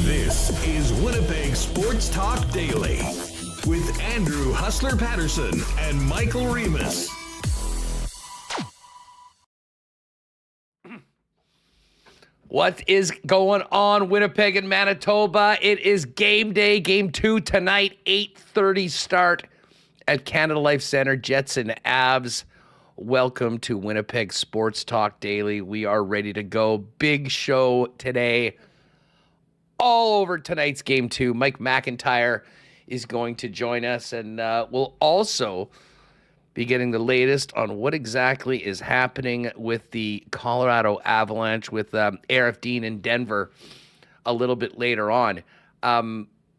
This is Winnipeg Sports Talk Daily with Andrew Hustler Paterson and Michael Remis. What is going on, Winnipeg and Manitoba? It is game day, game 2 tonight, 8:30 start at Canada Life Centre, Jets and Avs. Welcome to Winnipeg Sports Talk Daily. We are ready to go. Big show today. All over tonight's game 2. Mike McIntyre is going to join us, and we'll also be getting the latest on what exactly is happening with the Colorado Avalanche with Aarif, Deen in Denver a little bit later on.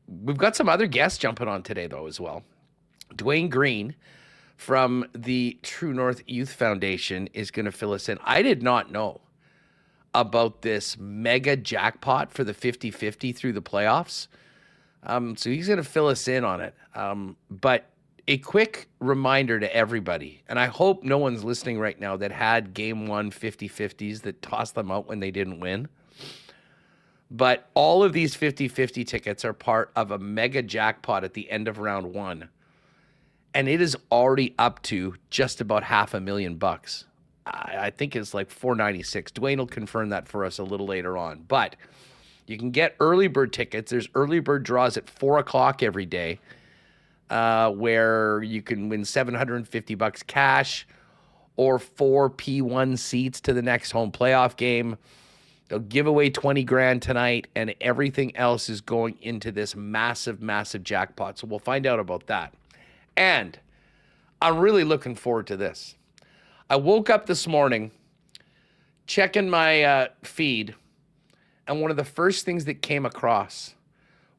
We've got some other guests jumping on today, though, as well. Dwayne Green from the True North Youth Foundation is going to fill us in. I did not know about this mega jackpot for the 50-50 through the playoffs. So he's going to fill us in on it. But a quick reminder to everybody, and I hope no one's listening right now that had game 1 50-50s that tossed them out when they didn't win. But all of these 50-50 tickets are part of a mega jackpot at the end of round 1. And it is already up to just about $500,000. I think it's like $496. Dwayne will confirm that for us a little later on. But you can get early bird tickets. There's early bird draws at 4 o'clock every day where you can win $750 cash or 4 P1 seats to the next home playoff game. They'll give away $20,000 tonight, and everything else is going into this massive, massive jackpot. So we'll find out about that. And I'm really looking forward to this. I woke up this morning checking my feed, and one of the first things that came across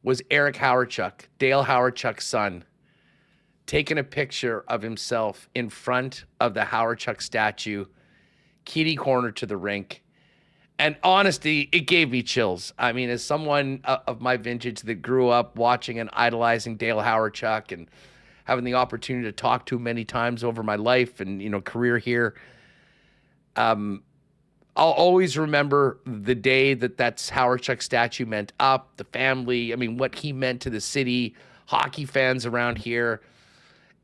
was Eric Hawerchuk, Dale Hawerchuk's son, taking a picture of himself in front of the Hawerchuk statue, kitty corner to the rink. And honestly, it gave me chills. I mean, as someone of my vintage that grew up watching and idolizing Dale Hawerchuk and having the opportunity to talk to him many times over my life and, career here. I'll always remember the day that's Hawerchuk statue meant up, the family, what he meant to the city, hockey fans around here.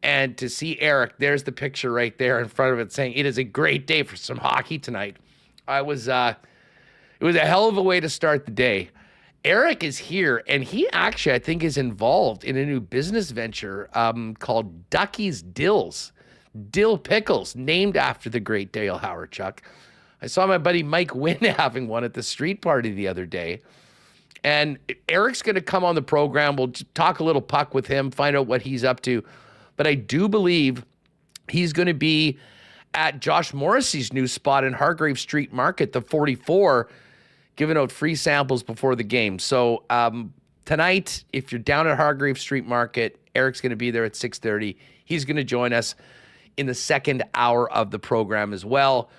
And to see Eric, there's the picture right there in front of it saying, it is a great day for some hockey tonight. It was a hell of a way to start the day. Eric is here, and he actually, I think, is involved in a new business venture called Ducky's Dills, Dill Pickles, named after the great Dale Hawerchuk. I saw my buddy Mike Wynn having one at the street party the other day. And Eric's going to come on the program. We'll talk a little puck with him, find out what he's up to. But I do believe he's going to be at Josh Morrissey's new spot in Hargrave Street Market, the 44, giving out free samples before the game. So tonight, if you're down at Hargrave Street Market, Eric's going to be there at 6:30. He's going to join us in the second hour of the program as well,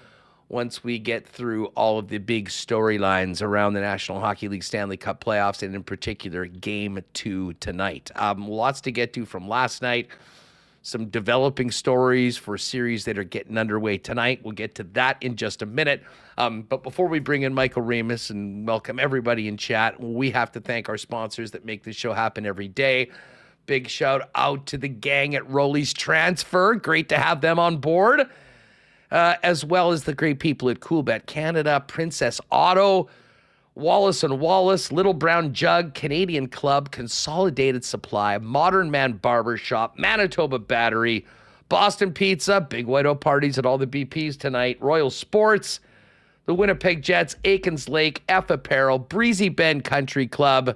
once we get through all of the big storylines around the National Hockey League Stanley Cup playoffs, and in particular, Game 2 tonight. Lots to get to from last night. Some developing stories for series that are getting underway tonight. We'll get to that in just a minute. But before we bring in Michael Remis and welcome everybody in chat, we have to thank our sponsors that make this show happen every day. Big shout out to the gang at Rolly's Transfer. Great to have them on board. As well as the great people at Coolbet Canada, Princess Auto, Wallace & Wallace, Little Brown Jug, Canadian Club, Consolidated Supply, Modern Man Barbershop, Manitoba Battery, Boston Pizza, Big White Oak parties at all the BPs tonight, Royal Sports, the Winnipeg Jets, Aikens Lake, F Apparel, Breezy Bend Country Club,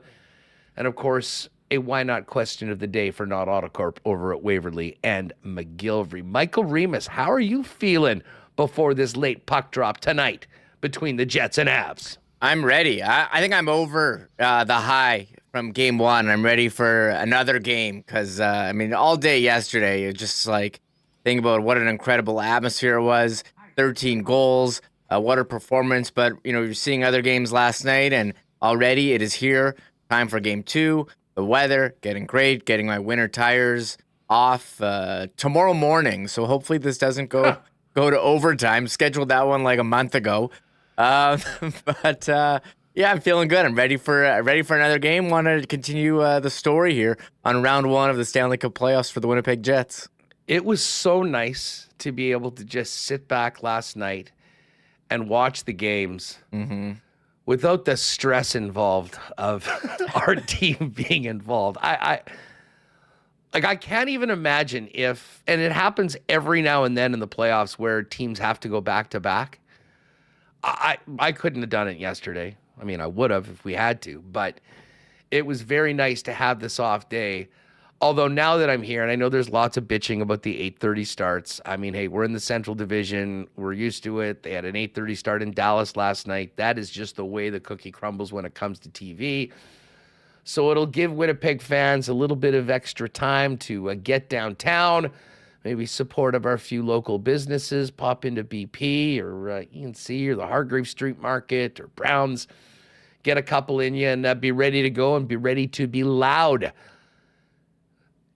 and of course, a why not question of the day for Not Autocorp over at Waverly and McGillivray. Michael Remis, how are you feeling before this late puck drop tonight between the Jets and Avs? I'm ready. I think I'm over the high from game one. I'm ready for another game because, all day yesterday, it just like, think about what an incredible atmosphere it was. 13 goals, what a performance. But, you're seeing other games last night, and already it is here. Time for game two. The weather, getting great, getting my winter tires off tomorrow morning. So hopefully this doesn't go to overtime. Scheduled that one like a month ago. But I'm feeling good. I'm ready for another game. Want to continue the story here on round one of the Stanley Cup playoffs for the Winnipeg Jets. It was so nice to be able to just sit back last night and watch the games without the stress involved of our team being involved. I can't even imagine if, and it happens every now and then in the playoffs where teams have to go back to back. I couldn't have done it yesterday. I mean, I would have if we had to, but it was very nice to have this off day. Although now that I'm here, and I know there's lots of bitching about the 8:30 starts. I mean, hey, we're in the Central Division. We're used to it. They had an 8:30 start in Dallas last night. That is just the way the cookie crumbles when it comes to TV. So it'll give Winnipeg fans a little bit of extra time to get downtown, maybe support of our few local businesses, pop into BP or E&C or the Hargrave Street Market or Brown's, get a couple in you and be ready to go and be ready to be loud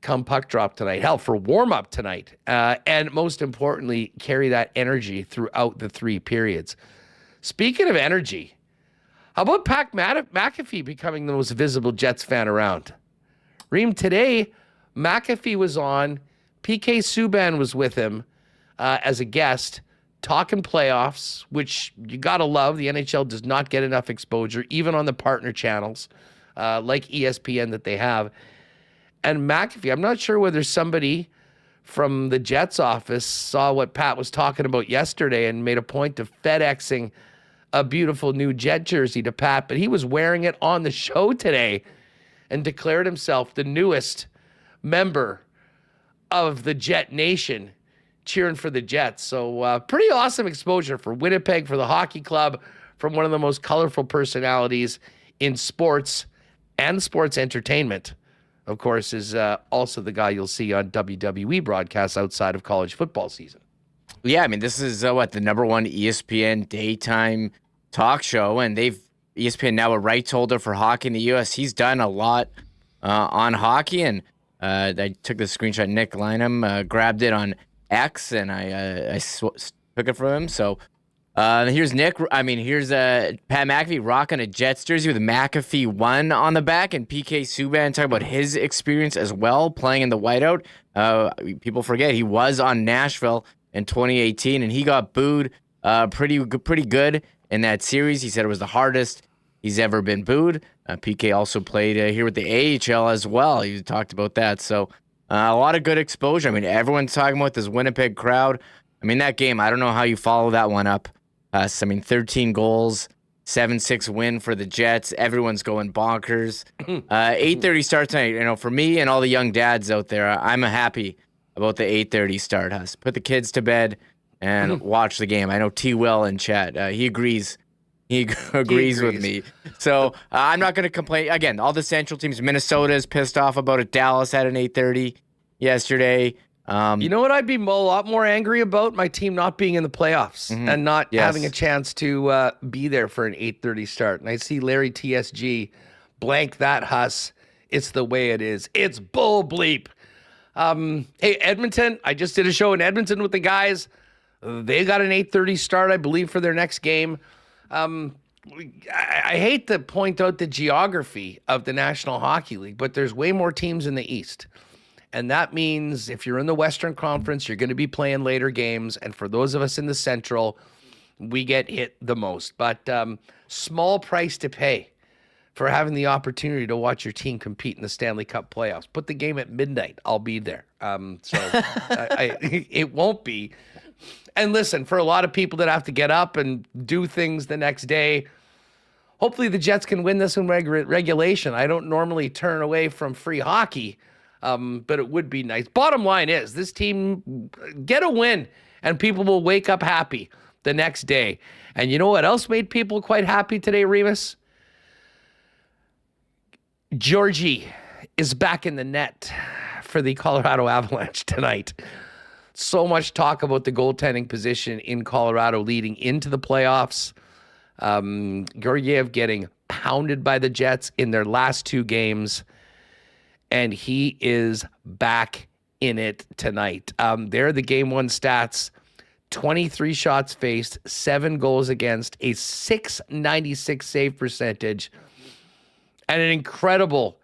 come puck drop tonight. Hell, for warm-up tonight. And most importantly, carry that energy throughout the three periods. Speaking of energy, how about Pat McAfee becoming the most visible Jets fan around? Reem, today, McAfee was on. PK Subban was with him as a guest, talking playoffs, which you got to love. The NHL does not get enough exposure, even on the partner channels like ESPN that they have. And McAfee, I'm not sure whether somebody from the Jets office saw what Pat was talking about yesterday and made a point of FedExing a beautiful new Jet jersey to Pat, but he was wearing it on the show today and declared himself the newest member of the Jet Nation, cheering for the Jets. So pretty awesome exposure for Winnipeg, for the hockey club, from one of the most colorful personalities in sports and sports entertainment. Of course, is also the guy you'll see on WWE broadcasts outside of college football season. Yeah, I mean, this is the number one ESPN daytime talk show, and ESPN now a rights holder for hockey in the U.S. He's done a lot on hockey, and I took the screenshot. Nick Lynham grabbed it on X, and I took it from him. So here's Nick. Here's Pat McAfee rocking a Jets jersey with McAfee 1 on the back, and PK Subban talking about his experience as well playing in the whiteout. People forget he was on Nashville in 2018, and he got booed pretty good in that series. He said it was the hardest he's ever been booed. PK also played here with the AHL as well. He talked about that. So a lot of good exposure. I mean, everyone's talking about this Winnipeg crowd. I mean, that game, I don't know how you follow that one up. 13 goals, 7-6 win for the Jets. Everyone's going bonkers. 8:30 start tonight. For me and all the young dads out there, I'm happy about the 8:30 start. Put the kids to bed and watch the game. I know T. Will in chat. He agrees. He agrees with me. So I'm not going to complain. Again, all the Central teams. Minnesota is pissed off about it. Dallas had an 8:30 yesterday. You know what I'd be a lot more angry about? My team not being in the playoffs and not having a chance to be there for an 8:30 start. And I see Larry TSG blank that Huss. It's the way it is. It's bull bleep. Hey, Edmonton, I just did a show in Edmonton with the guys. They got an 8:30 start, I believe, for their next game. I hate to point out the geography of the National Hockey League, but there's way more teams in the East. And that means if you're in the Western Conference, you're going to be playing later games. And for those of us in the Central, we get hit the most. But small price to pay for having the opportunity to watch your team compete in the Stanley Cup playoffs. Put the game at midnight. I'll be there. It won't be. And listen, for a lot of people that have to get up and do things the next day, hopefully the Jets can win this in regulation. I don't normally turn away from free hockey, but it would be nice. Bottom line is this team get a win and people will wake up happy the next day. And you know what else made people quite happy today, Remis? Georgie is back in the net for the Colorado Avalanche tonight. So much talk about the goaltending position in Colorado leading into the playoffs. Georgiev getting pounded by the Jets in their last 2 games, and he is back in it tonight. There are the game 1 stats: 23 shots faced, 7 goals against, a .696 save percentage, and an incredible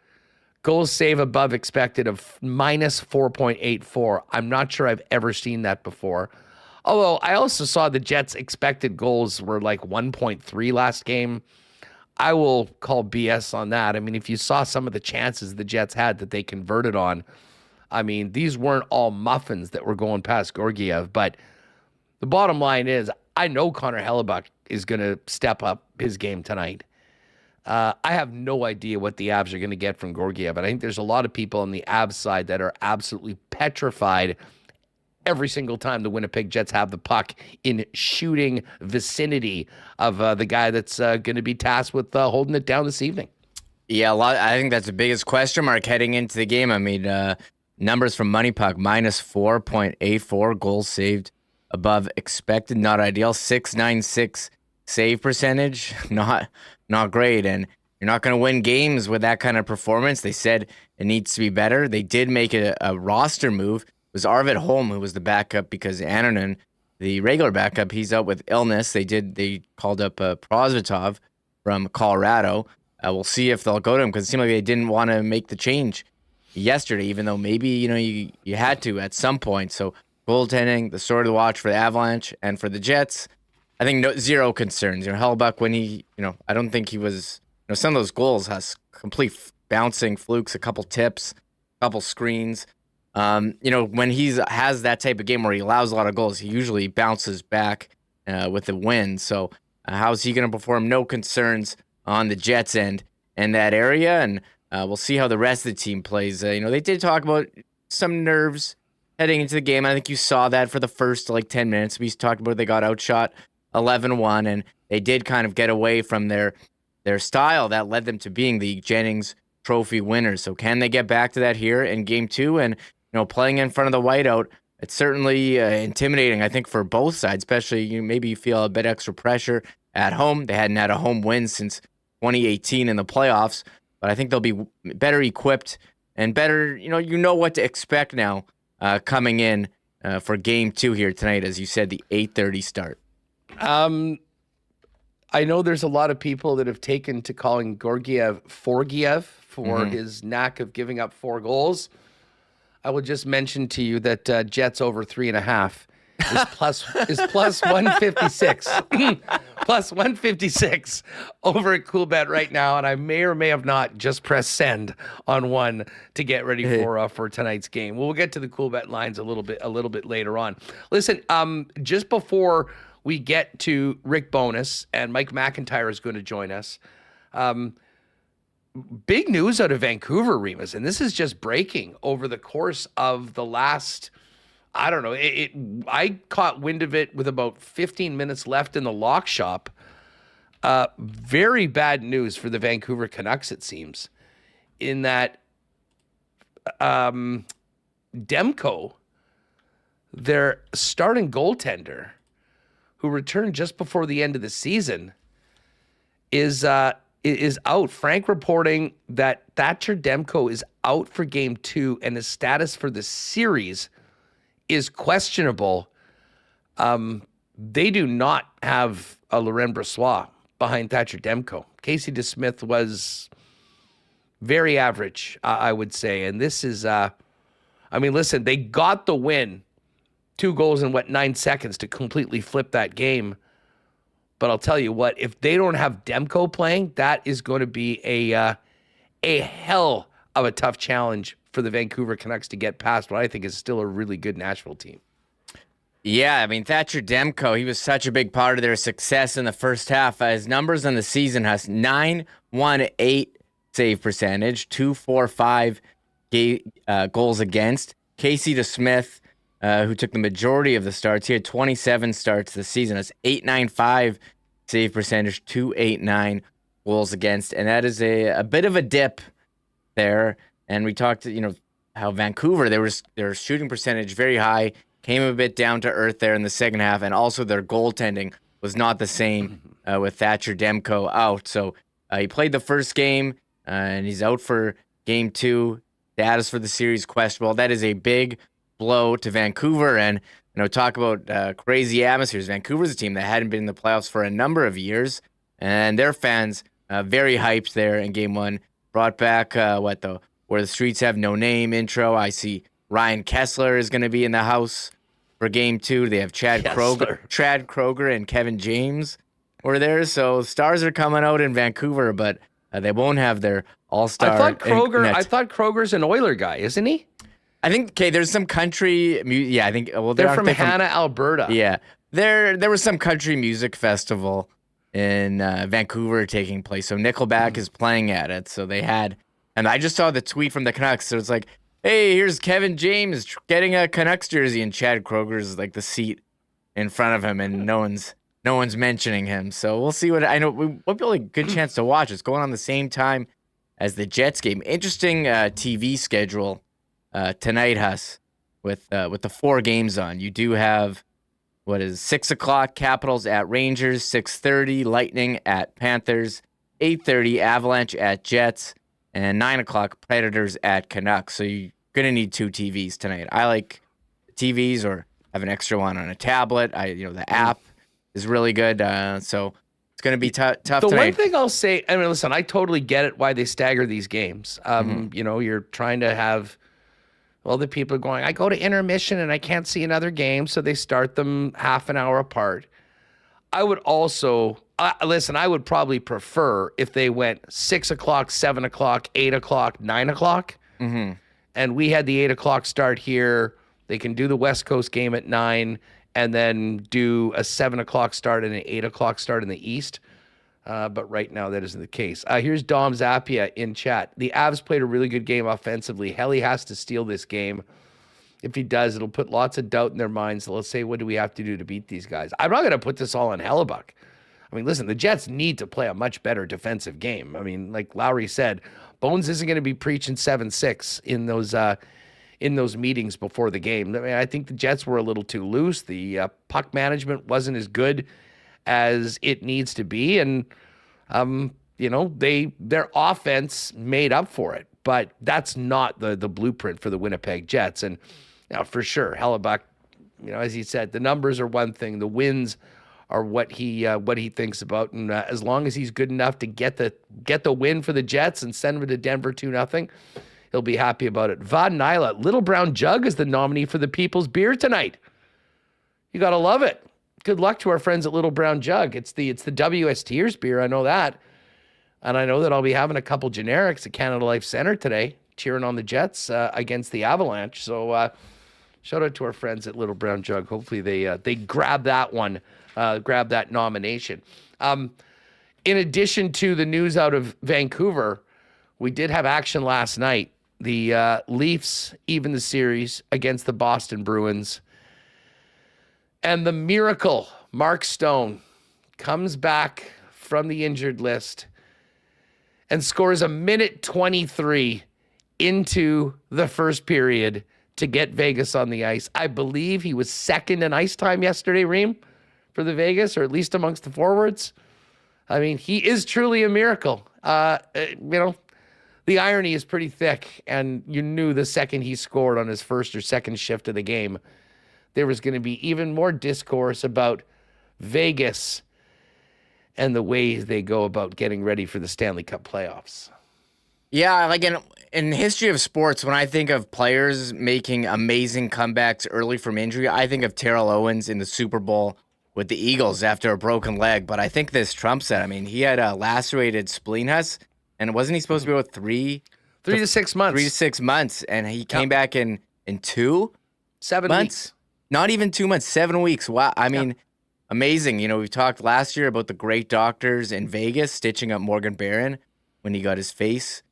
goals save above expected of minus 4.84. I'm not sure I've ever seen that before. Although I also saw the Jets' expected goals were like 1.3 last game. I will call BS on that. I mean, if you saw some of the chances the Jets had that they converted on, I mean, these weren't all muffins that were going past Georgiev. But the bottom line is, I know Connor Hellebuck is going to step up his game tonight. I have no idea what the Avs are going to get from Georgiev, but I think there's a lot of people on the Avs side that are absolutely petrified every single time the Winnipeg Jets have the puck in shooting vicinity of the guy that's going to be tasked with holding it down this evening. Yeah, I think that's the biggest question mark heading into the game. I mean, numbers from Money Puck, minus 4.84, goals saved above expected, not ideal. 696 save percentage, not great. And you're not going to win games with that kind of performance. They said it needs to be better. They did make a roster move. It was Arvid Holm who was the backup because Annunen, the regular backup, he's out with illness. They called up Prosvetov from Colorado. We'll see if they'll go to him because it seemed like they didn't want to make the change yesterday, even though maybe you had to at some point. So goaltending, the story to watch for the Avalanche and for the Jets. I think zero concerns. Hellebuck, when I don't think he was. Some of those goals has complete bouncing flukes, a couple tips, a couple screens. When he has that type of game where he allows a lot of goals, he usually bounces back with the win. So how's he going to perform? No concerns on the Jets end in that area, and we'll see how the rest of the team plays. They did talk about some nerves heading into the game. I think you saw that for the first 10 minutes. We talked about they got outshot 11-1, and they did kind of get away from their style that led them to being the Jennings Trophy winners. So can they get back to that here in Game 2? And playing in front of the whiteout, it's certainly intimidating, I think, for both sides, especially maybe you feel a bit extra pressure at home. They hadn't had a home win since 2018 in the playoffs, but I think they'll be better equipped and better, what to expect now coming in for Game 2 here tonight, as you said, the 8:30 start. I know there's a lot of people that have taken to calling Georgiev Forgiev for his knack of giving up 4 goals. I will just mention to you that Jets over 3.5 is plus 156. Plus 156 over at Coolbet right now, and I may or may have not just pressed send on one to get ready for tonight's game. We'll get to the Coolbet lines a little bit later on. Listen, just before we get to Rick Bowness, and Mike McIntyre is going to join us. Big news out of Vancouver, Remis, and this is just breaking over the course of the last, I don't know, I caught wind of it with about 15 minutes left in the lock shop. Very bad news for the Vancouver Canucks, it seems, in that Demko, their starting goaltender, who returned just before the end of the season, is out. Frank reporting that Thatcher Demko is out for Game 2, and his status for the series is questionable. They do not have a Laurent Brossoit behind Thatcher Demko. Casey DeSmith was very average, I would say. And this is, listen, they got the win. 2 goals in 9 seconds to completely flip that game. But I'll tell you what, if they don't have Demko playing, that is going to be a hell of a tough challenge for the Vancouver Canucks to get past what I think is still a really good Nashville team. Yeah, I mean, Thatcher Demko, he was such a big part of their success in the first half. His numbers on the season has 918 save percentage, 245 goals against. Casey DeSmith, who took the majority of the starts, he had 27 starts this season. That's 895 save percentage, 289 goals against. And that is a bit of a dip there. And we talked, how Vancouver, their shooting percentage very high, came a bit down to earth there in the second half, and also their goaltending was not the same with Thatcher Demko out. So he played the first game, and he's out for game 2. Status for the series questionable. That is a big blow to Vancouver, and talk about crazy atmospheres. Vancouver's a team that hadn't been in the playoffs for a number of years, and their fans very hyped there in game 1. Brought back Where the Streets Have No Name intro. I see Ryan Kessler is going to be in the house for game 2. They have Chad Kroger and Kevin James were there. So stars are coming out in Vancouver, but they won't have their all-star. I thought Kroger's an Oiler guy, isn't he? I think, there's some country. Yeah, I think. Well, they're from Hanna, Alberta. Yeah. There was some country music festival in Vancouver taking place. So Nickelback is playing at it. So they had. And I just saw the tweet from the Canucks. So it's like, hey, here's Kevin James getting a Canucks jersey, and Chad Kroger's like the seat in front of him, and no one's mentioning him. So we'll see I know we'll be a good chance to watch. It's going on the same time as the Jets game. Interesting TV schedule tonight, Huss, with the 4 games on. You do have 6 o'clock Capitals at Rangers, 6:30 Lightning at Panthers, 8:30 Avalanche at Jets, and 9 o'clock Predators at Canucks. So you're going to need 2 TVs tonight. I like TVs, or have an extra one on a tablet. The app is really good. So it's going to be tough tonight. The one thing I'll say, listen, I totally get it why they stagger these games. You're trying to have, the people are going, I go to intermission and I can't see another game, so they start them half an hour apart. I would also... I would probably prefer if they went 6 o'clock, 7 o'clock, 8 o'clock, 9 o'clock. Mm-hmm. And we had the 8 o'clock start here. They can do the West Coast game at 9 and then do a 7 o'clock start and an 8 o'clock start in the East. But right now that isn't the case. Here's Dom Zappia in chat. The Avs played a really good game offensively. Helly has to steal this game. If he does, it'll put lots of doubt in their minds. So let's say, what do we have to do to beat these guys? I'm not going to put this all on Hellebuck. Listen, the Jets need to play a much better defensive game. Like Lowry said, Bones isn't going to be preaching 7-6 in those meetings before the game. I think the Jets were a little too loose. The puck management wasn't as good as it needs to be, and their offense made up for it. But that's not the blueprint for the Winnipeg Jets. And for sure, Hellebuck, as he said, the numbers are one thing. The wins are what he thinks about, and as long as he's good enough to get the win for the Jets and send them to Denver 2-0, he'll be happy about it. Von Nyla, Little Brown Jug is the nominee for the People's Beer tonight. You gotta love it. Good luck to our friends at Little Brown Jug. It's the WS Tears beer. I know that, and I know that I'll be having a couple generics at Canada Life Center today, cheering on the Jets against the Avalanche. So shout out to our friends at Little Brown Jug. Hopefully they grab that one. Grab that nomination. In addition to the news out of Vancouver, we did have action last night. The Leafs even the series against the Boston Bruins. And the miracle, Mark Stone, comes back from the injured list and scores a minute 23 into the first period to get Vegas on the ice. I believe he was second in ice time yesterday, Reem, for the Vegas, or at least amongst the forwards. He is truly a miracle. The irony is pretty thick, and you knew the second he scored on his first or second shift of the game, there was going to be even more discourse about Vegas and the ways they go about getting ready for the Stanley Cup playoffs. Yeah, like in the history of sports, when I think of players making amazing comebacks early from injury, I think of Terrell Owens in the Super Bowl with the Eagles after a broken leg. But I think this trumps it. He had a lacerated spleen, Huss, and wasn't he supposed to be about 3 to 6 months? 3 to 6 months, and he came back in 7 months. Not even 2 months, 7 weeks. Wow. I mean, amazing. You know, we talked last year about the great doctors in Vegas stitching up Morgan Barron when he got his face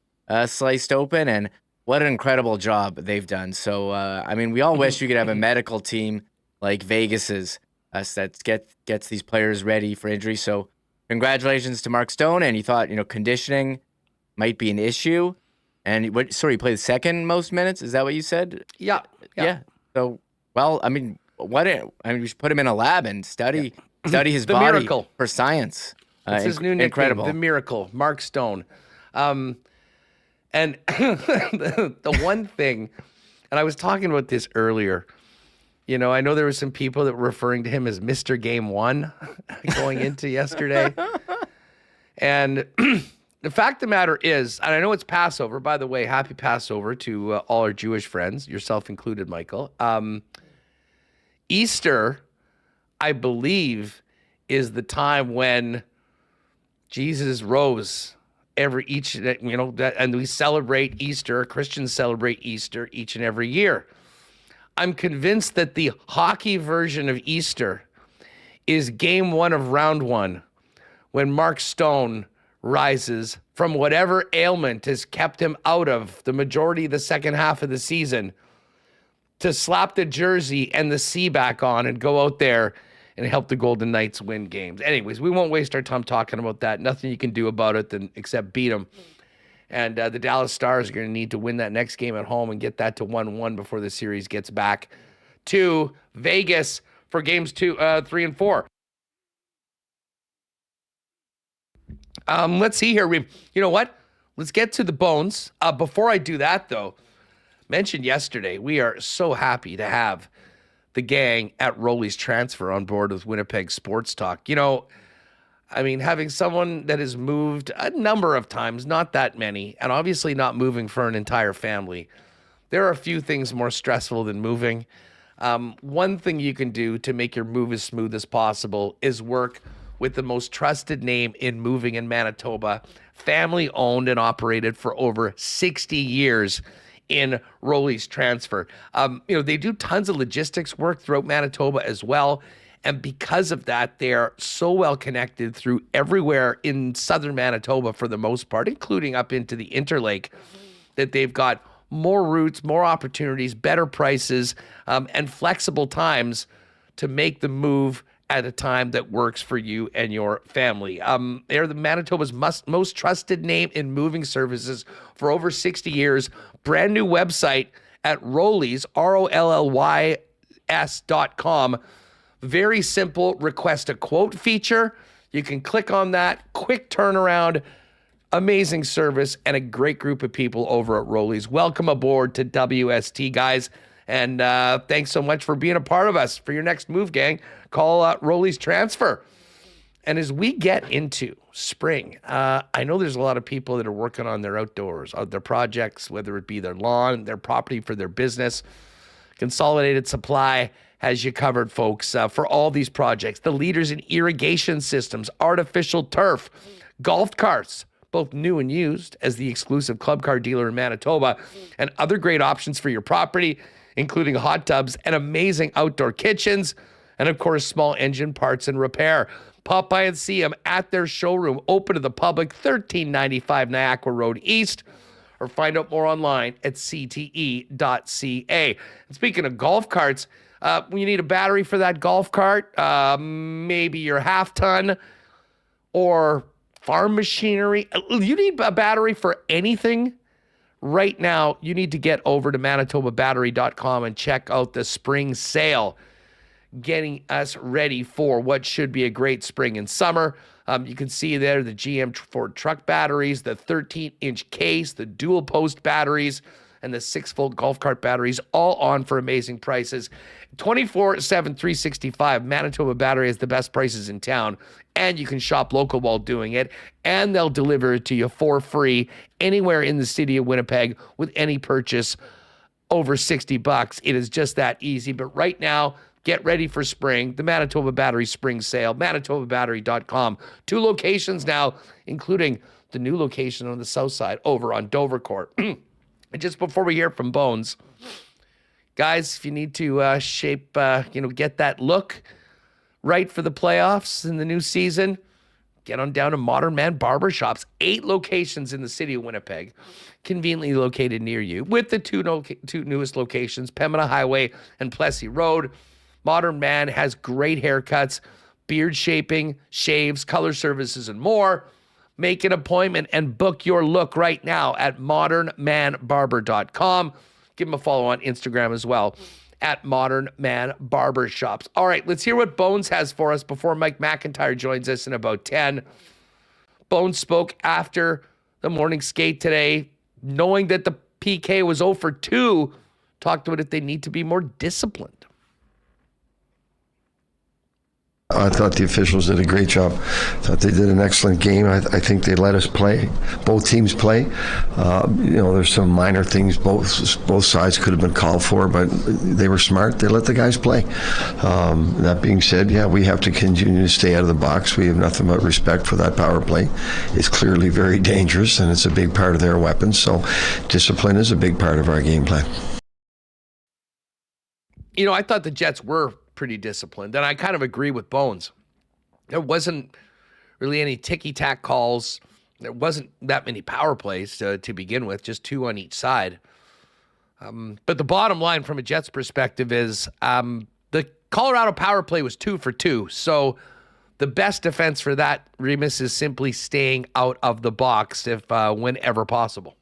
sliced open, and what an incredible job they've done. So, I mean, we all wish we could have a medical team like Vegas's that gets these players ready for injury. So, congratulations to Mark Stone. And you thought, conditioning might be an issue. And he played the second most minutes. Is that what you said? Yeah. So, well, I mean, we should put him in a lab and study his body miracle. For science. It's his new nickname, incredible. The Miracle, Mark Stone. And the one thing, and I was talking about this earlier, I know there were some people that were referring to him as Mr. Game 1 going into yesterday. And the fact of the matter is, and I know it's Passover, by the way, happy Passover to all our Jewish friends, yourself included, Michael. Easter, I believe, is the time when Jesus rose and we celebrate Easter. Christians celebrate Easter each and every year. I'm convinced that the hockey version of Easter is game 1 of round 1, when Mark Stone rises from whatever ailment has kept him out of the majority of the second half of the season to slap the jersey and the C back on and go out there and help the Golden Knights win games. Anyways, we won't waste our time talking about that. Nothing you can do about it except beat them. And the Dallas Stars are going to need to win that next game at home and get that to 1-1 before the series gets back to Vegas for games 3 and 4. Let's see here. You know what? Let's get to the bones. Before I do that, though, mentioned yesterday, we are so happy to have the gang at Rolly's Transfer on board with Winnipeg Sports Talk. Having someone that has moved a number of times, not that many, and obviously not moving for an entire family, there are a few things more stressful than moving. One thing you can do to make your move as smooth as possible is work with the most trusted name in moving in Manitoba, family owned and operated for over 60 years in Rolly's Transfer. They do tons of logistics work throughout Manitoba as well. And because of that, they're so well connected through everywhere in southern Manitoba for the most part, including up into the Interlake, that they've got more routes, more opportunities, better prices, and flexible times to make the move at a time that works for you and your family. They're the Manitoba's most trusted name in moving services for over 60 years. Brand new website at Rollys, ROLLYS.com. Very simple request a quote feature. You can click on that. Quick turnaround, amazing service, and a great group of people over at Rollys. Welcome aboard to WST, guys. And thanks so much for being a part of us. For your next move, gang, call Rolly's Transfer. And as we get into spring, I know there's a lot of people that are working on their outdoors, their projects, whether it be their lawn, their property for their business. Consolidated Supply has you covered, folks, for all these projects. The leaders in irrigation systems, artificial turf, golf carts, both new and used, as the exclusive club car dealer in Manitoba, and other great options for your property, including hot tubs and amazing outdoor kitchens, and of course, small engine parts and repair. Pop by and see them at their showroom, open to the public, 1395 Niagara Road East, or find out more online at cte.ca. And speaking of golf carts, when you need a battery for that golf cart, maybe your half ton or farm machinery, you need a battery for anything. Right now, you need to get over to manitobabattery.com and check out the spring sale, getting us ready for what should be a great spring and summer. You can see there the GM Ford truck batteries, the 13-inch case, the dual post batteries, and the 6-volt golf cart batteries, all on for amazing prices. 24/7, 365, Manitoba Battery has the best prices in town, and you can shop local while doing it, and they'll deliver it to you for free anywhere in the city of Winnipeg with any purchase over $60. It is just that easy. But right now, get ready for spring, the Manitoba Battery Spring Sale, manitobabattery.com. 2 locations now, including the new location on the south side over on Dovercourt. And just before we hear from Bones, guys, if you need to get that look right for the playoffs in the new season, get on down to Modern Man Barbershops. 8 locations in the city of Winnipeg, conveniently located near you, with the two newest locations, Pembina Highway and Plessy Road. Modern Man has great haircuts, beard shaping, shaves, color services, and more. Make an appointment and book your look right now at modernmanbarber.com. Give him a follow on Instagram as well, at Modern Man Barbershops. All right, let's hear what Bones has for us before Mike McIntyre joins us in about 10. Bones spoke after the morning skate today, knowing that the PK was 0 for 2. Talked about if they need to be more disciplined. I thought the officials did a great job. Thought they did an excellent game. I think they let us play. Both teams play. There's some minor things both sides could have been called for, but they were smart. They let the guys play. That being said, yeah, we have to continue to stay out of the box. We have nothing but respect for that power play. It's clearly very dangerous, and it's a big part of their weapons. So discipline is a big part of our game plan. I thought the Jets were pretty disciplined, and I kind of agree with Bones. There wasn't really any ticky-tack calls. There wasn't that many power plays to begin with, just 2 on each side. But the bottom line from a Jets perspective is the Colorado power play was 2 for 2. So the best defense for that, Remis, is simply staying out of the box whenever possible.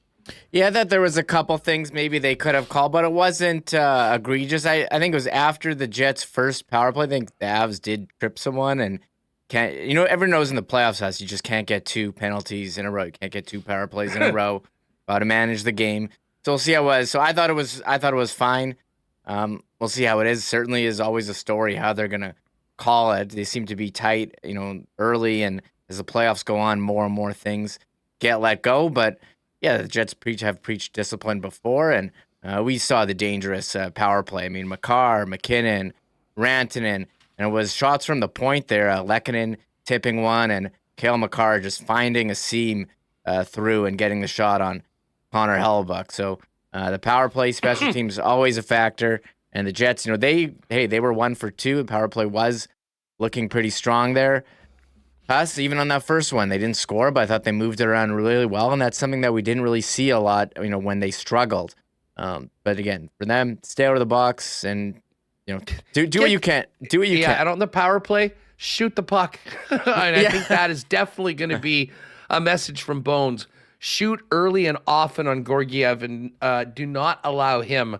Yeah, that there was a couple things maybe they could have called, but it wasn't egregious. I think it was after the Jets' first power play. I think the Avs did trip someone, and everyone knows in the playoffs you just can't get 2 penalties in a row. You can't get 2 power plays in a row to manage the game. So we'll see how it was. So I thought it was fine. We'll see how it is. Certainly is always a story how they're gonna call it. They seem to be tight, early, and as the playoffs go on, more and more things get let go. But yeah, the Jets have preached discipline before, and we saw the dangerous power play. I mean, McKinnon, Rantanen, and it was shots from the point there. Lehkonen tipping one, and Cale Makar just finding a seam through and getting the shot on Connor Hellebuyck. So the power play, special teams, always a factor. And the Jets, they were 1 for 2. The power play was looking pretty strong there. Us, even on that first one, they didn't score, but I thought they moved it around really well, and that's something that we didn't really see a lot, when they struggled. But again, for them, stay out of the box and do what you can. Do what you can. And on the power play, shoot the puck. And I think that is definitely going to be a message from Bones. Shoot early and often on Georgiev, and do not allow him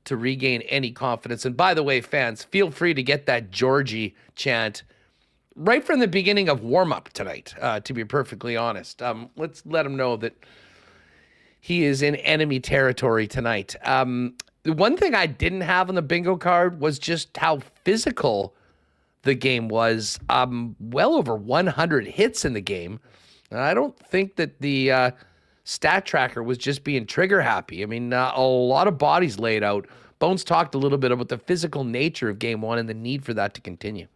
to regain any confidence. And by the way, fans, feel free to get that Georgie chant right from the beginning of warm-up tonight, to be perfectly honest. Let's let him know that he is in enemy territory tonight. The one thing I didn't have on the bingo card was just how physical the game was. Well over 100 hits in the game. And I don't think that the stat tracker was just being trigger happy. I mean, a lot of bodies laid out. Bones talked a little bit about the physical nature of game 1 and the need for that to continue.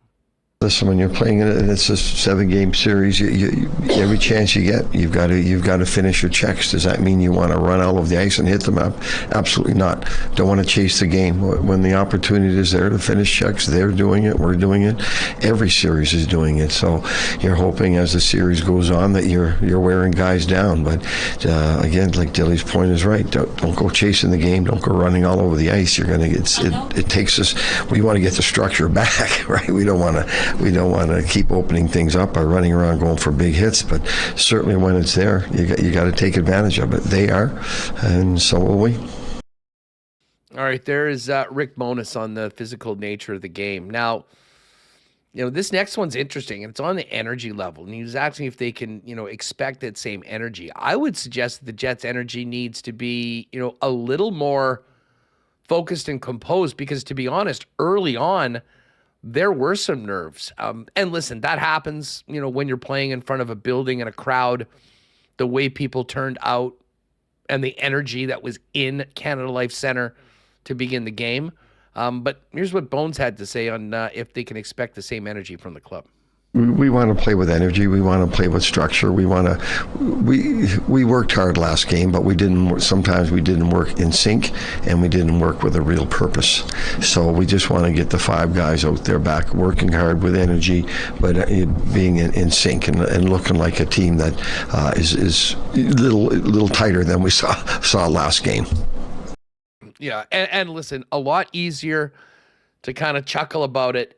Listen, when you're playing it, it's a 7-game series. You every chance you get, you've got to finish your checks. Does that mean you want to run all over the ice and hit them up? Absolutely not. Don't want to chase the game. When the opportunity is there to finish checks, they're doing it. We're doing it. Every series is doing it. So you're hoping as the series goes on that you're wearing guys down. But again, like Dilly's point is right. Don't go chasing the game. Don't go running all over the ice. You're gonna get it takes us. We want to get the structure back, right? We don't want to keep opening things up by running around going for big hits, but certainly when it's there, you got to take advantage of it. They are, and so will we. All right, there is Rick Monis on the physical nature of the game. Now, this next one's interesting, and it's on the energy level. And he was asking if they can, expect that same energy. I would suggest that the Jets' energy needs to be, a little more focused and composed, because to be honest, early on, there were some nerves. And listen, that happens, when you're playing in front of a building and a crowd, the way people turned out and the energy that was in Canada Life Center to begin the game. But here's what Bones had to say on if they can expect the same energy from the club. we want to play with energy. We want to play with structure. We worked hard last game, but sometimes we didn't work in sync, and we didn't work with a real purpose. So we just want to get the 5 guys out there back working hard with energy, but being in sync and looking like a team that is a little tighter than we saw last game. Yeah, and listen, a lot easier to kind of chuckle about it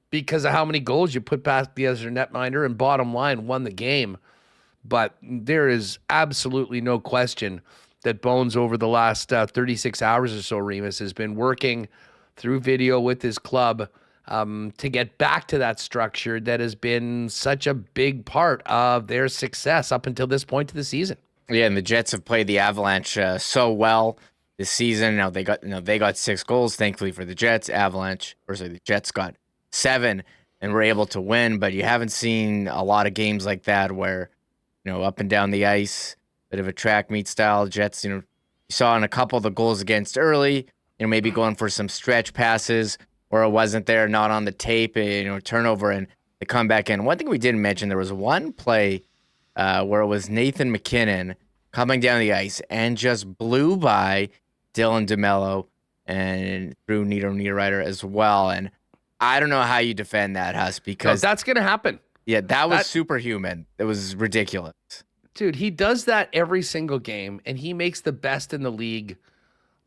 because of how many goals you put past the other netminder, and bottom line, won the game. But there is absolutely no question that Bones over the last 36 hours or so, Remis, has been working through video with his club to get back to that structure that has been such a big part of their success up until this point of the season. Yeah, and the Jets have played the Avalanche so well this season. Now they got 6 goals, thankfully for the Jets. The Jets got 7 and were able to win, but you haven't seen a lot of games like that where, up and down the ice, bit of a track meet style. Jets, you saw in a couple of the goals against early, maybe going for some stretch passes where it wasn't there, not on the tape, turnover, and they come back in. One thing we didn't mention, there was one play where it was Nathan MacKinnon coming down the ice and just blew by Dylan DeMello and threw Niederreiter as well. And I don't know how you defend that, Huss, because that's going to happen. Yeah, that was superhuman. It was ridiculous. Dude, he does that every single game, and he makes the best in the league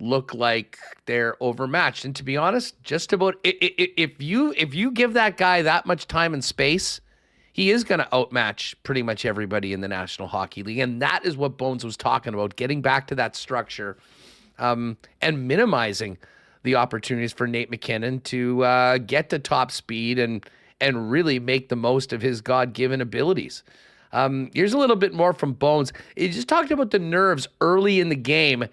look like they're overmatched. And to be honest, just about if you give that guy that much time and space, he is going to outmatch pretty much everybody in the National Hockey League. And that is what Bones was talking about, getting back to that structure and minimizing the opportunities for Nate MacKinnon to get to top speed and really make the most of his God-given abilities. Here's a little bit more from Bones. He just talked about the nerves early in the game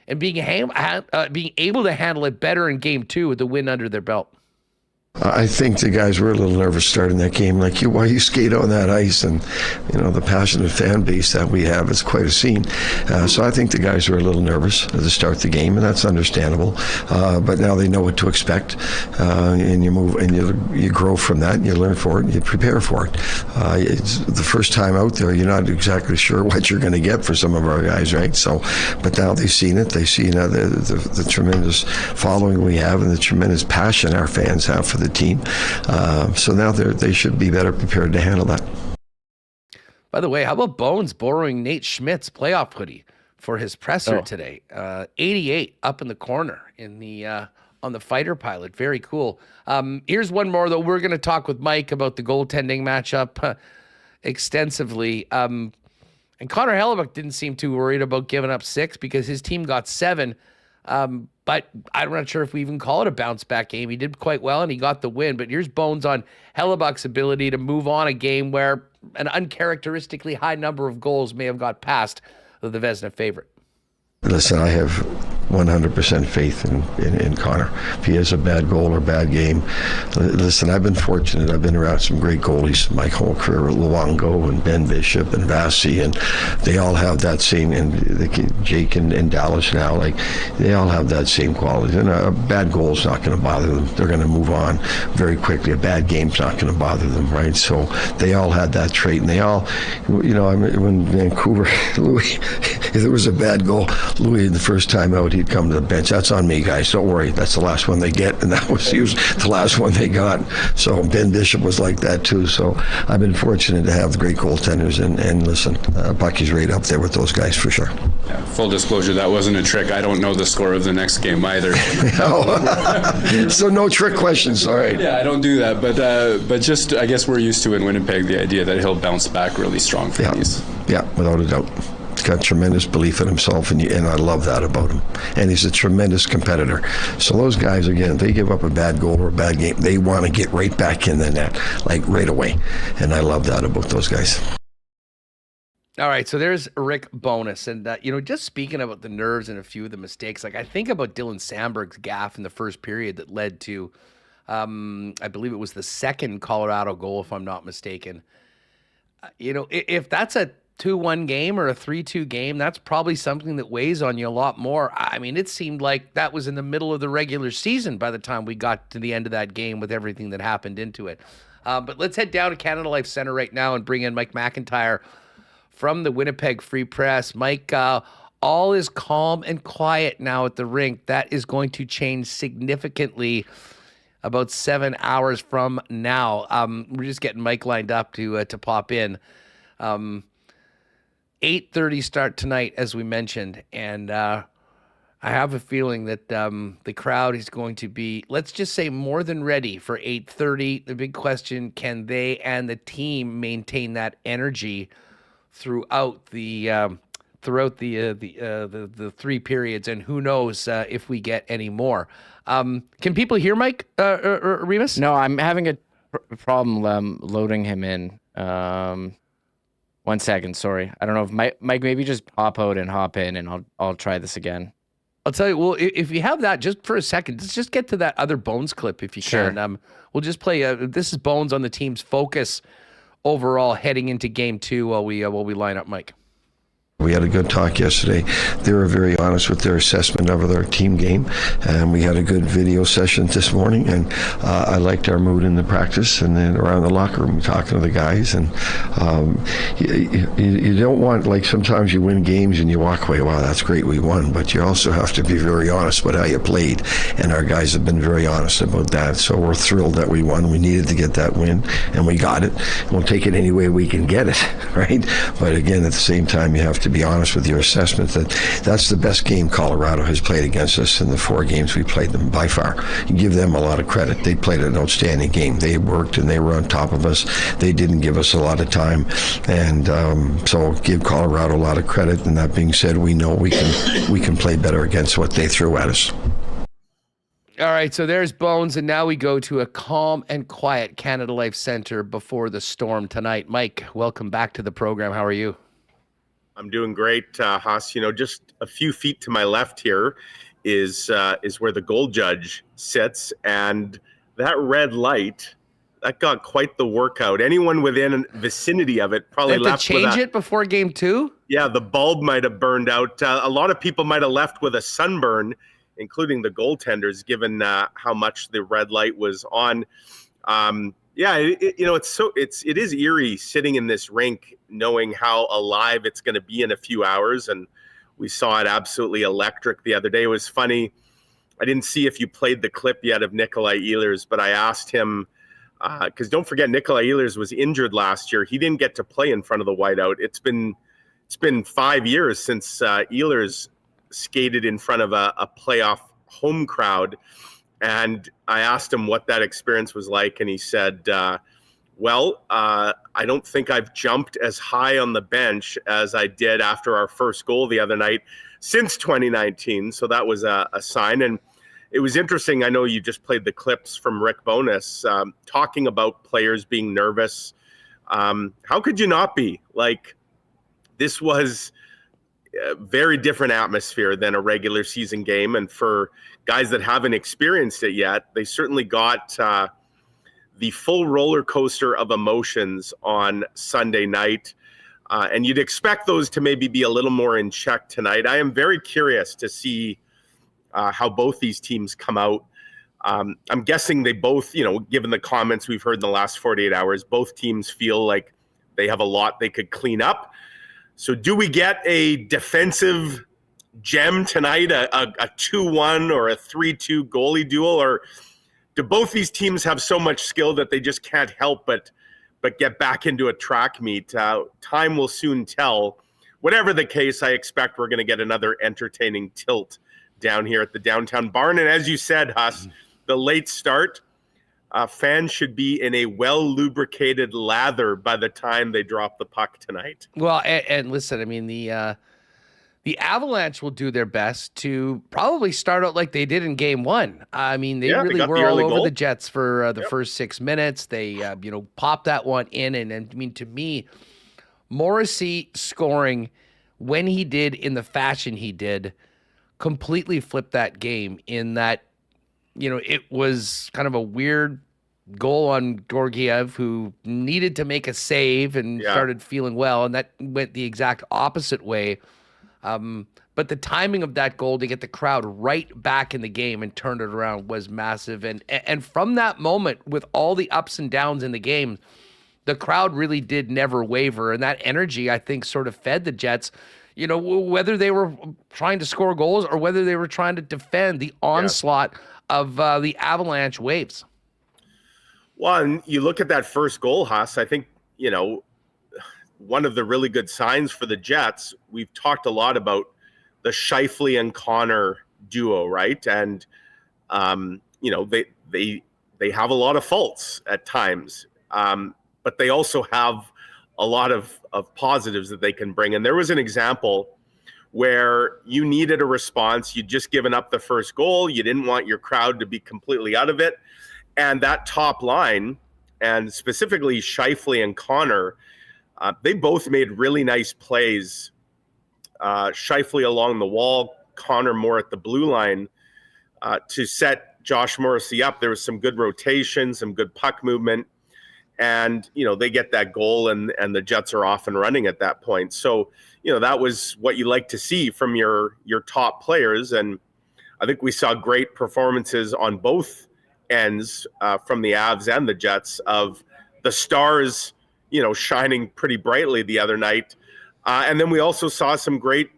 and being able to handle it better in game 2 with the win under their belt. I think the guys were a little nervous starting that game. Like, why you skate on that ice, and the passionate fan base that we have is quite a scene. So I think the guys were a little nervous to start the game, and that's understandable. But now they know what to expect, and you move and you grow from that, and you learn for it, and you prepare for it. It's the first time out there, you're not exactly sure what you're going to get for some of our guys, right? So, but now they've seen it. They've seen the tremendous following we have and the tremendous passion our fans have for the team. So now they should be better prepared to handle that. By the way, how about Bones borrowing Nate Schmidt's playoff hoodie for his presser today? 88 up in the corner in the on the fighter pilot. Very cool. Here's one more, though. We're going to talk with Mike about the goaltending matchup extensively. And Connor Hellebuyck didn't seem too worried about giving up 6 because his team got 7. But I'm not sure if we even call it a bounce-back game. He did quite well, and he got the win. But here's Bones on Hellebuck's ability to move on a game where an uncharacteristically high number of goals may have got past the Vezina favorite. Listen, I have 100% faith in Connor. If he has a bad goal or bad game, listen, I've been fortunate. I've been around some great goalies my whole career, Luongo and Ben Bishop and Vasi, and they all have that same, and Jake and Dallas now, like, they all have that same quality. And a bad goal's not going to bother them. They're going to move on very quickly. A bad game's not going to bother them, right? So they all had that trait, and they all, when Vancouver, Louis, if there was a bad goal, Louis, the first time out, he'd come to the bench. That's on me, guys. Don't worry. That's the last one they get, and that was the last one they got. So Ben Bishop was like that too. So I've been fortunate to have great goaltenders, and listen, Bucky's right up there with those guys for sure. Yeah, full disclosure, that wasn't a trick. I don't know the score of the next game either. So no trick questions. All right. Yeah, I don't do that, but just, I guess we're used to in Winnipeg the idea that he'll bounce back really strong for these. Yeah, without a doubt. He's got tremendous belief in himself, and I love that about him. And he's a tremendous competitor. So those guys, again, if they give up a bad goal or a bad game, they want to get right back in the net, like right away. And I love that about those guys. All right, so there's Rick Bowness. And, just speaking about the nerves and a few of the mistakes, like I think about Dylan Sandberg's gaffe in the first period that led to, I believe it was the second Colorado goal, if I'm not mistaken. If that's a 2-1 game or a 3-2 game, that's probably something that weighs on you a lot more. I mean, it seemed like that was in the middle of the regular season by the time we got to the end of that game with everything that happened into it. But let's head down to Canada Life Center right now and bring in Mike McIntyre from the Winnipeg Free Press. Mike, all is calm and quiet now at the rink. That is going to change significantly about 7 hours from now. We're just getting Mike lined up to pop in. 8:30 start tonight, as we mentioned, and I have a feeling that the crowd is going to be, let's just say, more than ready for 8:30. The big question: can they and the team maintain that energy throughout the three periods? And who knows if we get any more? Can people hear Mike or Remis? No, I'm having a problem loading him in. 1 second, sorry. I don't know if Mike maybe just pop out and hop in, and I'll try this again. I'll tell you. Well, if you have that, just for a second, let's just get to that other Bones clip if you can. We'll just play. This is Bones on the team's focus overall heading into Game 2 while we line up Mike. We had a good talk yesterday. They were very honest with their assessment of their team game, and we had a good video session this morning, and I liked our mood in the practice and then around the locker room talking to the guys. And you don't want, like, sometimes you win games and you walk away, wow, that's great, we won, but you also have to be very honest about how you played, and our guys have been very honest about that. So we're thrilled that we won. We needed to get that win, and we got it. We'll take it any way we can get it, right? But again, at the same time, you have to be honest with your assessment that that's the best game Colorado has played against us in the 4 games we played them by far. You give them a lot of credit. They played an outstanding game. They worked and they were on top of us. They didn't give us a lot of time, and so give Colorado a lot of credit. And that being said, we know we can play better against what they threw at us. All right, so there's Bones, and now we go to a calm and quiet Canada Life Center before the storm tonight. Mike, welcome back to the program. How are you? I'm doing great, Huss. You know, just a few feet to my left here is where the goal judge sits, and that red light, that got quite the workout. Anyone within vicinity of it probably left. To change it before Game 2? Yeah, the bulb might have burned out. A lot of people might have left with a sunburn, including the goaltenders, given how much the red light was on. Yeah, it is eerie sitting in this rink, knowing how alive it's going to be in a few hours, and we saw it absolutely electric the other day. It was funny. I didn't see if you played the clip yet of Nikolai Ehlers, but I asked him because don't forget Nikolai Ehlers was injured last year. He didn't get to play in front of the whiteout. It's been 5 years since Ehlers skated in front of a playoff home crowd. And I asked him what that experience was like, and he said, I don't think I've jumped as high on the bench as I did after our first goal the other night since 2019. So that was a sign. And it was interesting. I know you just played the clips from Rick Bowness talking about players being nervous. How could you not be? Like, this was a very different atmosphere than a regular season game. And for guys that haven't experienced it yet, they certainly got the full roller coaster of emotions on Sunday night. And you'd expect those to maybe be a little more in check tonight. I am very curious to see how both these teams come out. I'm guessing they both, given the comments we've heard in the last 48 hours, both teams feel like they have a lot they could clean up. So do we get a defensive gem tonight, a 2-1 or a 3-2 goalie duel, or do both these teams have so much skill that they just can't help but get back into a track meet? Time will soon tell. Whatever the case, I expect we're going to get another entertaining tilt down here at the downtown barn. And as you said, Huss, the late start, fans should be in a well-lubricated lather by the time they drop the puck tonight. Well, and listen, I mean, the Avalanche will do their best to probably start out like they did in Game 1. I mean, they really were all over the Jets for the first 6 minutes. They, popped that one in. And I mean, to me, Morrissey scoring when he did in the fashion he did completely flipped that game in that, it was kind of a weird goal on Georgiev, who needed to make a save and started feeling well. And that went the exact opposite way But the timing of that goal to get the crowd right back in the game and turn it around was massive. And from that moment, with all the ups and downs in the game, the crowd really did never waver. And that energy, I think, sort of fed the Jets, whether they were trying to score goals or whether they were trying to defend the onslaught of the Avalanche waves. Well, and you look at that first goal, Huss, I think, one of the really good signs for the Jets, we've talked a lot about the Scheifele and Connor duo, right? And, they have a lot of faults at times, but they also have a lot of positives that they can bring. And there was an example where you needed a response. You'd just given up the first goal. You didn't want your crowd to be completely out of it. And that top line, and specifically Scheifele and Connor, they both made really nice plays. Scheifele along the wall, Connor more at the blue line to set Josh Morrissey up. There was some good rotation, some good puck movement, and they get that goal, and the Jets are off and running at that point. So that was what you like to see from your top players, and I think we saw great performances on both ends from the Avs and the Jets, of the stars shining pretty brightly the other night. And then we also saw some great,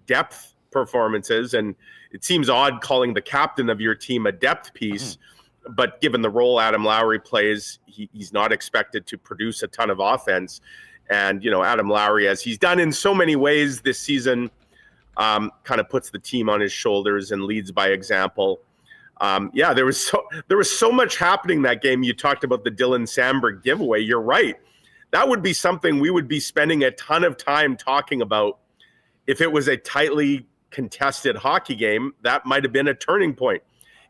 depth performances. And it seems odd calling the captain of your team a depth piece, but given the role Adam Lowry plays, he's not expected to produce a ton of offense. And, Adam Lowry, as he's done in so many ways this season, kind of puts the team on his shoulders and leads by example. There was so much happening that game. You talked about the Dylan Samberg giveaway. You're right. That would be something we would be spending a ton of time talking about if it was a tightly contested hockey game. That might have been a turning point.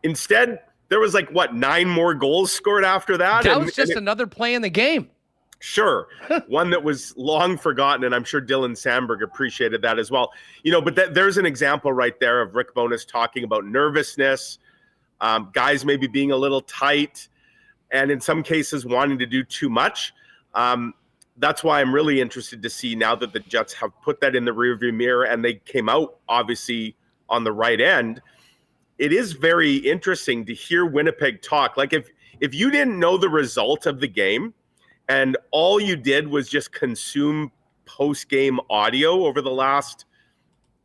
Instead, there was 9 more goals scored after that. That was just another play in the game. Sure. One that was long forgotten, and I'm sure Dylan Samberg appreciated that as well. But there's an example right there of Rick Bowness talking about nervousness, guys maybe being a little tight, and in some cases wanting to do too much. That's why I'm really interested to see, now that the Jets have put that in the rearview mirror and they came out obviously on the right end. It is very interesting to hear Winnipeg talk. If you didn't know the result of the game and all you did was just consume post-game audio over the last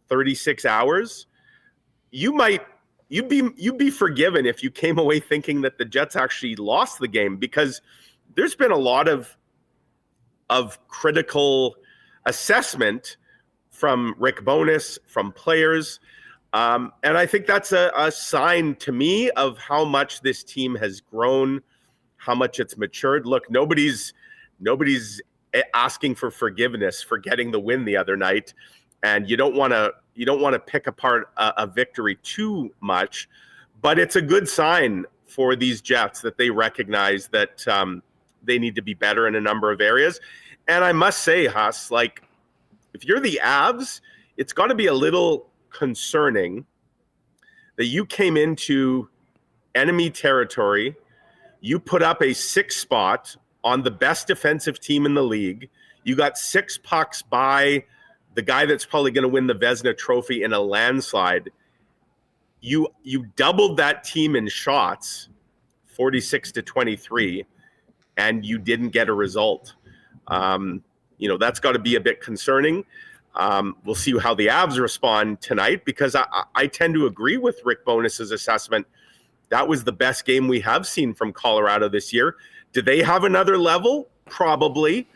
36 hours, you'd be forgiven if you came away thinking that the Jets actually lost the game, because there's been a lot of critical assessment from Rick Bowness, from players. And I think that's a sign to me of how much this team has grown, how much it's matured. Look, nobody's asking for forgiveness for getting the win the other night. And you don't want to pick apart a victory too much, but it's a good sign for these Jets that they recognize that they need to be better in a number of areas. And I must say, Huss, if you're the Avs, it's got to be a little concerning that you came into enemy territory, you put up a 6th spot on the best defensive team in the league, you got 6 pucks by the guy that's probably going to win the Vezina Trophy in a landslide. You doubled that team in shots, 46-23, and you didn't get a result. That's got to be a bit concerning. We'll see how the Avs respond tonight, because I tend to agree with Rick Bowness's assessment. That was the best game we have seen from Colorado this year. Do they have another level? Probably.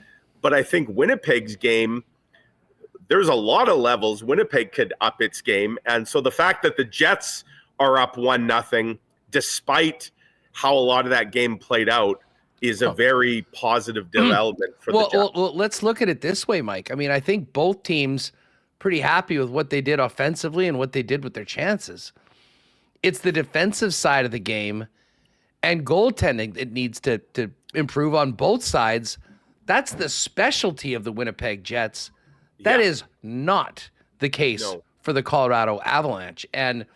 But I think Winnipeg's game, there's a lot of levels Winnipeg could up its game. And so the fact that the Jets are up 1-0, despite how a lot of that game played out, is a very positive development for the Jets. Well, let's look at it this way, Mike. I mean, I think both teams pretty happy with what they did offensively and what they did with their chances. It's the defensive side of the game and goaltending that needs to improve on both sides. That's the specialty of the Winnipeg Jets. That is not the case for the Colorado Avalanche. And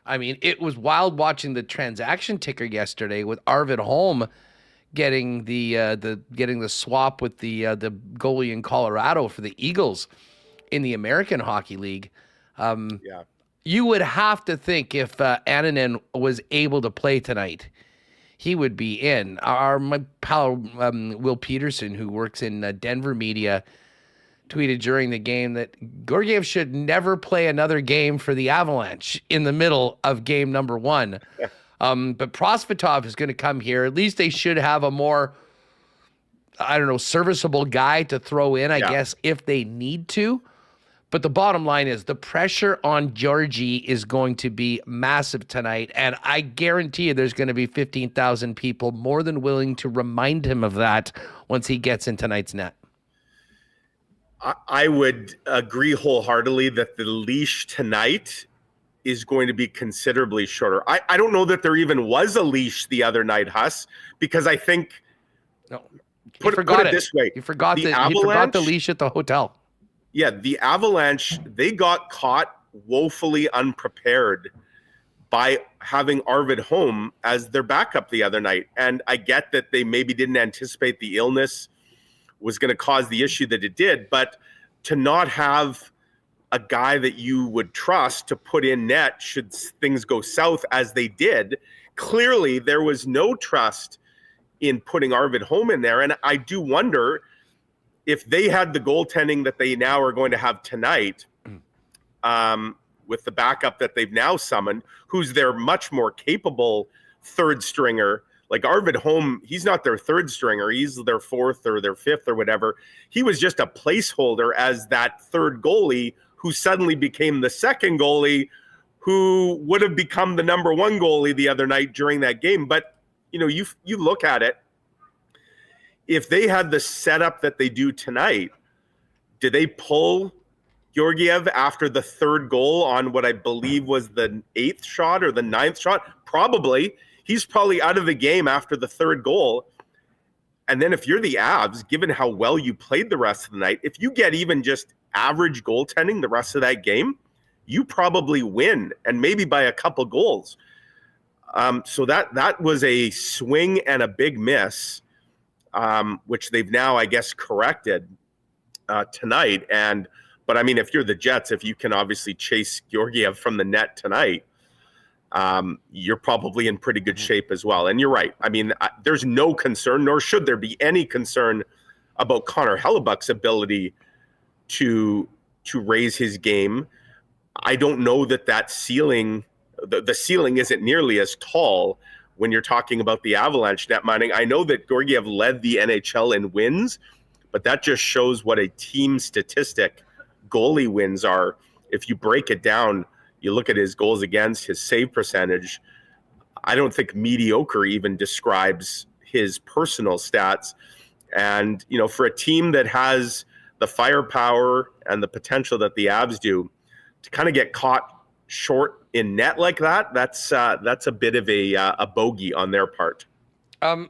I mean, it was wild watching the transaction ticker yesterday with Arvid Holm getting the swap with the goalie in Colorado for the Eagles. in the American Hockey League. Yeah. You would have to think if Annunen was able to play tonight, he would be in. My pal Will Paterson, who works in Denver media, tweeted during the game that Georgiev should never play another game for the Avalanche in the middle of game number 1. But Prosvetov is going to come here. At least they should have a more, serviceable guy to throw in, I guess, if they need to. But the bottom line is the pressure on Georgie is going to be massive tonight. And I guarantee you there's going to be 15,000 people more than willing to remind him of that once he gets in tonight's net. I would agree wholeheartedly that the leash tonight is going to be considerably shorter. I don't know that there even was a leash the other night, Huss, because I think put it this way. You forgot the leash at the hotel. Yeah, the Avalanche, they got caught woefully unprepared by having Arvid home as their backup the other night. And I get that they maybe didn't anticipate the illness was going to cause the issue that it did, but to not have a guy that you would trust to put in net should things go south as they did, clearly there was no trust in putting Arvid home in there. And I do wonder if they had the goaltending that they now are going to have tonight, with the backup that they've now summoned, who's their much more capable third stringer. Like Arvid Holm, he's not their third stringer. He's their fourth or their fifth or whatever. He was just a placeholder as that third goalie who suddenly became the second goalie, who would have become the number one goalie the other night during that game. But, you look at it, if they had the setup that they do tonight, did they pull Georgiev after the third goal on what I believe was the 8th shot or the 9th shot? Probably. He's probably out of the game after the third goal. And then if you're the Avs, given how well you played the rest of the night, if you get even just average goaltending the rest of that game, you probably win, and maybe by a couple goals. So that was a swing and a big miss, which they've now, I guess, corrected tonight. But I mean, if you're the Jets, if you can obviously chase Georgiev from the net tonight, you're probably in pretty good shape as well. And you're right. I mean, there's no concern, nor should there be any concern about Connor Hellebuck's ability to raise his game. I don't know that ceiling, the ceiling isn't nearly as tall when you're talking about the Avalanche net mining. I know that Georgiev led the NHL in wins, but that just shows what a team statistic goalie wins are. If you break it down, you look at his goals against, his save percentage, I don't think mediocre even describes his personal stats. And, for a team that has the firepower and the potential that the Avs do, to kind of get caught short in net like that, that's a bit of a bogey on their part.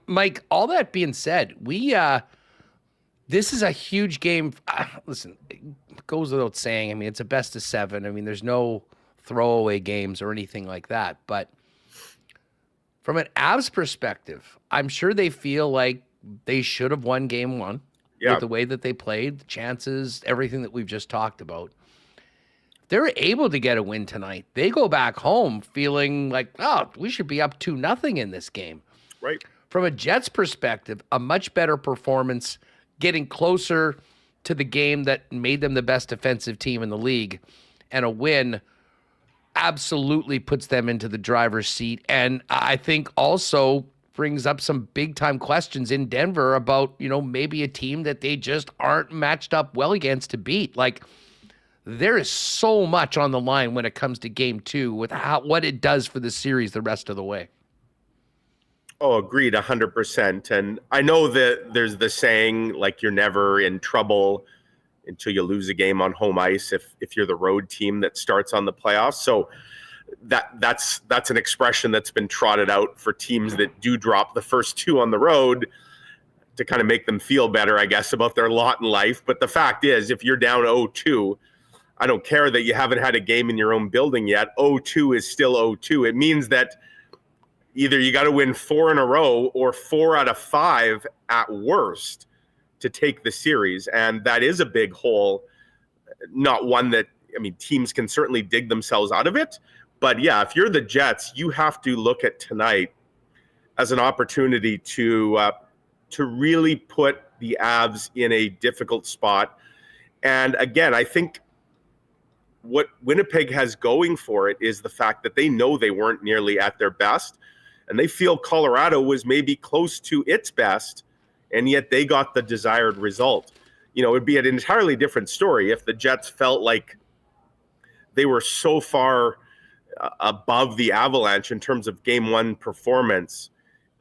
Mike, all that being said, this is a huge game. Listen, it goes without saying. I mean, it's a best of 7. I mean, there's no throwaway games or anything like that. But from an Avs perspective, I'm sure they feel like they should have won game 1 with the way that they played, the chances, everything that we've just talked about. They're able to get a win tonight. They go back home feeling like, we should be up 2-0 in this game. Right. From a Jets perspective, a much better performance, getting closer to the game that made them the best defensive team in the league, and a win absolutely puts them into the driver's seat. And I think also brings up some big-time questions in Denver about, maybe a team that they just aren't matched up well against to beat. Like, there is so much on the line when it comes to game 2 with what it does for the series the rest of the way. Oh, agreed, 100%. And I know that there's the saying, like, you're never in trouble until you lose a game on home ice if you're the road team that starts on the playoffs. So that's an expression that's been trotted out for teams that do drop the first 2 on the road to kind of make them feel better, I guess, about their lot in life. But the fact is, if you're down 0-2, I don't care that you haven't had a game in your own building yet. 0-2 is still 0-2. It means that either you got to win 4 in a row or 4 out of 5 at worst to take the series. And that is a big hole not one that, I mean, teams can certainly dig themselves out of it. But yeah, if you're the Jets, you have to look at tonight as an opportunity to really put the Avs in a difficult spot. And again, I think what Winnipeg has going for it is the fact that they know they weren't nearly at their best, and they feel Colorado was maybe close to its best, and yet they got the desired result. You know, it'd be an entirely different story if the Jets felt like they were so far above the Avalanche in terms of game one performance,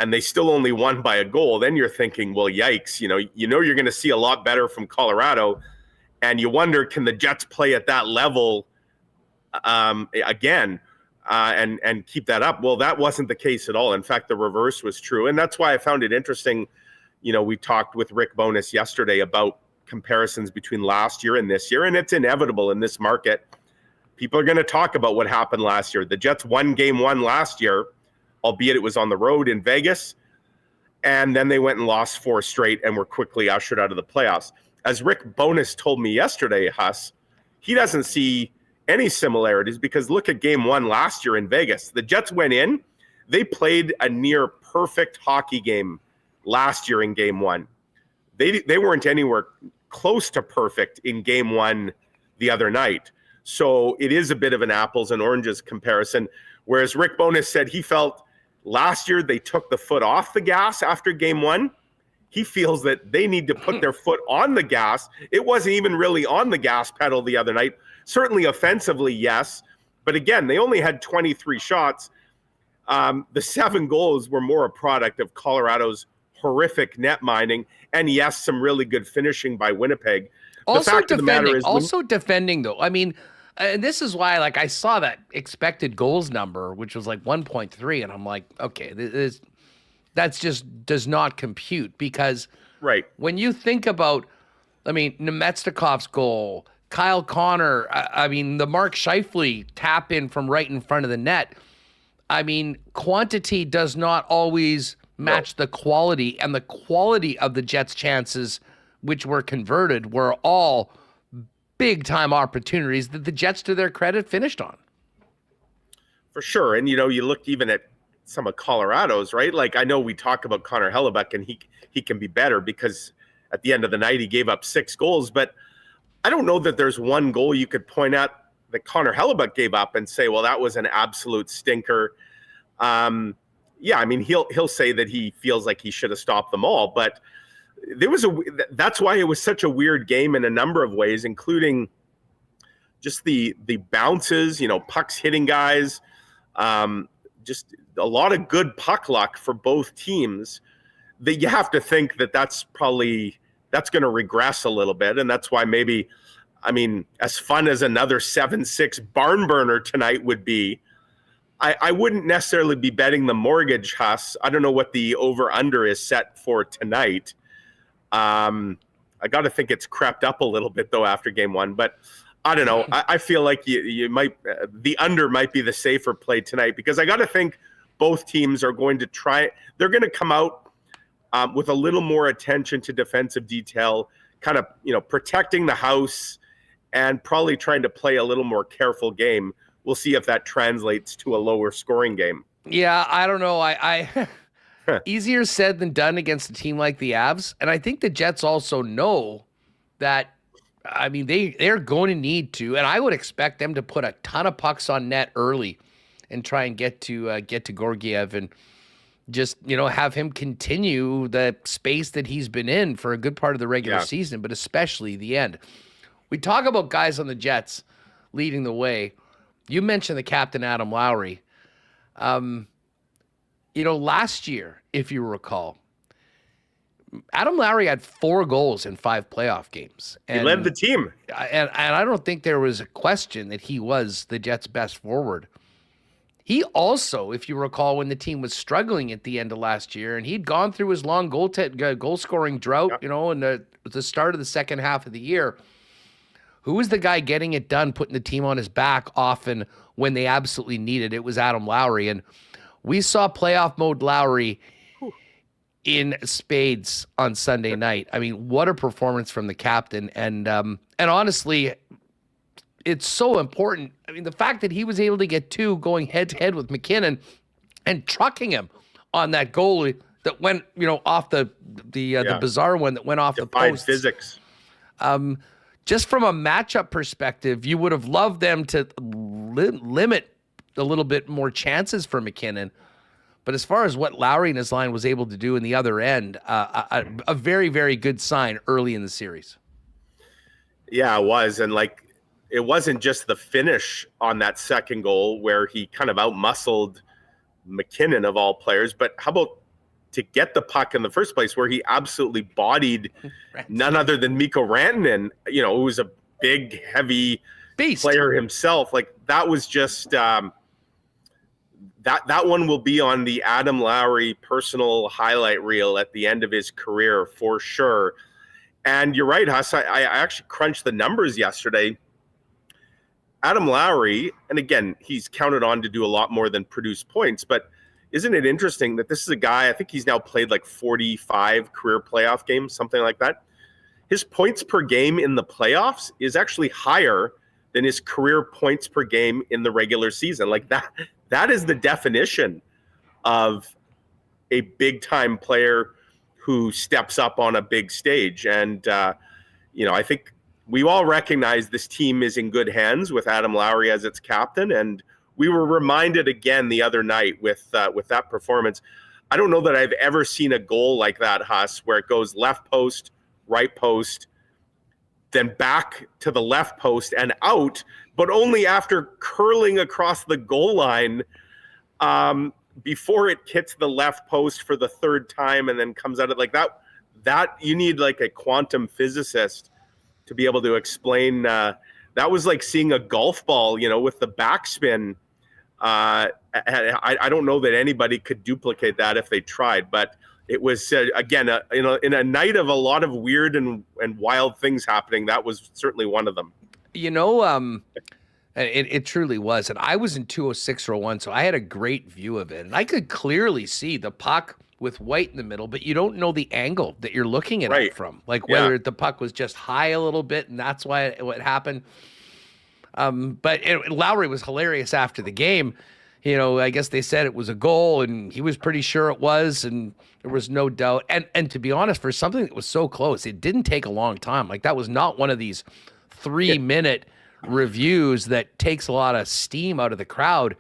and they still only won by a goal. Then you're thinking, well, yikes, you know you're going to see a lot better from Colorado, and you wonder, can the Jets play at that level again and keep that up? Well, that wasn't the case at all. In fact, the reverse was true, and that's why I found it interesting. You know, we talked with Rick Bowness yesterday about comparisons between last year and this year, and it's inevitable in this market. People are going to talk about what happened last year. The Jets won game one last year, albeit it was on the road in Vegas, and then they went and lost 4 straight and were quickly ushered out of the playoffs. As Rick Bowness told me yesterday, Huss, he doesn't see any similarities because look at game one last year in Vegas. The Jets went in, they played a near perfect hockey game last year in game one. They weren't anywhere close to perfect in game one the other night. So it is a bit of an apples and oranges comparison. Whereas Rick Bowness said he felt last year they took the foot off the gas after game one. He feels that they need to put their foot on the gas. It wasn't even really on the gas pedal the other night. Certainly offensively, yes. But again, they only had 23 shots. The 7 goals were more a product of Colorado's horrific net minding. And yes, some really good finishing by Winnipeg. Also defending, though. I mean, and this is why, like, I saw that expected goals number, which was like 1.3, and I'm like, okay, that's just does not compute because right when you think about, I mean, Nemetsnikov's goal, Kyle Connor, I mean, the Mark Scheifele tap in from right in front of the net. I mean, quantity does not always match the quality, and the quality of the Jets' chances, which were converted, were all big-time opportunities that the Jets, to their credit, finished on. For sure. And, you know, you look even at some of Colorado's, right? Like, I know we talk about Connor Hellebuyck, and he can be better because at the end of the night he gave up 6 goals. But I don't know that there's one goal you could point at that Connor Hellebuyck gave up and say, well, that was an absolute stinker. Yeah, I mean, he'll say that he feels like he should have stopped them all. But that's why it was such a weird game in a number of ways, including just the bounces, you know, pucks hitting guys, just a lot of good puck luck for both teams that you have to think that that's going to regress a little bit. And that's why maybe, I mean, as fun as another 7-6 barn burner tonight would be, I wouldn't necessarily be betting the mortgage, Huss. I don't know what the over-under is set for tonight. I got to think it's crept up a little bit, though, after game one. But I don't know. I feel like you might the under might be the safer play tonight because I got to think both teams are going to try. They're going to come out with a little more attention to defensive detail, kind of, you know, protecting the house and probably trying to play a little more careful game. We'll see if that translates to a lower scoring game. Yeah, I don't know. I easier said than done against a team like the Avs. And I think the Jets also know that, I mean, they're going to need to, and I would expect them to put a ton of pucks on net early and try and get to Georgiev and just, you know, have him continue the space that he's been in for a good part of the regular season, but especially the end. We talk about guys on the Jets leading the way. You mentioned the captain, Adam Lowry. You know, last year, if you recall, Adam Lowry had 4 goals in 5 playoff games. And, he led the team. And I don't think there was a question that he was the Jets' best forward. He also, if you recall, when the team was struggling at the end of last year, and he'd gone through his long goal-scoring drought, you know, in the start of the second half of the year, who was the guy getting it done, putting the team on his back often when they absolutely needed it? It was Adam Lowry. And we saw playoff mode Lowry in spades on Sunday night. I mean, what a performance from the captain. And honestly, it's so important. I mean, the fact that he was able to get 2 going head-to-head with McKinnon and trucking him on that goal that went, off the bizarre one that went off the post. Physics. Just from a matchup perspective, you would have loved them to limit a little bit more chances for McKinnon. But as far as what Lowry and his line was able to do in the other end, a very, very good sign early in the series. Yeah, it was. And it wasn't just the finish on that second goal where he kind of outmuscled McKinnon of all players, but how about to get the puck in the first place where he absolutely bodied none other than Mikko Rantanen, who was a big, heavy beast player himself. That was just that one will be on the Adam Lowry personal highlight reel at the end of his career for sure. And you're right, Huss. I actually crunched the numbers yesterday. Adam Lowry, and again, he's counted on to do a lot more than produce points, but isn't it interesting that this is a guy, I think he's now played 45 career playoff games, something like that. His points per game in the playoffs is actually higher than his career points per game in the regular season. That is the definition of a big-time player who steps up on a big stage. And, I think we all recognize this team is in good hands with Adam Lowry as its captain. And we were reminded again the other night with that performance. I don't know that I've ever seen a goal like that, Huss, where it goes left post, right post, then back to the left post and out, but only after curling across the goal line before it hits the left post for the third time and then comes out of that you need a quantum physicist to be able to explain. That was like seeing a golf ball, with the backspin. I don't know that anybody could duplicate that if they tried, but it was again, in a night of a lot of weird and wild things happening, that was certainly one of them. It truly was. And I was in 206 row 1, so I had a great view of it. And I could clearly see the puck with White in the middle, but you don't know the angle that you're looking at it from. Whether the puck was just high a little bit, and that's why it happened. But Lowry was hilarious after the game. I guess they said it was a goal, and he was pretty sure it was, and there was no doubt. And to be honest, for something that was so close, it didn't take a long time. That was not one of these 3-minute reviews that takes a lot of steam out of the crowd.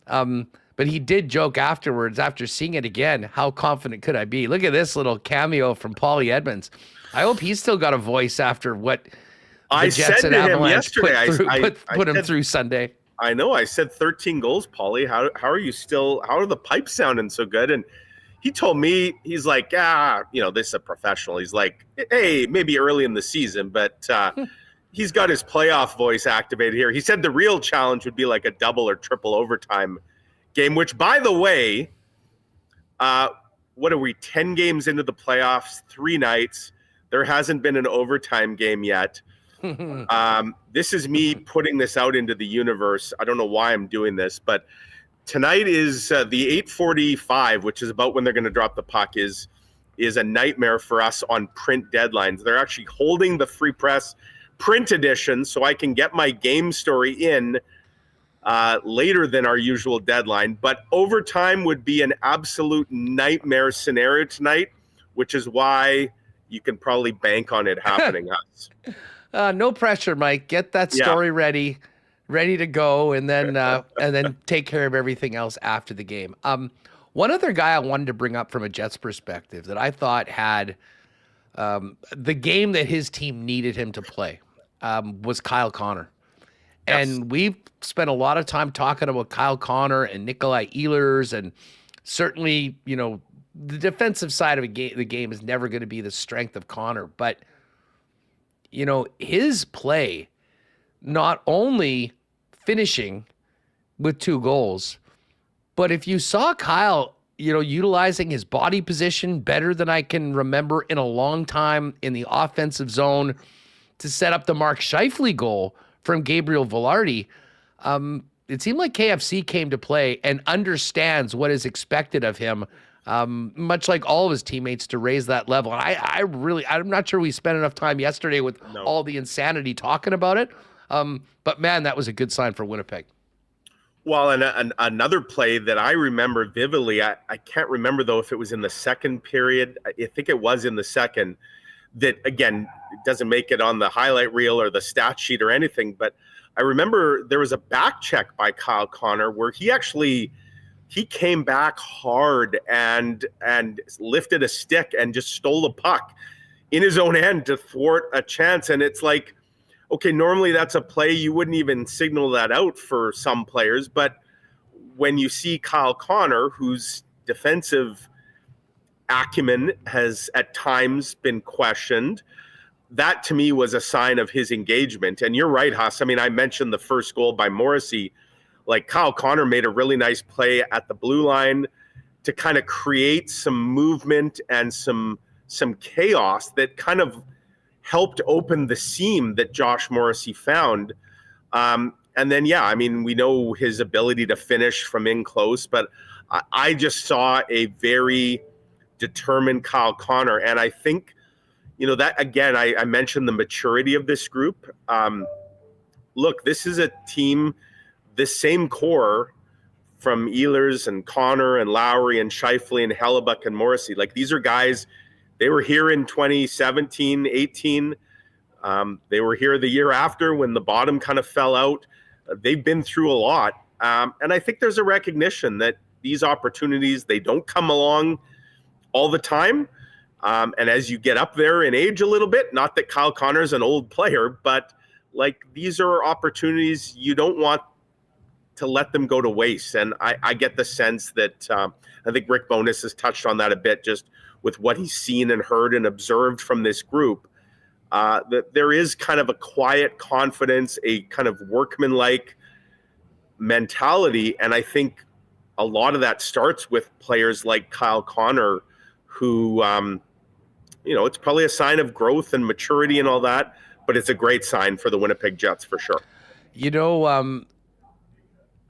But he did joke afterwards, after seeing it again, how confident could I be? Look at this little cameo from Paulie Edmonds. I hope he's still got a voice after what the Jets and Avalanche put him through Sunday. I know. I said 13 goals, Paulie. How are the pipes sounding so good? And he told me, he's like, this is a professional. He's like, hey, maybe early in the season, but he's got his playoff voice activated here. He said the real challenge would be a double or triple overtime game, which, by the way, what are we, 10 games into the playoffs, 3 nights. There hasn't been an overtime game yet. This is me putting this out into the universe. I don't know why I'm doing this, but tonight is the 8:45, which is about when they're going to drop the puck, is a nightmare for us on print deadlines. They're actually holding the Free Press print edition so I can get my game story in later than our usual deadline. But overtime would be an absolute nightmare scenario tonight, which is why you can probably bank on it happening. No pressure, Mike. Get that story ready to go, and then take care of everything else after the game. One other guy I wanted to bring up from a Jets perspective that I thought had the game that his team needed him to play was Kyle Connor. Yes. And we've spent a lot of time talking about Kyle Connor and Nikolai Ehlers, and certainly, the defensive side of the game is never going to be the strength of Connor, but his play, not only finishing with 2 goals, but if you saw Kyle, utilizing his body position better than I can remember in a long time in the offensive zone to set up the Mark Scheifele goal from Gabriel Velarde, it seemed like KFC came to play and understands what is expected of him, much like all of his teammates, to raise that level. And I'm not sure we spent enough time yesterday with all the insanity talking about it. But man, that was a good sign for Winnipeg. Well, and another play that I remember vividly, I can't remember though if it was in the second period. I think it was in the second. That again, it doesn't make it on the highlight reel or the stat sheet or anything. But I remember there was a back check by Kyle Connor where he came back hard and lifted a stick and just stole the puck in his own end to thwart a chance. And it's like, okay, normally that's a play you wouldn't even signal that out for some players. But when you see Kyle Connor, whose defensive acumen has at times been questioned, that to me was a sign of his engagement. And you're right, Huss. I mean, I mentioned the first goal by Morrissey. Like Kyle Connor made a really nice play at the blue line to kind of create some movement and some chaos that kind of helped open the seam that Josh Morrissey found. And then, yeah, I mean, we know his ability to finish from in close, but I just saw a very determined Kyle Connor. And I think, that again, I mentioned the maturity of this group. Look, this is a team, this same core from Ehlers and Connor and Lowry and Scheifele and Hellebuck and Morrissey. Like, these are guys, they were here in 2017, 18. They were here the year after when the bottom kind of fell out. They've been through a lot. And I think there's a recognition that these opportunities, they don't come along all the time. And as you get up there in age a little bit, not that Kyle Connor's an old player, but like these are opportunities you don't want to let them go to waste. And I get the sense that I think Rick Bowness has touched on that a bit just with what he's seen and heard and observed from this group, that there is kind of a quiet confidence, a kind of workmanlike mentality. And I think a lot of that starts with players like Kyle Connor, who, it's probably a sign of growth and maturity and all that, but it's a great sign for the Winnipeg Jets for sure.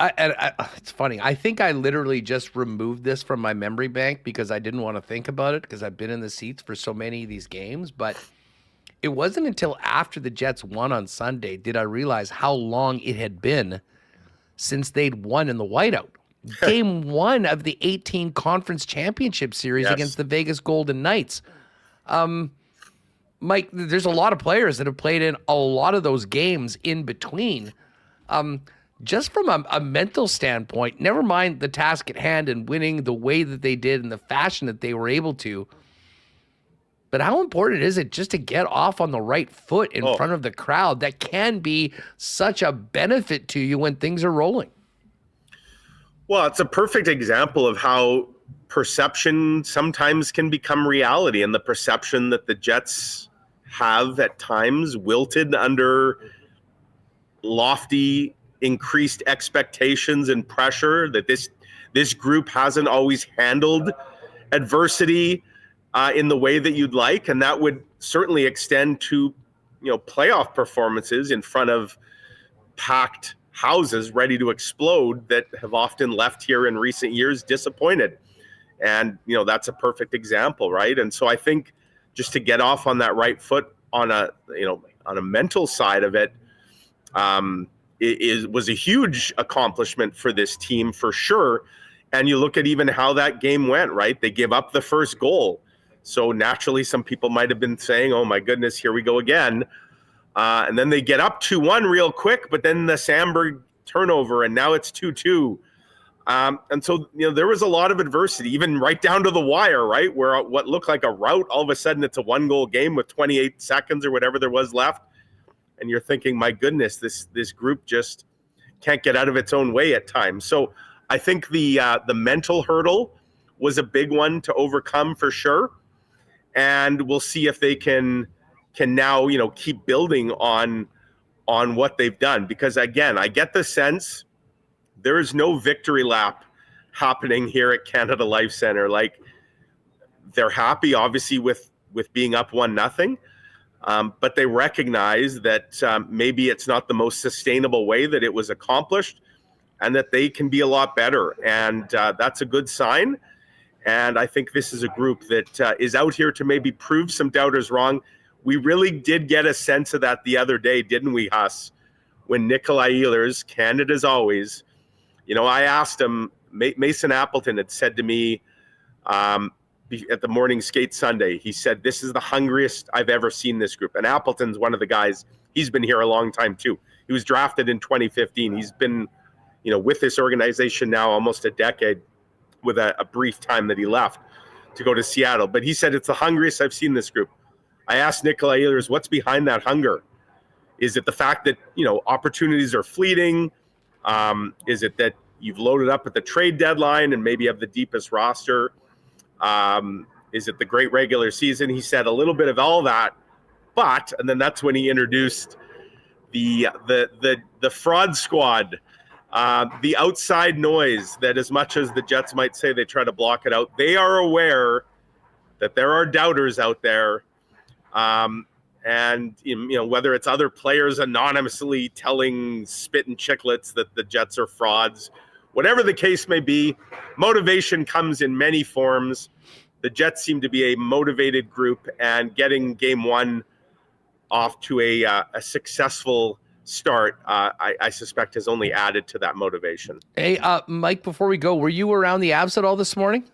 It's funny. I think I literally just removed this from my memory bank because I didn't want to think about it because I've been in the seats for so many of these games. But it wasn't until after the Jets won on Sunday did I realize how long it had been since they'd won in the whiteout. Game 1 of the 18 conference championship series against the Vegas Golden Knights. Mike, there's a lot of players that have played in a lot of those games in between. Just from a mental standpoint, never mind the task at hand and winning the way that they did in the fashion that they were able to, but how important is it just to get off on the right foot in front of the crowd? That can be such a benefit to you when things are rolling. Well, it's a perfect example of how perception sometimes can become reality, and the perception that the Jets have at times wilted under lofty increased expectations and pressure, that this group hasn't always handled adversity in the way that you'd like, and that would certainly extend to playoff performances in front of packed houses ready to explode that have often left here in recent years disappointed. And that's a perfect example, right? And so I think just to get off on that right foot on a mental side of it, was a huge accomplishment for this team for sure. And you look at even how that game went, right? They give up the first goal. So naturally, some people might have been saying, oh my goodness, here we go again. And then they get up 2-1 real quick, but then the Sandberg turnover, and now it's 2-2. And so, there was a lot of adversity, even right down to the wire, right? Where what looked like a rout, all of a sudden it's a 1-goal game with 28 seconds or whatever there was left. And you're thinking, my goodness, this group just can't get out of its own way at times. So I think the mental hurdle was a big one to overcome for sure. And we'll see if they can now, keep building on what they've done. Because again, I get the sense there is no victory lap happening here at Canada Life Center. Like, they're happy, obviously, with being up 1-0. But they recognize that maybe it's not the most sustainable way that it was accomplished, and that they can be a lot better. And that's a good sign. And I think this is a group that is out here to maybe prove some doubters wrong. We really did get a sense of that the other day, didn't we, Huss? when Nikolai Ehlers, candid as always, I asked him, Mason Appleton had said to me at the morning skate Sunday, he said, this is the hungriest I've ever seen this group. And Appleton's one of the guys, he's been here a long time too. He was drafted in 2015. He's been, with this organization now almost a decade, with a brief time that he left to go to Seattle. But he said, it's the hungriest I've seen this group. I asked Nikolai Ehlers, what's behind that hunger? Is it the fact that, opportunities are fleeting? Is it that you've loaded up at the trade deadline and maybe have the deepest roster? Is it the great regular season? He said a little bit of all that, and then that's when he introduced the fraud squad, the outside noise that, as much as the Jets might say they try to block it out, they are aware that there are doubters out there. And whether it's other players anonymously telling Spit and Chicklets that the Jets are frauds, whatever the case may be, motivation comes in many forms. The Jets seem to be a motivated group, and getting game one off to a successful start, I suspect, has only added to that motivation. Hey, Mike, before we go, were you around the Avs at all this morning?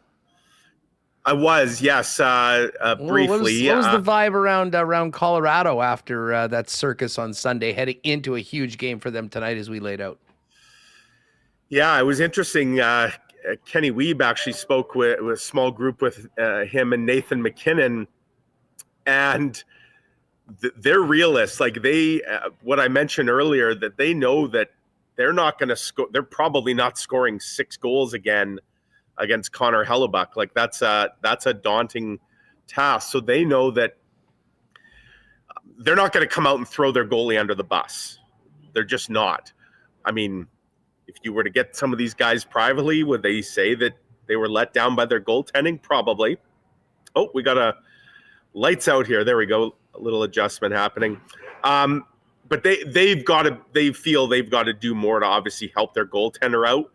I was, yes, briefly. What was the vibe around Colorado after that circus on Sunday, heading into a huge game for them tonight, as we laid out? Yeah, it was interesting. Kenny Weeb actually spoke with a small group with him and Nathan McKinnon, and they're realists. Like what I mentioned earlier, that they know that they're not going to score. They're probably not scoring 6 goals again against Connor Hellebuck. Like that's a daunting task. So they know that they're not going to come out and throw their goalie under the bus. They're just not. I mean, if you were to get some of these guys privately, would they say that they were let down by their goaltending? Probably. Oh, we got a lights out here. There we go. A little adjustment happening. But they feel they've got to do more to obviously help their goaltender out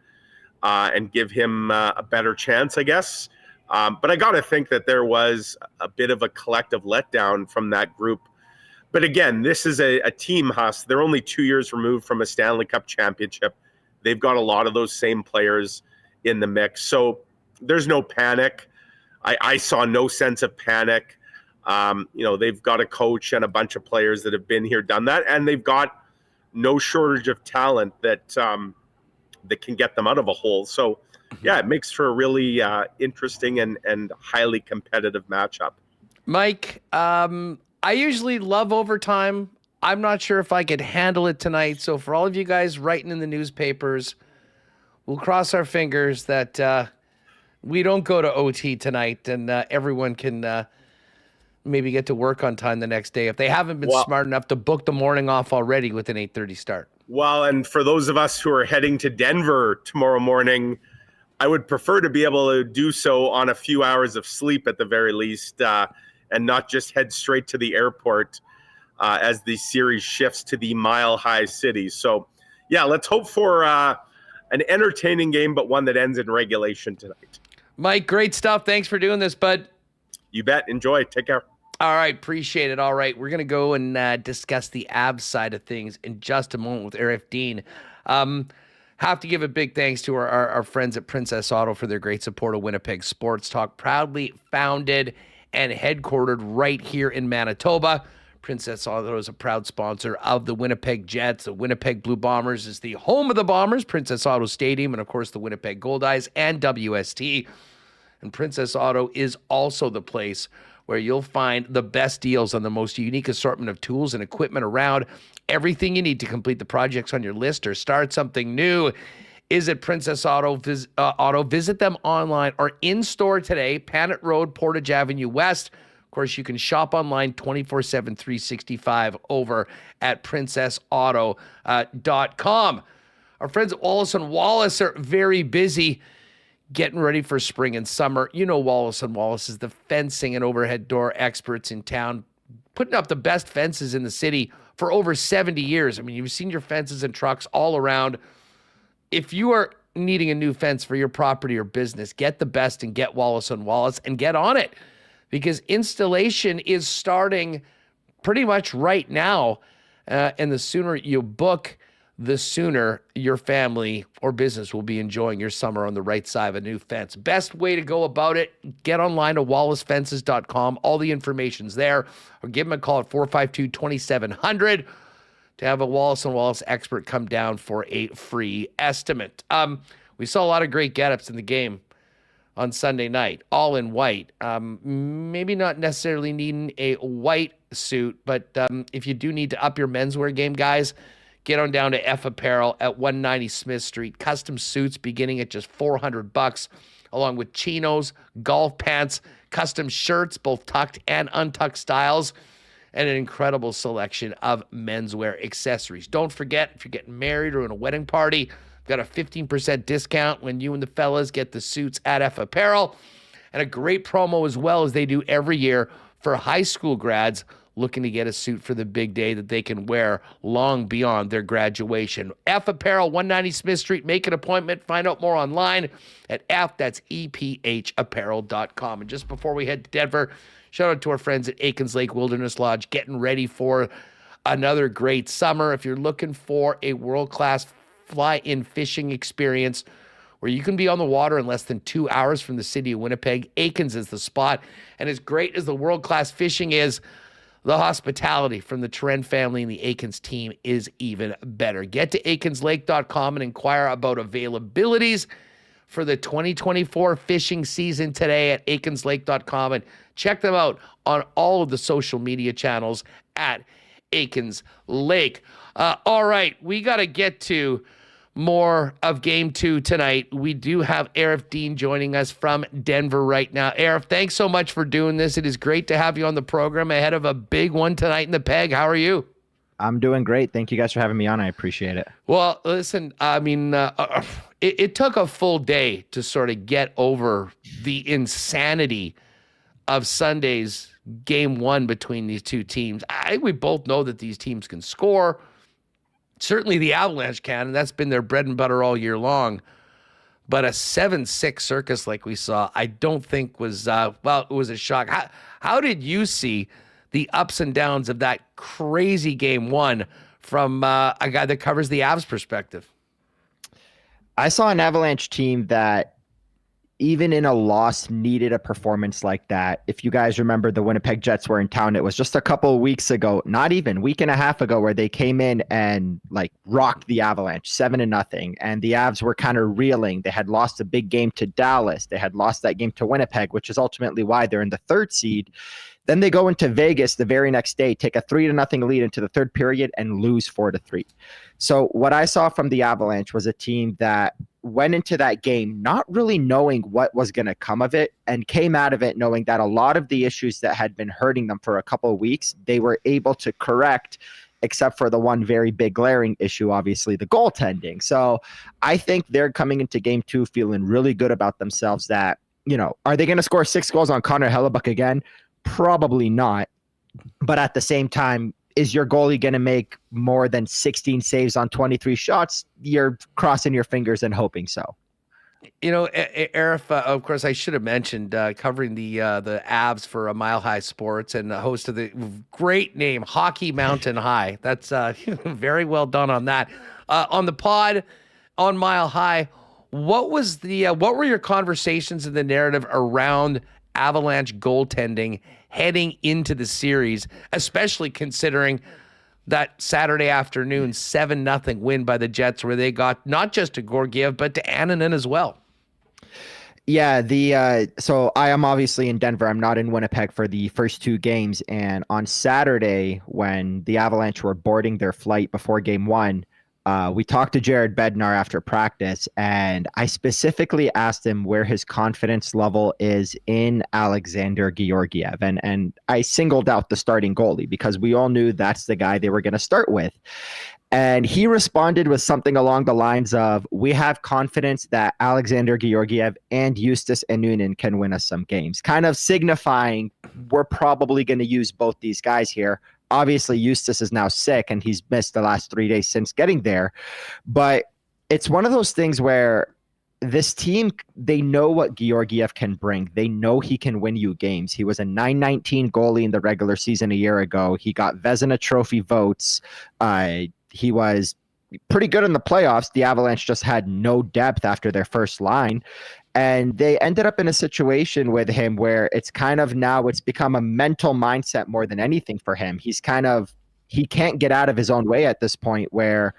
and give him a better chance, I guess. But I got to think that there was a bit of a collective letdown from that group. But again, this is a team, Huss. They're only 2 years removed from a Stanley Cup championship. They've got a lot of those same players in the mix. So there's no panic. I saw no sense of panic. They've got a coach and a bunch of players that have been here, done that, and they've got no shortage of talent that can get them out of a hole. So, yeah, it makes for a really interesting and highly competitive matchup. Mike, I usually love overtime. I'm not sure if I could handle it tonight. So for all of you guys writing in the newspapers, we'll cross our fingers that we don't go to OT tonight, and everyone can maybe get to work on time the next day if they haven't been smart enough to book the morning off already with an 8:30 start. Well, and for those of us who are heading to Denver tomorrow morning, I would prefer to be able to do so on a few hours of sleep at the very least, and not just head straight to the airport as the series shifts to the mile-high city. So, yeah, let's hope for an entertaining game, but one that ends in regulation tonight. Mike, great stuff. Thanks for doing this, bud. You bet. Enjoy. Take care. All right. Appreciate it. All right. We're going to go and discuss the Avs side of things in just a moment with Aarif Deen. Have to give a big thanks to our friends at Princess Auto for their great support of Winnipeg Sports Talk. Proudly founded and headquartered right here in Manitoba. Princess Auto is a proud sponsor of the Winnipeg Jets. The Winnipeg Blue Bombers is the home of the Bombers, Princess Auto Stadium, and of course the Winnipeg Goldeyes and WST. And Princess Auto is also the place where you'll find the best deals on the most unique assortment of tools and equipment around. Everything you need to complete the projects on your list or start something new is at Princess Auto. Visit them online or in-store today, Panet Road, Portage Avenue West. Of course, you can shop online 24/7, 365 over at princessauto.com. Our friends at Wallace & Wallace are very busy getting ready for spring and summer. You know Wallace & Wallace is the fencing and overhead door experts in town, putting up the best fences in the city for over 70 years. I mean, you've seen your fences and trucks all around. If you are needing a new fence for your property or business, get the best and get Wallace & Wallace and get on it, because installation is starting pretty much right now. And the sooner you book the sooner your family or business will be enjoying your summer on the right side of a new fence. Best way to go about it, get online to wallacefences.com. All the information's there. Or give them a call at 452-2700 to have a Wallace & Wallace expert come down for a free estimate. We saw a lot of great get-ups in the game on Sunday night, all in white. Maybe not necessarily needing a white suit, but if you do need to up your menswear game, guys, get on down to F Apparel at 190 Smith Street. Custom suits beginning at just $400, along with chinos, golf pants, custom shirts, both tucked and untucked styles, and an incredible selection of menswear accessories. Don't forget, if you're getting married or in a wedding party, got a 15% discount when you and the fellas get the suits at F Apparel, and a great promo as well as they do every year for high school grads looking to get a suit for the big day that they can wear long beyond their graduation. F Apparel, 190 Smith Street. Make an appointment. Find out more online at EPHapparel.com. And just before we head to Denver, shout out to our friends at Aikens Lake Wilderness Lodge, getting ready for another great summer. If you're looking for a world-class fly-in fishing experience where you can be on the water in less than 2 hours from the city of Winnipeg, Aikens is the spot. And as great as the world-class fishing is, the hospitality from the Tren family and the Aikens team is even better. Get to aikenslake.com and inquire about availabilities for the 2024 fishing season today at aikenslake.com, and check them out on all of the social media channels at Aikens Lake. All right, we got to get to more of Game 2 tonight. We do have Aarif Deen joining us from Denver right now. Aarif, thanks so much for doing this. It is great to have you on the program ahead of a big one tonight in the Peg. How are you? I'm doing great. Thank you guys for having me on. I appreciate it. Well, listen, I mean, it took a full day to sort of get over the insanity of Sunday's Game 1 between these two teams. I think we both know that these teams can score. Certainly the Avalanche can, and that's been their bread and butter all year long. But a 7-6 circus like we saw, I don't think was, it was a shock. How did you see the ups and downs of that crazy Game 1 from a guy that covers the Avs perspective? I saw an Avalanche team that, even in a loss, needed a performance like that. If you guys remember, the Winnipeg Jets were in town. It was just a couple of weeks ago, not even week and a half ago, where they came in and like rocked the Avalanche 7-0. And the Avs were kind of reeling. They had lost a big game to Dallas. They had lost that game to Winnipeg, which is ultimately why they're in the third seed. Then they go into Vegas the very next day, take a 3-0 lead into the third period and lose 4-3. So what I saw from the Avalanche was a team that went into that game not really knowing what was going to come of it, and came out of it knowing that a lot of the issues that had been hurting them for a couple of weeks, they were able to correct, except for the one very big glaring issue, obviously the goaltending. So I think they're coming into Game 2 feeling really good about themselves that, you know, are they going to score 6 goals on Connor Hellebuck again? Probably not. But at the same time, is your goalie going to make more than 16 saves on 23 shots? You're crossing your fingers and hoping so. You know, Aarif, of course, I should have mentioned covering the Avs for Mile High Sports and the host of the great name, Hockey Mountain High. That's very well done on that. On the pod, on Mile High, what were your conversations in the narrative around Avalanche goaltending heading into the series, especially considering that Saturday afternoon 7-0 win by the Jets, where they got not just to Georgiev but to Annunen as well? Yeah, so I am obviously in Denver. I'm not in Winnipeg for the first 2 games. And on Saturday, when the Avalanche were boarding their flight before Game 1, we talked to Jared Bednar after practice, and I specifically asked him where his confidence level is in Alexander Georgiev. And I singled out the starting goalie because we all knew that's the guy they were going to start with. And he responded with something along the lines of, we have confidence that Alexander Georgiev and Justus Annunen can win us some games, kind of signifying we're probably going to use both these guys here. Obviously, Justus is now sick, and he's missed the last 3 days since getting there. But it's one of those things where this team, they know what Georgiev can bring. They know he can win you games. He was a .919 goalie in the regular season a year ago. He got Vezina Trophy votes. He was pretty good in the playoffs. The Avalanche just had no depth after their first line. And they ended up in a situation with him where it's kind of now it's become a mental mindset more than anything for him. He can't get out of his own way at this point where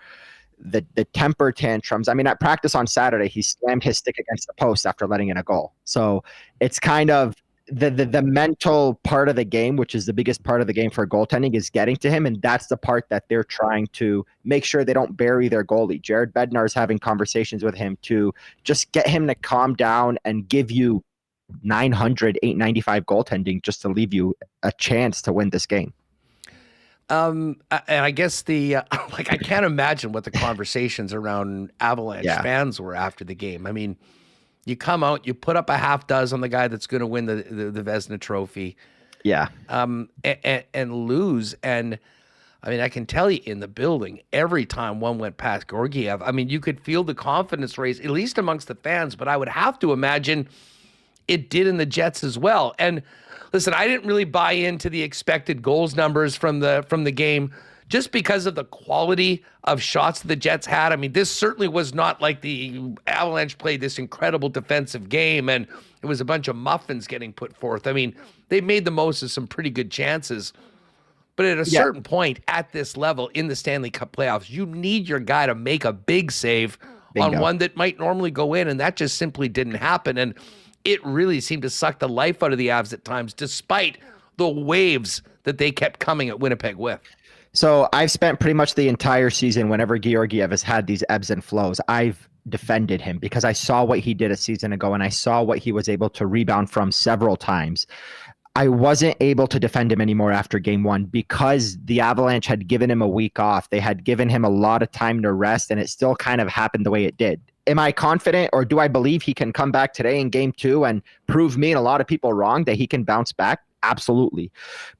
the temper tantrums. I mean, at practice on Saturday, he slammed his stick against the post after letting in a goal. So it's kind of the mental part of the game, which is the biggest part of the game for goaltending, is getting to him. And that's the part that they're trying to make sure they don't bury their goalie. Jared Bednar is having conversations with him to just get him to calm down and give you 895 goaltending just to leave you a chance to win this game. And I guess I can't imagine what the conversations around Avalanche fans were after the game. I mean, you come out, you put up a half dozen on the guy that's going to win the Vezina Trophy. Yeah. And lose. And I mean, I can tell you in the building, every time one went past Georgiev, I mean, you could feel the confidence raise, at least amongst the fans, but I would have to imagine it did in the Jets as well. And listen, I didn't really buy into the expected goals numbers from the game just because of the quality of shots that the Jets had. I mean, this certainly was not like the Avalanche played this incredible defensive game and it was a bunch of muffins getting put forth. I mean, they made the most of some pretty good chances. But at a certain point at this level in the Stanley Cup playoffs, you need your guy to make a big save on one that might normally go in, and that just simply didn't happen. And it really seemed to suck the life out of the Avs at times, despite the waves that they kept coming at Winnipeg with. So I've spent pretty much the entire season, whenever Georgiev has had these ebbs and flows, I've defended him because I saw what he did a season ago and I saw what he was able to rebound from several times. I wasn't able to defend him anymore after game one because the Avalanche had given him a week off. They had given him a lot of time to rest, and it still kind of happened the way it did. Am I confident, or do I believe he can come back today in game two and prove me and a lot of people wrong that he can bounce back? Absolutely.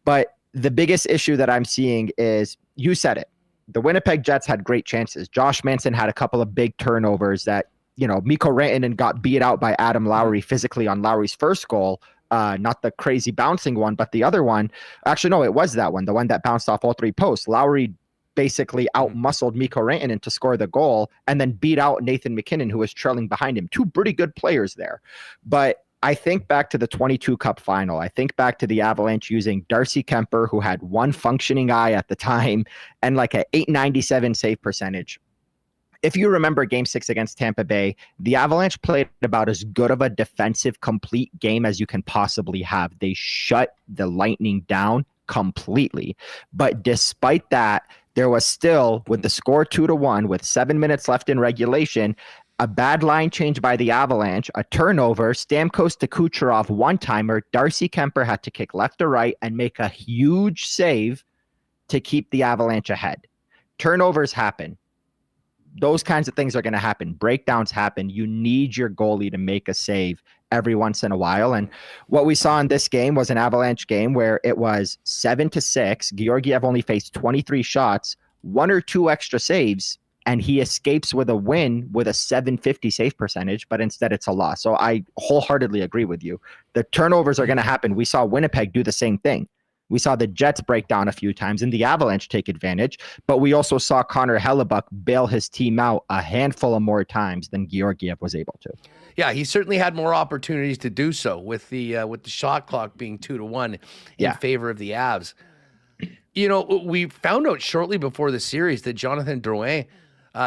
But the biggest issue that I'm seeing is, you said it, the Winnipeg Jets had great chances. Josh Manson had a couple of big turnovers that, Mikko Rantanen got beat out by Adam Lowry physically on Lowry's first goal. Not the crazy bouncing one, but the other one. Actually, no, it was that one, the one that bounced off all three posts. Lowry basically out-muscled Mikko Rantanen to score the goal and then beat out Nathan McKinnon, who was trailing behind him. Two pretty good players there. But I think back to the 22 Cup final. I think back to the Avalanche using Darcy Kemper, who had one functioning eye at the time, and like a .897 save percentage. If you remember Game 6 against Tampa Bay, the Avalanche played about as good of a defensive complete game as you can possibly have. They shut the Lightning down completely. But despite that, there was still, with the score 2-1, with 7 minutes left in regulation, a bad line change by the Avalanche, a turnover, Stamkos to Kucherov one-timer, Darcy Kemper had to kick left or right and make a huge save to keep the Avalanche ahead. Turnovers happen. Those kinds of things are going to happen. Breakdowns happen. You need your goalie to make a save every once in a while. And what we saw in this game was an Avalanche game where it was 7-6. Georgiev only faced 23 shots, 1 or 2 extra saves, and he escapes with a win with a .750 save percentage, but instead it's a loss. So I wholeheartedly agree with you. The turnovers are going to happen. We saw Winnipeg do the same thing. We saw the Jets break down a few times and the Avalanche take advantage, but we also saw Connor Hellebuck bail his team out a handful of more times than Georgiev was able to. Yeah, he certainly had more opportunities to do so with the shot clock being 2-1 in favor of the Avs. We found out shortly before the series that Jonathan Drouin,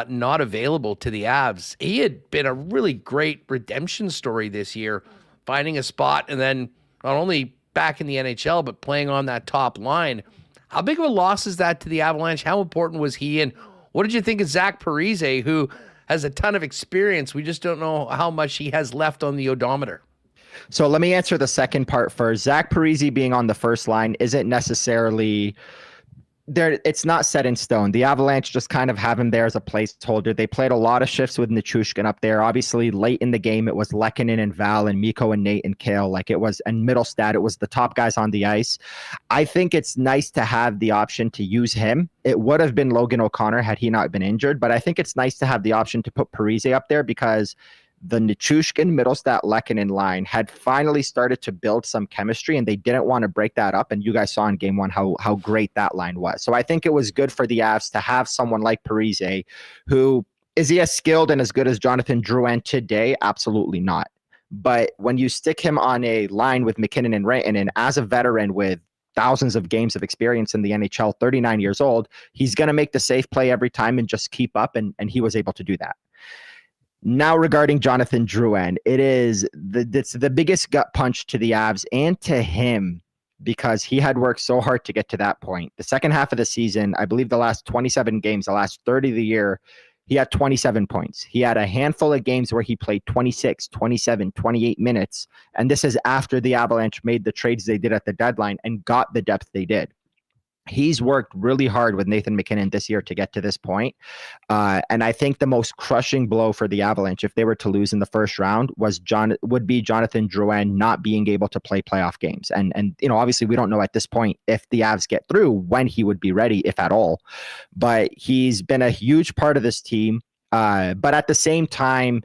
not available to the Avs. He had been a really great redemption story this year, finding a spot and then not only back in the NHL, but playing on that top line. How big of a loss is that to the Avalanche? How important was he? And what did you think of Zach Parise, who has a ton of experience? We just don't know how much he has left on the odometer. So let me answer the second part first. Zach Parise being on the first line isn't necessarily there. It's not set in stone. The Avalanche just kind of have him there as a placeholder. They played a lot of shifts with Nichushkin up there. Obviously, late in the game, it was Lehkonen and Val and Mikko and Nate and Kale. And Middlestad. It was the top guys on the ice. I think it's nice to have the option to use him. It would have been Logan O'Connor had he not been injured, but I think it's nice to have the option to put Parise up there because the Nichushkin, Middlestat, Lehkonen line had finally started to build some chemistry, and they didn't want to break that up. And you guys saw in game one how great that line was. So I think it was good for the Avs to have someone like Parise, who is he as skilled and as good as Jonathan Drouin today? Absolutely not. But when you stick him on a line with McKinnon and Rantanen, as a veteran with thousands of games of experience in the NHL, 39 years old, he's going to make the safe play every time and just keep up. And he was able to do that. Now regarding Jonathan Drouin, it's the biggest gut punch to the Avs and to him, because he had worked so hard to get to that point. The second half of the season, I believe the last 27 games, the last 30 of the year, he had 27 points. He had a handful of games where he played 26, 27, 28 minutes. And this is after the Avalanche made the trades they did at the deadline and got the depth they did. He's worked really hard with Nathan McKinnon this year to get to this point. And I think the most crushing blow for the Avalanche, if they were to lose in the first round, would be Jonathan Drouin not being able to play playoff games. And obviously we don't know at this point if the Avs get through when he would be ready, if at all. But he's been a huge part of this team. But at the same time,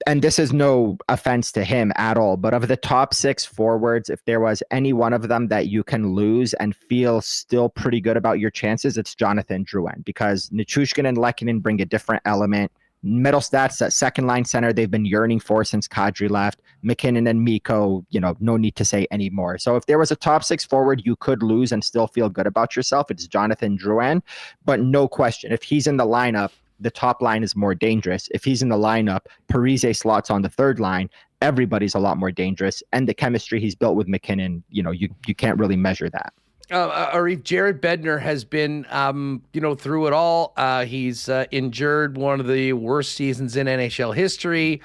and this is no offense to him at all, but of the top 6 forwards, if there was any one of them that you can lose and feel still pretty good about your chances, it's Jonathan Drouin, because Nichushkin and Lehkonen bring a different element. Middlestat's that second line center they've been yearning for since Kadri left. McKinnon and Mikko, no need to say anymore. So if there was a top 6 forward you could lose and still feel good about yourself, it's Jonathan Drouin. But no question, if he's in the lineup, the top line is more dangerous. If he's in the lineup, Parise slots on the third line, everybody's a lot more dangerous. And the chemistry he's built with McKinnon, you can't really measure that. Aarif, Jared Bednar has been, through it all. He's endured one of the worst seasons in NHL history.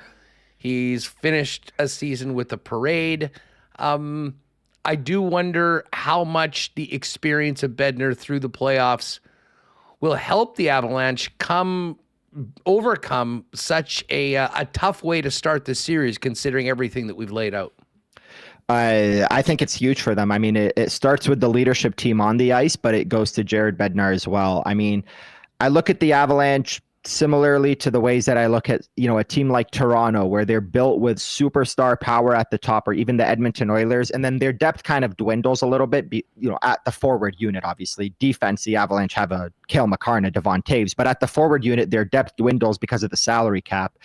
He's finished a season with a parade. I do wonder how much the experience of Bednar through the playoffs will help the Avalanche overcome such a tough way to start the series, considering everything that we've laid out. I think it's huge for them. I mean, it starts with the leadership team on the ice, but it goes to Jared Bednar as well. I mean, I look at the Avalanche similarly to the ways that I look at, a team like Toronto, where they're built with superstar power at the top, or even the Edmonton Oilers. And then their depth kind of dwindles a little bit, at the forward unit, obviously. Defense, the Avalanche have a Cale Makar and a Devon Taves, but at the forward unit, their depth dwindles because of the salary cap.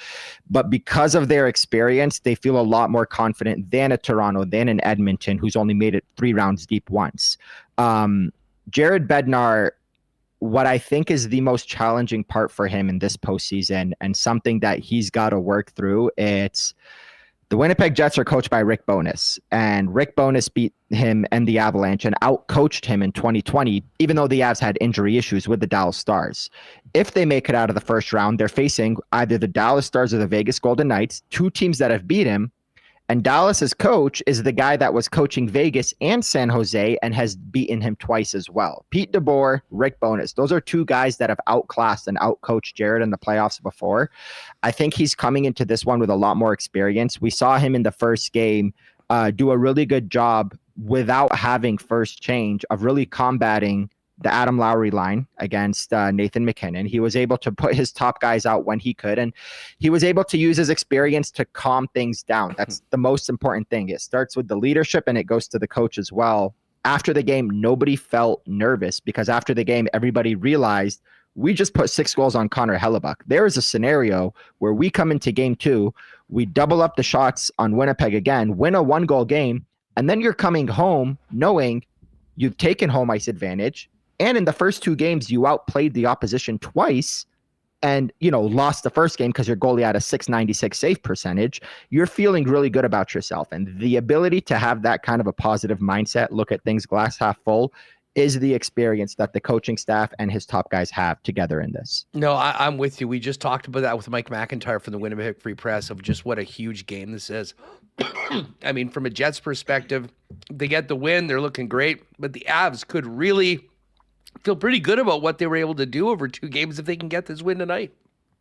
But because of their experience, they feel a lot more confident than a Toronto, than an Edmonton, who's only made it 3 rounds deep once. Jared Bednar, what I think is the most challenging part for him in this postseason, and something that he's got to work through, it's the Winnipeg Jets are coached by Rick Bowness, and Rick Bowness beat him and the Avalanche and out-coached him in 2020, even though the Avs had injury issues with the Dallas Stars. If they make it out of the first round, they're facing either the Dallas Stars or the Vegas Golden Knights, 2 teams that have beat him. And Dallas's coach is the guy that was coaching Vegas and San Jose and has beaten him twice as well. Pete DeBoer, Rick Bowness. Those are 2 guys that have outclassed and outcoached Jared in the playoffs before. I think he's coming into this one with a lot more experience. We saw him in the first game do a really good job without having first change of really combating the Adam Lowry line against Nathan McKinnon. He was able to put his top guys out when he could, and he was able to use his experience to calm things down. That's the most important thing. It starts with the leadership, and it goes to the coach as well. After the game, nobody felt nervous, because after the game, everybody realized we just put 6 goals on Connor Hellebuck. There is a scenario where we come into game 2, we double up the shots on Winnipeg again, win a 1-goal game, and then you're coming home knowing you've taken home ice advantage. And in the first 2 games, you outplayed the opposition twice and, lost the first game because your goalie had a .696 save percentage. You're feeling really good about yourself. And the ability to have that kind of a positive mindset, look at things glass half full, is the experience that the coaching staff and his top guys have together in this. No, I'm with you. We just talked about that with Mike McIntyre from the Winnipeg Free Press, of just what a huge game this is. I mean, from a Jets perspective, they get the win. They're looking great. But the Avs could really feel pretty good about what they were able to do over 2 games if they can get this win tonight.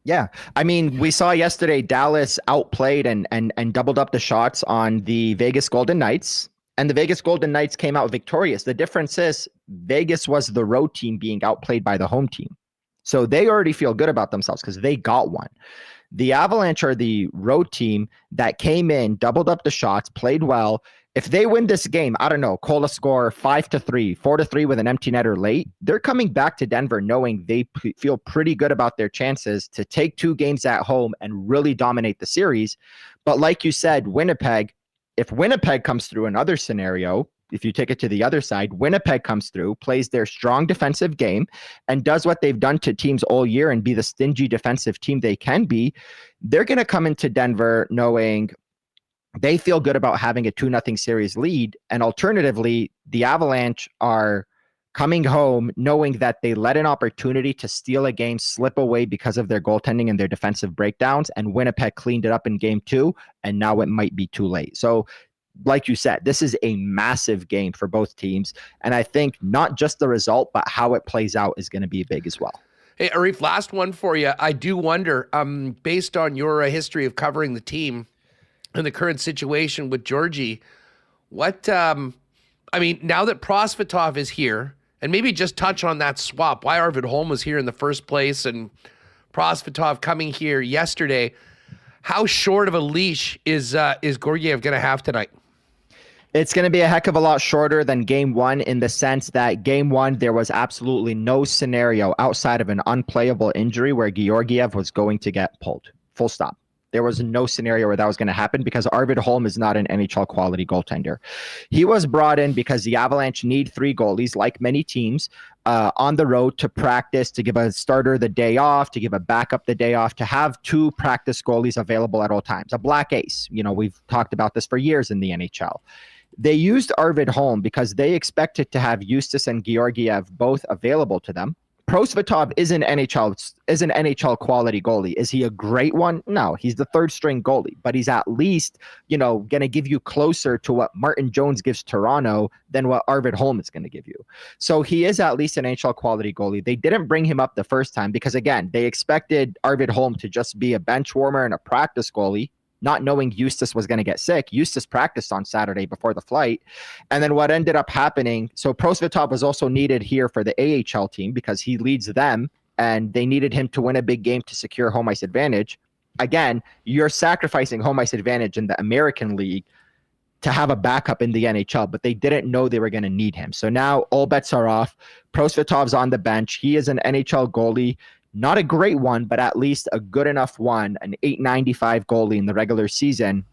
Yeah. I mean, we saw yesterday Dallas outplayed and doubled up the shots on the Vegas Golden Knights, and the Vegas Golden Knights came out victorious. The difference is Vegas was the road team being outplayed by the home team. So they already feel good about themselves because they got one. The Avalanche are the road team that came in, doubled up the shots, played well. If they win this game, I don't know, Cola score 5-3, 4-3 with an empty netter late, they're coming back to Denver knowing they feel pretty good about their chances to take 2 games at home and really dominate the series. But like you said, Winnipeg, if Winnipeg comes through another scenario, if you take it to the other side, Winnipeg comes through, plays their strong defensive game, and does what they've done to teams all year and be the stingy defensive team they can be, they're going to come into Denver knowing they feel good about having a 2-0 series lead. And alternatively, the Avalanche are coming home knowing that they let an opportunity to steal a game slip away because of their goaltending and their defensive breakdowns, and Winnipeg cleaned it up in game 2, and now it might be too late. So like you said, this is a massive game for both teams. And I think not just the result, but how it plays out is going to be big as well. Hey, Aarif, last one for you. I do wonder, based on your history of covering the team and the current situation with Georgie, what, I mean, now that Prosvetov is here, and maybe just touch on that swap, why Arvid Holm was here in the first place and Prosvetov coming here yesterday, how short of a leash is Georgiev going to have tonight? It's going to be a heck of a lot shorter than game 1 in the sense that game 1, there was absolutely no scenario outside of an unplayable injury where Georgiev was going to get pulled. Full stop. There was no scenario where that was going to happen because Arvid Holm is not an NHL quality goaltender. He was brought in because the Avalanche need 3 goalies, like many teams, on the road to practice, to give a starter the day off, to give a backup the day off, to have 2 practice goalies available at all times. A black ace. You know, we've talked about this for years in the NHL. They used Arvid Holm because they expected to have Eustace and Georgiev both available to them. Prosvetov is an NHL quality goalie. Is he a great one? No, he's the 3rd string goalie, but he's at least, you know, going to give you closer to what Martin Jones gives Toronto than what Arvid Holm is going to give you. So he is at least an NHL quality goalie. They didn't bring him up the first time because, again, they expected Arvid Holm to just be a bench warmer and a practice goalie, not knowing Eustace was going to get sick. Eustace practiced on Saturday before the flight. And then what ended up happening, so Prosvetov was also needed here for the AHL team because he leads them, and they needed him to win a big game to secure home ice advantage. Again, you're sacrificing home ice advantage in the American League to have a backup in the NHL, but they didn't know they were going to need him. So now all bets are off. Prosvetov's on the bench. He is an NHL goalie. Not a great one, but at least a good enough one, an .895 goalie in the regular season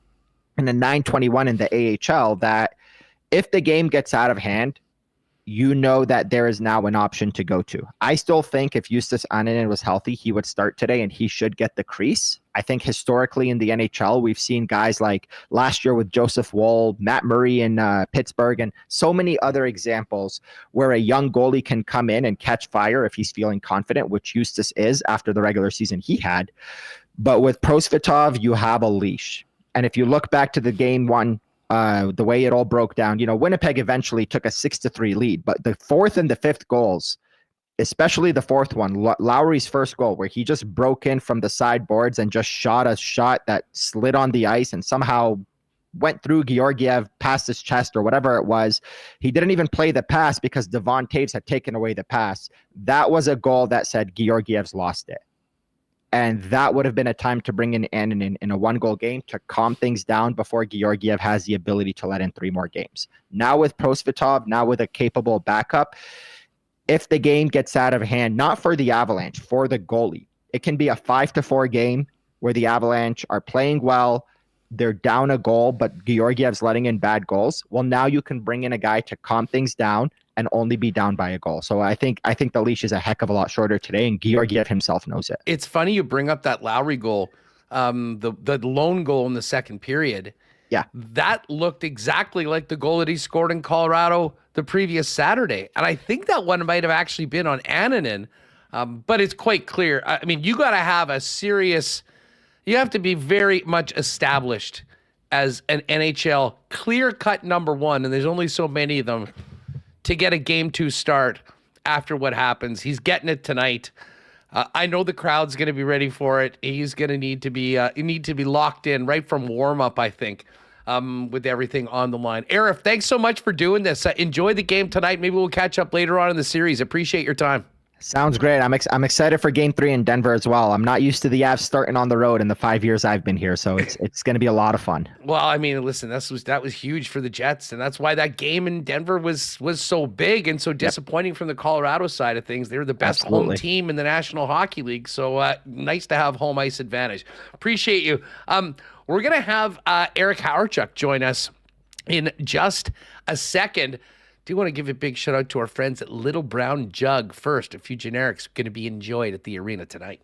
and a .921 in the AHL, that if the game gets out of hand, you know that there is now an option to go to. I still think if Justus Annunen was healthy, he would start today and he should get the crease. I think historically in the NHL, we've seen guys like last year with Joseph Woll, Matt Murray in Pittsburgh, and so many other examples where a young goalie can come in and catch fire if he's feeling confident, which Justus is after the regular season he had. But with Prosvetov, you have a leash. And if you look back to the game 1, the way it all broke down, you know, Winnipeg eventually took a 6-3 lead, but the 4th and the 5th goals, especially the 4th one, Lowry's first goal, where he just broke in from the sideboards and just shot a shot that slid on the ice and somehow went through Georgiev past his chest or whatever it was. He didn't even play the pass because Devon Taves had taken away the pass. That was a goal that said Georgiev's lost it. And that would have been a time to bring in Annunen in a 1-goal game to calm things down before Georgiev has the ability to let in 3 more games. Now with Prosvetov, now with a capable backup, if the game gets out of hand, not for the Avalanche, for the goalie, it can be a 5-4 game where the Avalanche are playing well, they're down a goal, but Georgiev's letting in bad goals. Well, now you can bring in a guy to calm things down and only be down by a goal. So I think the leash is a heck of a lot shorter today, and Georgiev himself knows it. It's funny you bring up that Lowry goal, the lone goal in the second period. Yeah. That looked exactly like the goal that he scored in Colorado the previous Saturday. And I think that one might have actually been on Annunen, but it's quite clear. I mean, you got to have you have to be very much established as an NHL clear-cut number 1, and there's only so many of them, to get a game 2 start after what happens. He's getting it tonight. I know the crowd's going to be ready for it. He's going to need to be locked in right from warm-up, I think, with everything on the line. Aarif, thanks so much for doing this. Enjoy the game tonight. Maybe we'll catch up later on in the series. Appreciate your time. Sounds great. I'm excited for Game 3 in Denver as well. I'm not used to the Avs starting on the road in the 5 years I've been here, so it's going to be a lot of fun. Well, I mean, listen, that was huge for the Jets, and that's why that game in Denver was so big and so disappointing from the Colorado side of things. They were the best home team in the National Hockey League, so nice to have home ice advantage. Appreciate you. We're gonna have Eric Hawerchuk join us in just a second. Do want to give a big shout out to our friends at Little Brown Jug first. A few generics going to be enjoyed at the arena tonight.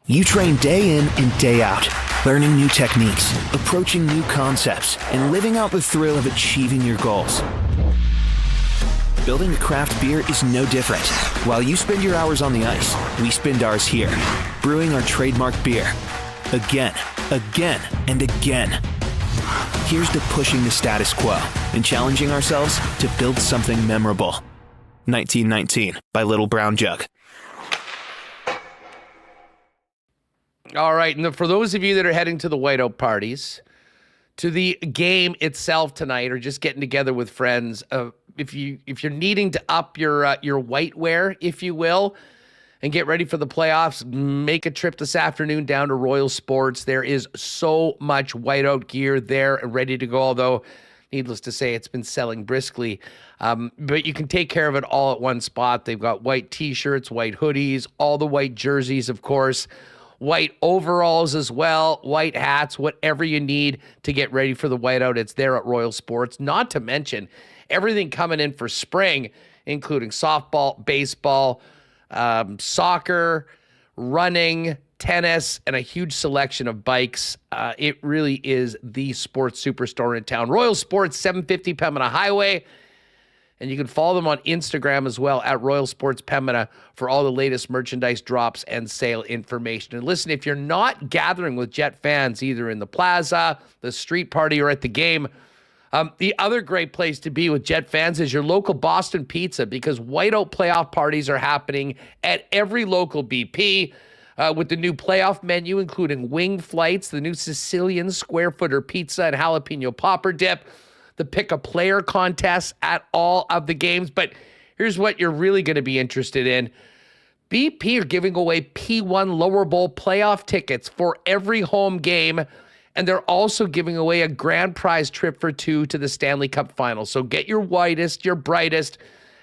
You train day in and day out, learning new techniques, approaching new concepts, and living out the thrill of achieving your goals. Building a craft beer is no different. While you spend your hours on the ice, we spend ours here, brewing our trademark beer. Again, and again. Here's to pushing the status quo and challenging ourselves to build something memorable. 1919 by Little Brown Jug. All right, and for those of you that are heading to the whiteout parties, to the game itself tonight, or just getting together with friends, if you're needing to up your whitewear, if you will, and get ready for the playoffs, make a trip this afternoon down to Royal Sports. There is so much whiteout gear there and ready to go, although needless to say, it's been selling briskly. But you can take care of it all at one spot. They've got white T-shirts, white hoodies, all the white jerseys, of course, white overalls as well, white hats, whatever you need to get ready for the whiteout. It's there at Royal Sports. Not to mention everything coming in for spring, including softball, baseball, soccer, running, tennis, and a huge selection of bikes. It really is the sports superstore in town. Royal Sports, 750 Pembina Highway. And you can follow them on Instagram as well at Royal Sports Pembina for all the latest merchandise drops and sale information. And listen, if you're not gathering with Jet fans either in the plaza, the street party, or at the game, the other great place to be with Jet fans is your local Boston Pizza, because whiteout playoff parties are happening at every local BP with the new playoff menu, including wing flights, the new Sicilian square footer pizza and jalapeno popper dip, the pick a player contest at all of the games. But here's what you're really going to be interested in. BP are giving away P1 lower bowl playoff tickets for every home game. And they're also giving away a grand prize trip for two to the Stanley Cup final. So get your whitest, your brightest,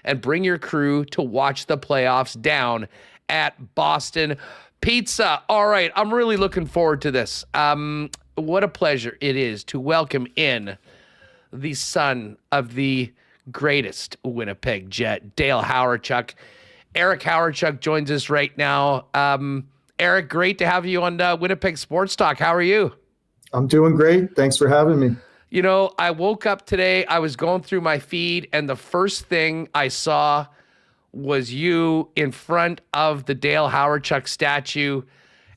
and bring your crew to watch the playoffs down at Boston Pizza. All right, I'm really looking forward to this. What a pleasure it is to welcome in the son of the greatest Winnipeg Jet, Dale Hawerchuk. Eric Hawerchuk joins us right now. Eric, great to have you on Winnipeg Sports Talk. How are you? I'm doing great. Thanks for having me. You know, I woke up today, I was going through my feed, and the first thing I saw was you in front of the Dale Hawerchuk statue.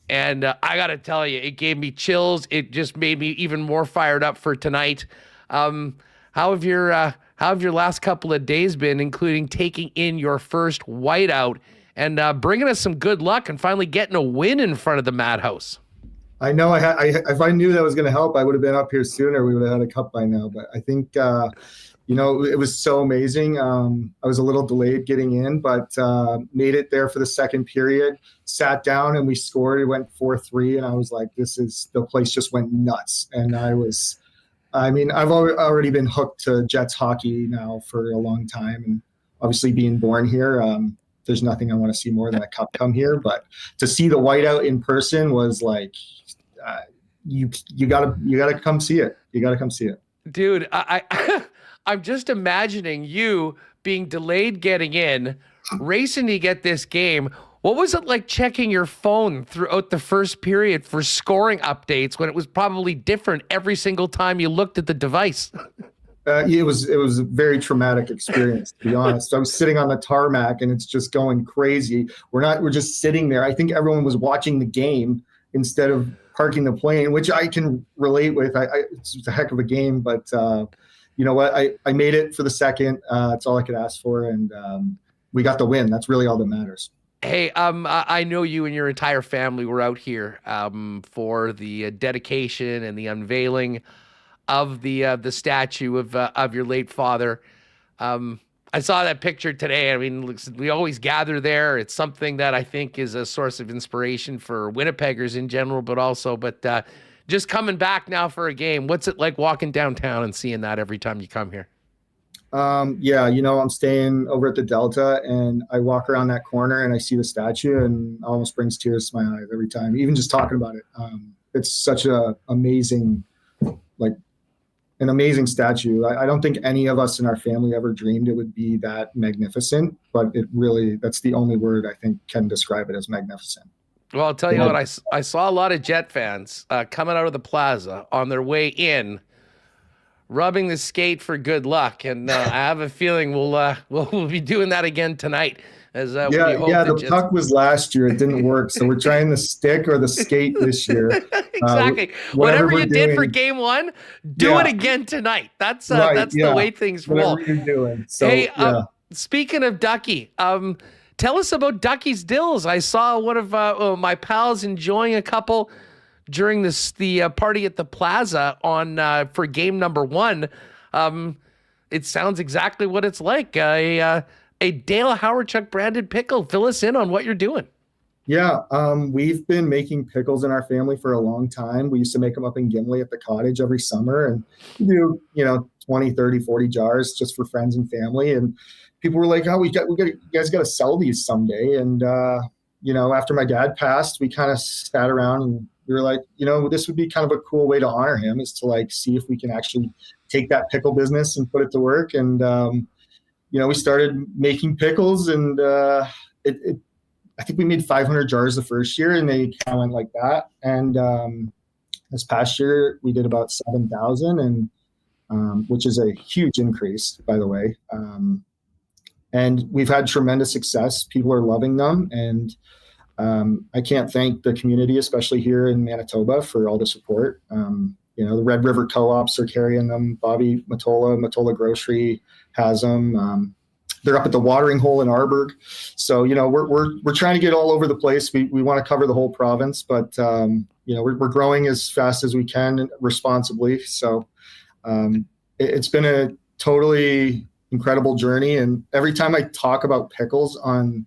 And I got to tell you, it gave me chills. It just made me even more fired up for tonight. How have your last couple of days been, including taking in your first whiteout and bringing us some good luck and finally getting a win in front of the Madhouse? I know if I knew that was going to help, I would have been up here sooner. We would have had a cup by now. But I think, it was so amazing. I was a little delayed getting in, but made it there for the second period, sat down and we scored. It went 4-3. And I was like, the place just went nuts. And I've already been hooked to Jets hockey now for a long time. And obviously being born here, there's nothing I want to see more than a cup come here. But to see the whiteout in person was like, you gotta come see it. You gotta come see it, dude. I'm just imagining you being delayed getting in, racing to get this game. What was it like checking your phone throughout the first period for scoring updates when it was probably different every single time you looked at the device? It was a very traumatic experience, to be honest. I was sitting on the tarmac and it's just going crazy. We're just sitting there. I think everyone was watching the game instead of parking the plane, which I can relate with. It's a heck of a game, but you know what? I made it for the second. It's all I could ask for, and we got the win. That's really all that matters. Hey, I know you and your entire family were out here for the dedication and the unveiling of the statue of your late father. I saw that picture today. I mean, we always gather there. It's something that I think is a source of inspiration for Winnipeggers in general, but just coming back now for a game, what's it like walking downtown and seeing that every time you come here? Yeah, I'm staying over at the Delta, and I walk around that corner and I see the statue, and it almost brings tears to my eyes every time, even just talking about it. It's such an amazing statue. I don't think any of us in our family ever dreamed it would be that magnificent, but that's the only word I think can describe it, as magnificent. Well, I'll tell you what, I saw a lot of Jet fans coming out of the plaza on their way in, rubbing the skate for good luck, and I have a feeling we'll be doing that again tonight. The puck was last year. It didn't work, so we're trying the stick or the skate this year. Exactly. Whatever you did for game one, do it again tonight. That's the way things roll. Whatever you're doing. So, hey, speaking of Ducky, tell us about Ducky's Dills. I saw one of my pals enjoying a couple during the party at the plaza for game number 1. It sounds exactly what it's like. A Dale Hawerchuk branded pickle. Fill us in on what you're doing. Yeah, we've been making pickles in our family for a long time. We used to make them up in Gimli at the cottage every summer, and do 20, 30, 40 jars just for friends and family. And people were like, "Oh, you guys got to sell these someday." And after my dad passed, we kind of sat around and we were like, this would be kind of a cool way to honor him, is to see if we can actually take that pickle business and put it to work. And we started making pickles, and I think we made 500 jars the first year, and they kind of went like that. And this past year we did about 7,000, and which is a huge increase, by the way. And we've had tremendous success. People are loving them, and I can't thank the community, especially here in Manitoba, for all the support. The Red River co-ops are carrying them. Bobby Matola Grocery has them. They're up at the watering hole in Arborg. So, we're trying to get all over the place. We want to cover the whole province, but, we're growing as fast as we can responsibly. So it's been a totally incredible journey. And every time I talk about pickles on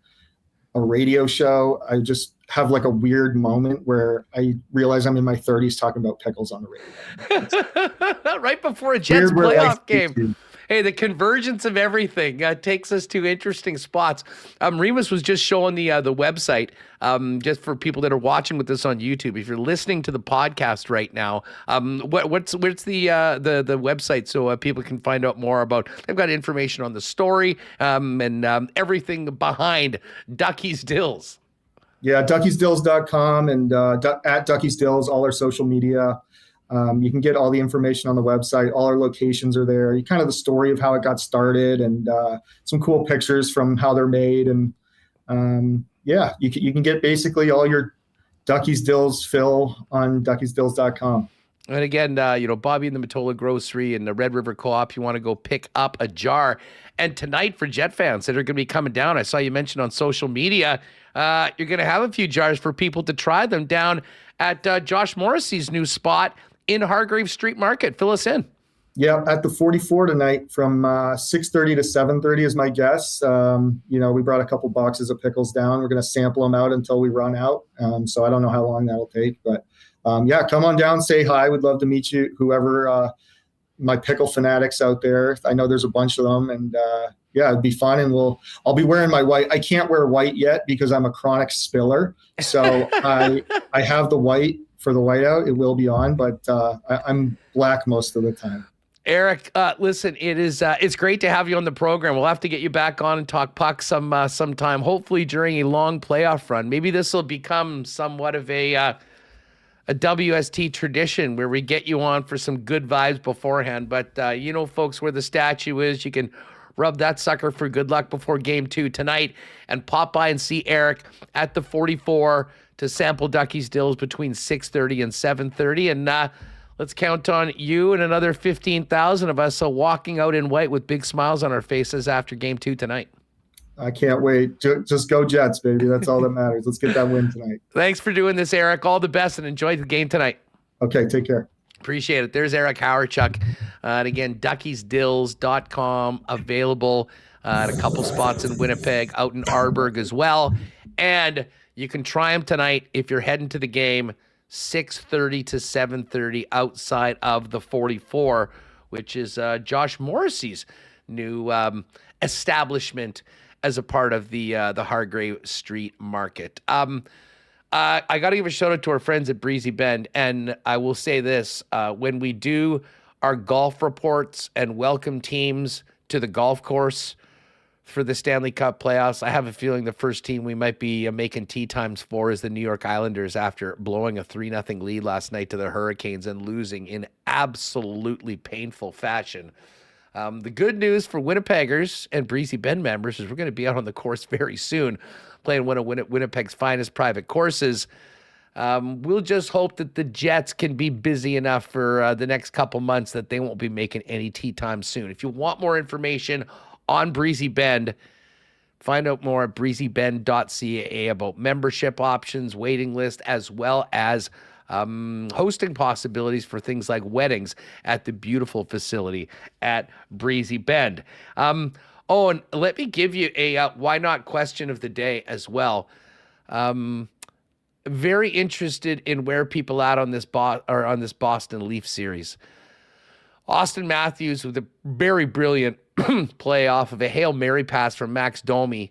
a radio show, I just have a weird moment where I realize I'm in my 30s talking about pickles on the radio. Right before a Jets playoff game. Hey, the convergence of everything takes us to interesting spots. Remis was just showing the website, just for people that are watching with this on YouTube. If you're listening to the podcast right now, where's the website so people can find out more about? They've got information on the story and everything behind Ducky's Dills. Yeah, duckysdills.com and at Ducky's Dills, all our social media. You can get all the information on the website. All our locations are there. Kind of the story of how it got started, and some cool pictures from how they're made. And you can get basically all your Ducky's Dills fill on duckysdills.com. And again, Bobby and the Matola Grocery and the Red River Co-op, you want to go pick up a jar. And tonight, for Jet fans that are going to be coming down, I saw you mention on social media, you're going to have a few jars for people to try them down at Josh Morrissey's new spot in Hargrave Street Market. Fill us in. Yeah, at the 44 tonight from 6:30 to 7:30 is my guess. We brought a couple boxes of pickles down. We're going to sample them out until we run out. So I don't know how long that'll take, but come on down, say hi. We'd love to meet you, whoever my pickle fanatics out there. I know there's a bunch of them, and it'd be fun. And I'll be wearing my white. I can't wear white yet because I'm a chronic spiller. So I have the white for the whiteout. It will be on, but I'm black most of the time. Eric, listen, it's great to have you on the program. We'll have to get you back on and talk puck sometime, hopefully during a long playoff run. Maybe this will become somewhat of a WST tradition where we get you on for some good vibes beforehand. But folks, where the statue is, you can rub that sucker for good luck before game 2 tonight and pop by and see Eric at the 44 to sample Ducky's Dills between 6:30 and 7:30. And let's count on you and another 15,000 of us walking out in white with big smiles on our faces after game 2 tonight. I can't wait. Just go Jets, baby. That's all that matters. Let's get that win tonight. Thanks for doing this, Eric. All the best, and enjoy the game tonight. Okay, take care. Appreciate it. There's Eric Hawerchuk. And again, duckysdills.com available at a couple spots in Winnipeg, out in Arborg as well. And you can try them tonight if you're heading to the game, 6:30 to 7:30 outside of the 44, which is Josh Morrissey's new establishment as a part of the Hargrave Street Market. I got to give a shout out to our friends at Breezy Bend. And I will say this, when we do our golf reports and welcome teams to the golf course for the Stanley Cup playoffs, I have a feeling the first team we might be making tee times for is the New York Islanders after blowing a 3-0 lead last night to the Hurricanes and losing in absolutely painful fashion. The good news for Winnipeggers and Breezy Bend members is we're going to be out on the course very soon, playing one of Winnipeg's finest private courses. We'll just hope that the Jets can be busy enough for the next couple months that they won't be making any tee time soon. If you want more information on Breezy Bend, find out more at breezybend.ca about membership options, waiting list, as well as hosting possibilities for things like weddings at the beautiful facility at Breezy Bend. And let me give you a why not question of the day as well. Very interested in where people at on this on this Boston Leaf series. Austin Matthews with a very brilliant play off of a Hail Mary pass from Max Domi,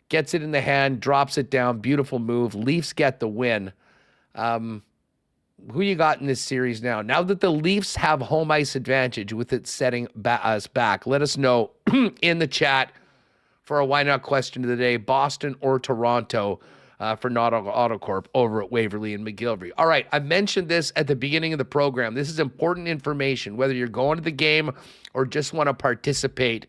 gets it in the hand, drops it down, beautiful move. Leafs get the win. Who you got in this series now? Now that the Leafs have home ice advantage with it setting us back, let us know in the chat for a why not question of the day, Boston or Toronto for Not Autocorp over at Waverly and McGillivray. All right, I mentioned this at the beginning of the program. This is important information, whether you're going to the game or just want to participate.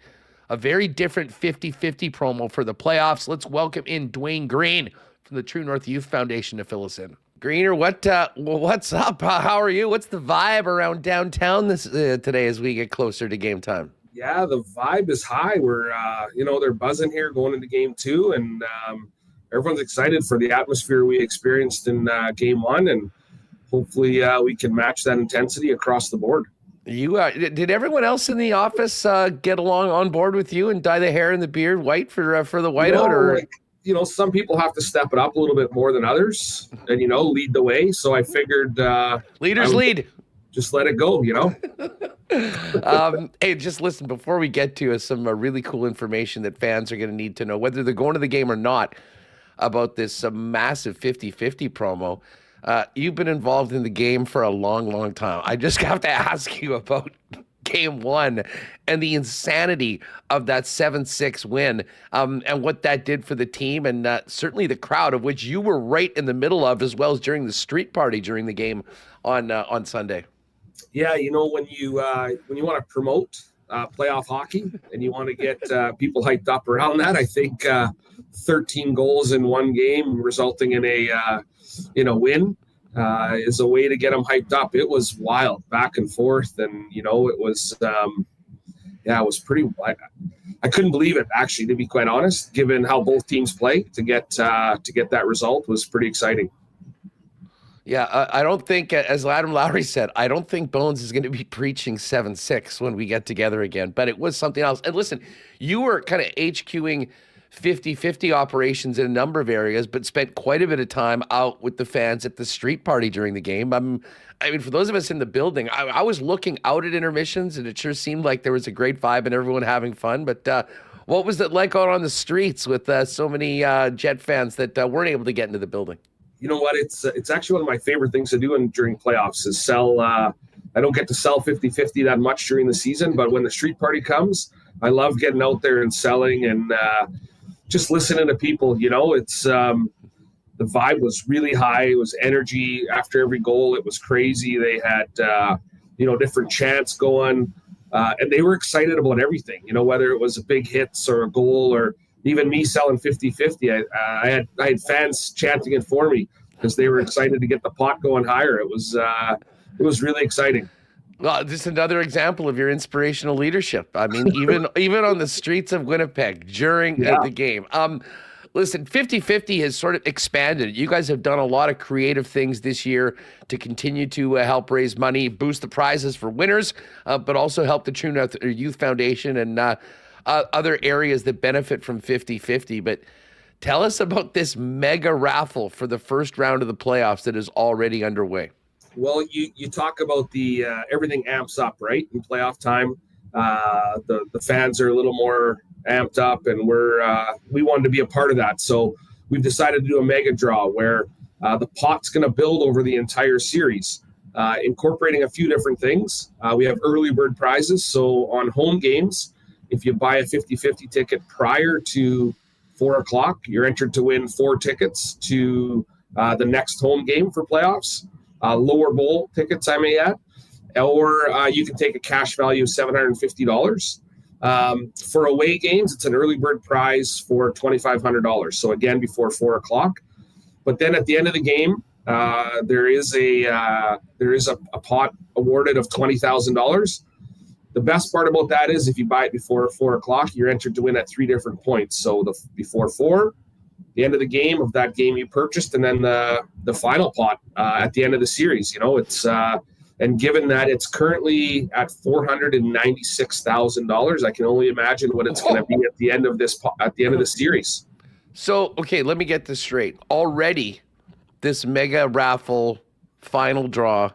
A very different 50-50 promo for the playoffs. Let's welcome in Dwayne Green from the True North Youth Foundation to fill us in. Greener, what's up? How are you? What's the vibe around downtown today as we get closer to game time? Yeah, the vibe is high. We're, they're buzzing here going into game 2, and everyone's excited for the atmosphere we experienced in game 1, and hopefully we can match that intensity across the board. You did everyone else in the office get along on board with you and dye the hair and the beard white for the whiteout? Some people have to step it up a little bit more than others and, lead the way. So I figured leaders lead. Just let it go, Hey, just listen, before we get to some really cool information that fans are going to need to know, whether they're going to the game or not, about this massive 50-50 promo. You've been involved in the game for a long, long time. I just have to ask you about game 1 and the insanity of that 7-6 win and what that did for the team and certainly the crowd, of which you were right in the middle of, as well as during the street party during the game on Sunday. Yeah, when you want to promote playoff hockey and you want to get people hyped up around that, I think 13 goals in one game resulting in a win is a way to get them hyped up. It was wild, back and forth, and it was it was pretty. I couldn't believe it, actually, to be quite honest, given how both teams play. To get that result was pretty exciting. Yeah, I don't think, as Adam Lowry said, I don't think Bones is going to be preaching 7-6 when we get together again. But it was something else. And listen, you were kind of HQing 50-50 operations in a number of areas, but spent quite a bit of time out with the fans at the street party during the game. I mean, for those of us in the building, I was looking out at intermissions, and it sure seemed like there was a great vibe and everyone having fun. But what was it like out on the streets with so many Jet fans that weren't able to get into the building? You know what? It's actually one of my favorite things to do during playoffs is sell. I don't get to sell 50-50 that much during the season, but when the street party comes, I love getting out there and selling and just listening to people. It's the vibe was really high. It was energy after every goal. It was crazy. They had different chants going, and they were excited about everything. Whether it was a big hits or a goal or even me selling 50-50, I had fans chanting it for me because they were excited to get the pot going higher. It was really exciting. Well, just another example of your inspirational leadership. I mean, even on the streets of Winnipeg during the game. Listen, 50-50 has sort of expanded. You guys have done a lot of creative things this year to continue to help raise money, boost the prizes for winners, but also help the True North Youth Foundation. And other areas that benefit from 50-50. But tell us about this mega raffle for the first round of the playoffs that is already underway. Well, you talk about the everything amps up, right? In playoff time, the fans are a little more amped up, and we wanted to be a part of that. So we've decided to do a mega draw where the pot's going to build over the entire series, incorporating a few different things. We have early bird prizes. So on home games, if you buy a 50-50 ticket prior to 4 o'clock, you're entered to win 4 tickets to the next home game for playoffs. Lower bowl tickets, I may add, or you can take a cash value of $750. For away games, it's an early bird prize for $2,500. So again, before 4 o'clock. But then at the end of the game, there is a pot awarded of $20,000. The best part about that is if you buy it before 4 o'clock, you're entered to win at 3 different points. So before 4. The end of the game of that game you purchased, and then the final pot at the end of the series. It's and given that it's currently at $496,000, I can only imagine what it's going to be at the end of the series. So, okay, let me get this straight. Already, this mega raffle final draw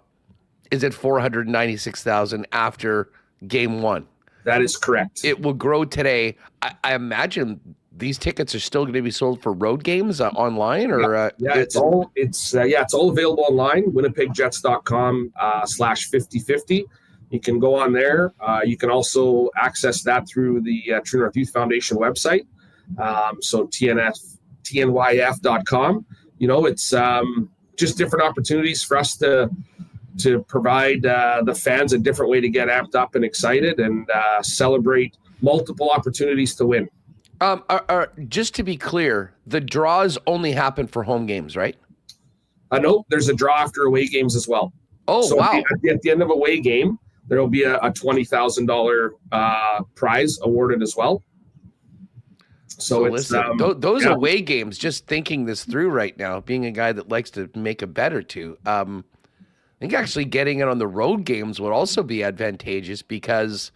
is at $496,000 after game 1. That is correct. It will grow today. I imagine these tickets are still going to be sold for road games online, or it's all available online. WinnipegJets.com/5050. You can go on there. You can also access that through the True North Youth Foundation website. So TNYF.com. It's just different opportunities for us to provide the fans a different way to get amped up and excited and celebrate multiple opportunities to win. Just to be clear, the draws only happen for home games, right? No, there's a draw after away games as well. Oh, so wow. At the end of away game, there will be a $20,000 prize awarded as well. So it's listen, those away games, just thinking this through right now, being a guy that likes to make a bet or two, I think actually getting it on the road games would also be advantageous because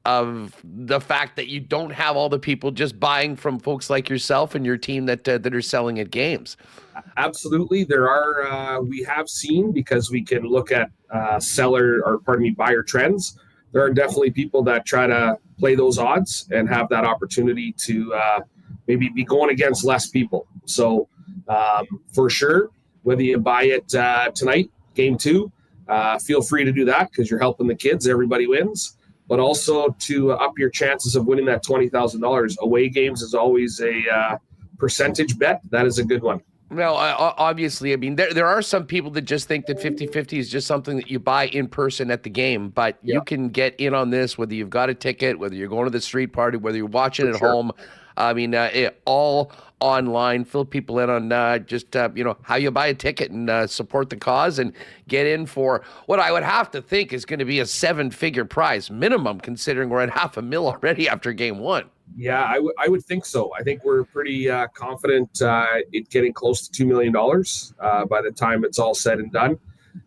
of the fact that you don't have all the people just buying from folks like yourself and your team that are selling at games. Absolutely. There are, we have seen, because we can look at buyer trends. There are definitely people that try to play those odds and have that opportunity to maybe be going against less people. So for sure, whether you buy it tonight, game 2, feel free to do that because you're helping the kids. Everybody wins. But also to up your chances of winning that $20,000. Away games is always a percentage bet. That is a good one. Well, obviously, I mean, there are some people that just think that 50-50 is just something that you buy in person at the game, but you can get in on this whether you've got a ticket, whether you're going to the street party, whether you're watching at home. I mean, all online. Fill people in on how you buy a ticket and support the cause and get in for what I would have to think is going to be a 7-figure prize minimum, considering we're at $500,000 already after game 1. Yeah, I would think so. I think we're pretty confident it getting close to $2 million by the time it's all said and done.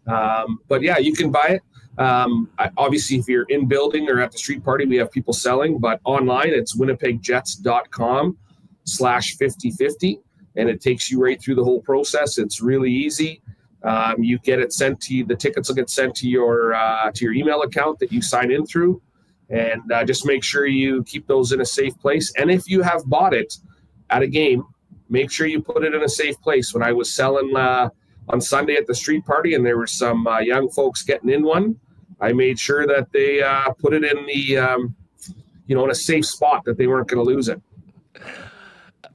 But yeah, you can buy it. Obviously, if you're in building or at the street party, we have people selling, but online it's winnipegjets.com/5050, and it takes you right through the whole process. It's really easy. You get it sent to you. The tickets will get sent to your email account that you sign in through, and just make sure you keep those in a safe place. And if you have bought it at a game, make sure you put it in a safe place. When I was selling on Sunday at the street party, and there were some young folks getting in one, I made sure that they put it in the, in a safe spot that they weren't going to lose it.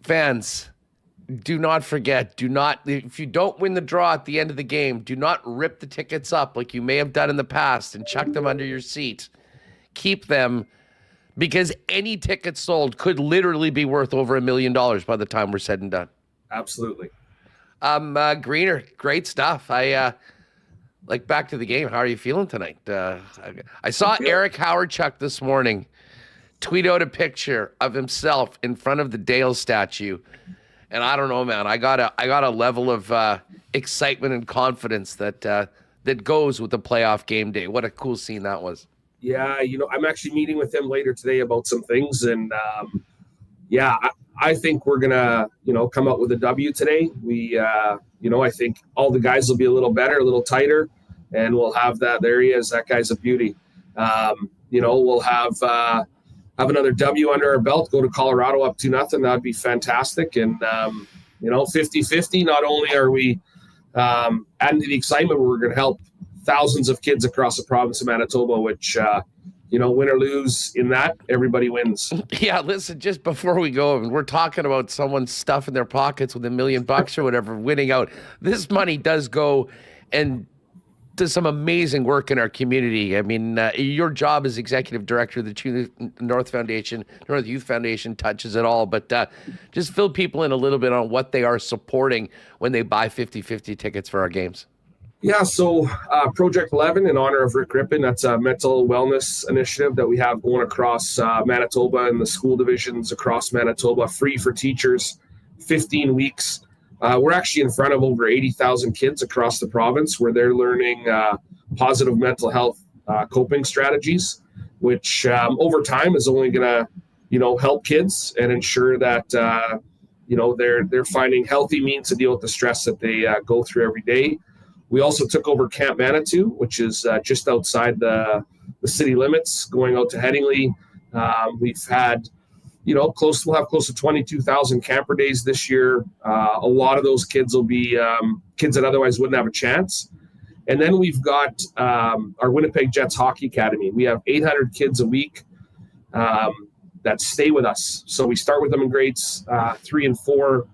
Fans, do not forget, if you don't win the draw at the end of the game, do not rip the tickets up like you may have done in the past and chuck them under your seat. Keep them, because any ticket sold could literally be worth over $1 million by the time we're said and done. Absolutely. Greener, great stuff. Back to the game. How are you feeling tonight? I saw Eric Hawerchuk this morning tweet out a picture of himself in front of the Dale statue, and I don't know, man. I got a level of excitement and confidence that goes with the playoff game day. What a cool scene that was. Yeah, I'm actually meeting with him later today about some things, and I think we're gonna, come out with a W today. I think all the guys will be a little better, a little tighter, and we'll have that. There he is. That guy's a beauty. We'll have another W under our belt. Go to Colorado up 2-0. That'd be fantastic. And 50-50. Not only are we adding to the excitement, we're going to help thousands of kids across the province of Manitoba, which, win or lose in that, everybody wins. Yeah, listen, just before we go, we're talking about someone stuffing their pockets with $1 million or whatever, winning out. This money does go and does some amazing work in our community. I mean, your job as executive director of the True North Youth Foundation touches it all, but just fill people in a little bit on what they are supporting when they buy 50-50 tickets for our games. Yeah, so Project 11 in honor of Rick Rippon, that's a mental wellness initiative that we have going across Manitoba and the school divisions across Manitoba, free for teachers, 15 weeks. We're actually in front of over 80,000 kids across the province where they're learning positive mental health coping strategies, which over time is only going to, help kids and ensure that, they're finding healthy means to deal with the stress that they go through every day. We also took over Camp Manitou, which is just outside the city limits, going out to Headingley. We've had, we'll have close to 22,000 camper days this year. A lot of those kids will be kids that otherwise wouldn't have a chance. And then we've got our Winnipeg Jets Hockey Academy. We have 800 kids a week that stay with us. So we start with them in grades 3 and 4.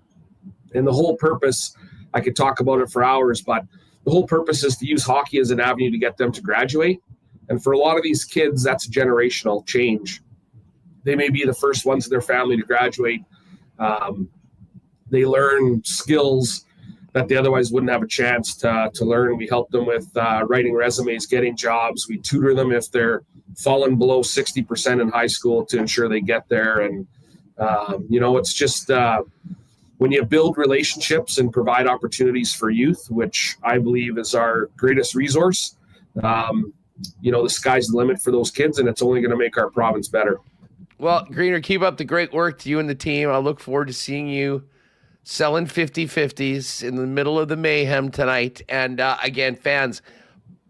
And the whole purpose, I could talk about it for hours, but the whole purpose is to use hockey as an avenue to get them to graduate. And for a lot of these kids, that's a generational change. They may be the first ones in their family to graduate. They learn skills that they otherwise wouldn't have a chance to learn. We help them with writing resumes, getting jobs. We tutor them if they're fallen below 60% in high school to ensure they get there. And, it's just when you build relationships and provide opportunities for youth, which I believe is our greatest resource, the sky's the limit for those kids, and it's only going to make our province better. Well, Greener, keep up the great work to you and the team. I look forward to seeing you selling 50-50s in the middle of the mayhem tonight. And again, fans,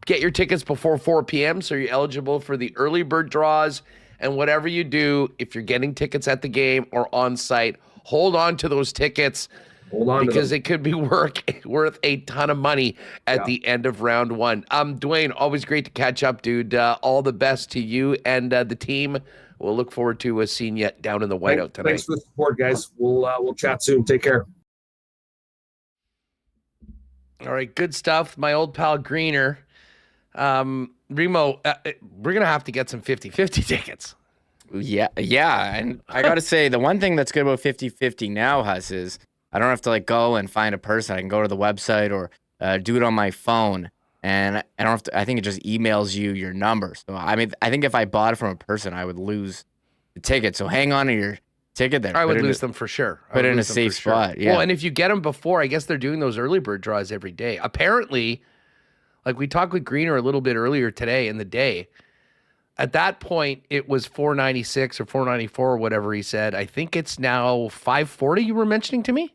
get your tickets before 4 p.m. so you're eligible for the early bird draws. And whatever you do, if you're getting tickets at the game or on site, hold on to those tickets because it could be worth a ton of money at the end of round one. Dwayne, always great to catch up, dude. All the best to you and the team. We'll look forward to seeing you down in the whiteout tonight. Thanks for the support, guys. We'll chat soon. Take care. All right, good stuff. My old pal Greener. Remo, we're going to have to get some 50-50 tickets. Yeah. And I got to say, the one thing that's good about 50-50 now, Huss, is I don't have to go and find a person. I can go to the website or do it on my phone. And I don't have to, I think it just emails you your number. So, I think if I bought it from a person, I would lose the ticket. So hang on to your ticket there. I would lose them for sure. Put it in a safe spot. Yeah. Well, and if you get them before, I guess they're doing those early bird draws every day. Apparently, we talked with Greener a little bit earlier today in the day. At that point, it was $4.96 or $4.94 or whatever he said. I think it's now $5.40 you were mentioning to me?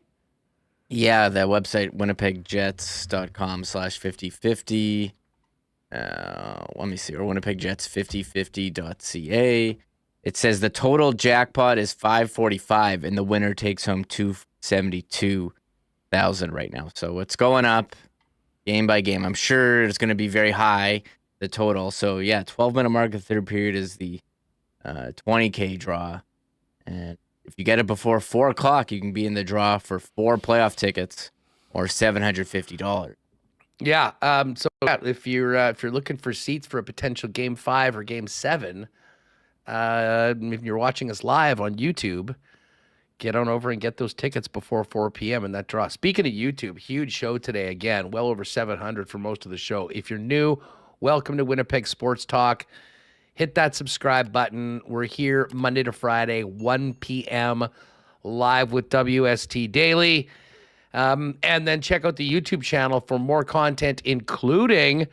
Yeah, that website, winnipegjets.com/5050. Let me see, or winnipegjets5050.ca. It says the total jackpot is $545 and the winner takes home $272,000 right now. So it's going up game by game. I'm sure it's going to be very high, the total. So yeah, 12-minute mark of third period is the $20K draw. And if you get it before 4 o'clock, you can be in the draw for 4 playoff tickets or $750. Yeah. So if you're looking for seats for a potential Game 5 or Game 7, if you're watching us live on YouTube, get on over and get those tickets before 4 p.m. in that draw. Speaking of YouTube, huge show today again. Well over 700 for most of the show. If you're new, welcome to Winnipeg Sports Talk. Hit that subscribe button. We're here Monday to Friday, 1 p.m. live with WST Daily. And then check out the YouTube channel for more content, including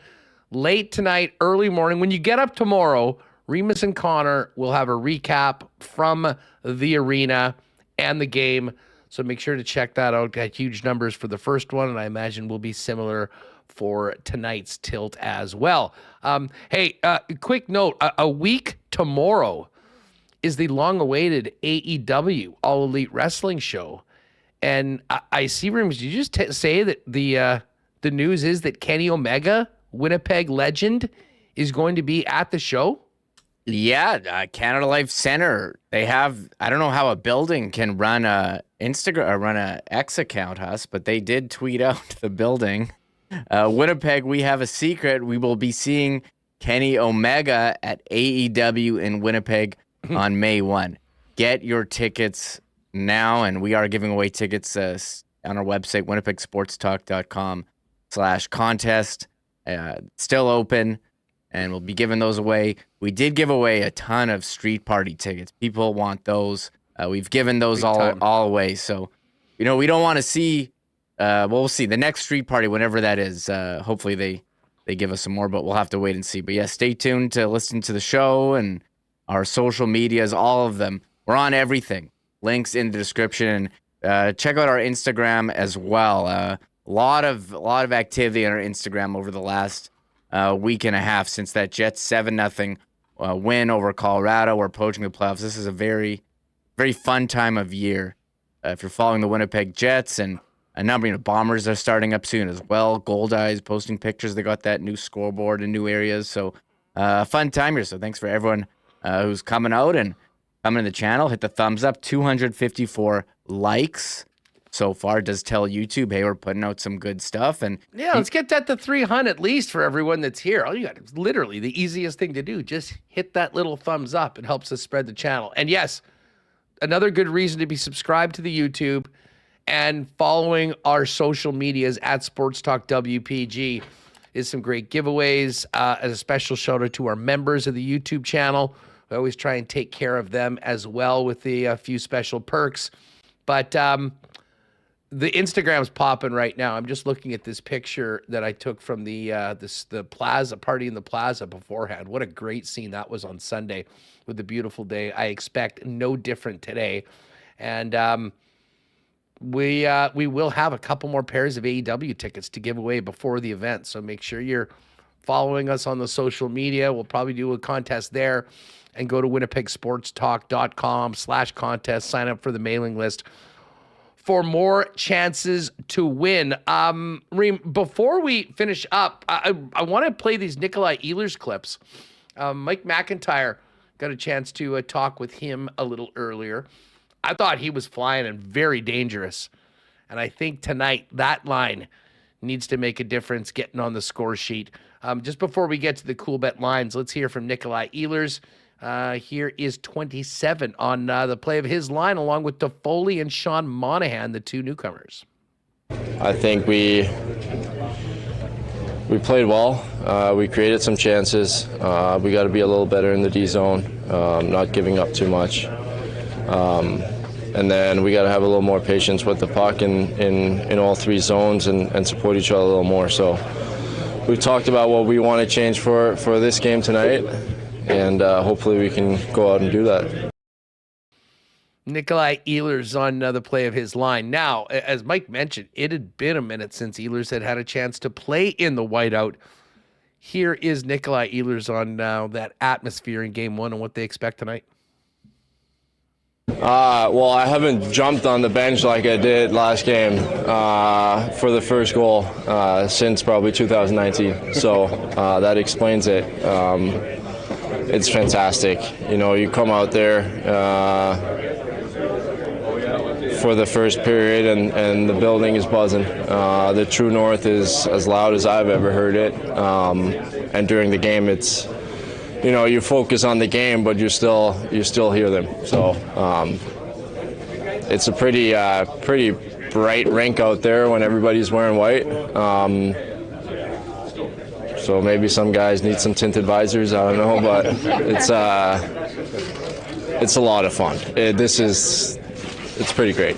late tonight, early morning. When you get up tomorrow, Remis and Connor will have a recap from the arena and the game. So make sure to check that out. Got huge numbers for the first one, and I imagine will be similar for tonight's tilt as well. Hey, quick note, a week tomorrow is the long-awaited AEW, All Elite Wrestling show. And I see, Remis, did you just say that the news is that Kenny Omega, Winnipeg legend, is going to be at the show? Yeah, Canada Life Center. They have, I don't know how a building can run a Instagram or run a X account, but they did tweet out the building. Winnipeg, we have a secret. We will be seeing Kenny Omega at AEW in Winnipeg on May 1. Get your tickets now, and we are giving away tickets on our website, winnipegsportstalk.com/contest. Still open, and we'll be giving those away. We did give away a ton of street party tickets. People want those. We've given those all away. So, we don't want to see. We'll see the next street party, whenever that is. Hopefully they give us some more, but we'll have to wait and see. But yeah, stay tuned to listen to the show and our social medias, all of them. We're on everything. Links in the description. Check out our Instagram as well. A lot of activity on our Instagram over the last week and a half since that Jets 7-0 win over Colorado. We're approaching the playoffs. This is a very, very fun time of year. If you're following the Winnipeg Jets, and a number of Bombers are starting up soon as well. Gold Eyes posting pictures. They got that new scoreboard in new areas. So fun time here. So thanks for everyone who's coming out and coming to the channel. Hit the thumbs up. 254 likes so far. It does tell YouTube, hey, we're putting out some good stuff. And yeah, let's get that to 300 at least for everyone that's here. All you got is literally the easiest thing to do. Just hit that little thumbs up. It helps us spread the channel. And yes, another good reason to be subscribed to the YouTube and following our social medias at Sports Talk WPG is some great giveaways. As a special shout out to our members of the YouTube channel. We always try and take care of them as well with the few special perks. But the Instagram's popping right now. I'm just looking at this picture that I took from the plaza party in the plaza beforehand. What a great scene that was on Sunday with the beautiful day. I expect no different today. And we will have a couple more pairs of AEW tickets to give away before the event. So make sure you're following us on the social media. We'll probably do a contest there, and go to winnipegsportstalk.com/contest. Sign up for the mailing list for more chances to win. Reem, before we finish up, I want to play these Nikolai Ehlers clips. Mike McIntyre, got a chance to talk with him a little earlier. I thought he was flying and very dangerous. And I think tonight that line needs to make a difference getting on the score sheet. Just before we get to the cool bet lines, let's hear from Nikolai Ehlers. Here is 27 on the play of his line, along with Toffoli and Sean Monahan, the two newcomers. I think we played well. We created some chances. We got to be a little better in the D zone, not giving up too much. And then we got to have a little more patience with the puck in all three zones and support each other a little more. So we talked about what we want to change for this game tonight, and hopefully we can go out and do that. Nikolai Ehlers on the play of his line. Now, as Mike mentioned, it had been a minute since Ehlers had a chance to play in the whiteout. Here is Nikolai Ehlers on that atmosphere in Game 1 and what they expect tonight. Well, I haven't jumped on the bench like I did last game for the first goal since probably 2019. So that explains it. It's fantastic. You come out there for the first period and the building is buzzing. The True North is as loud as I've ever heard it. And during the game, it's you focus on the game, but you still hear them. So it's a pretty bright rink out there when everybody's wearing white. So maybe some guys need some tinted visors. I don't know, but it's a lot of fun. It's pretty great.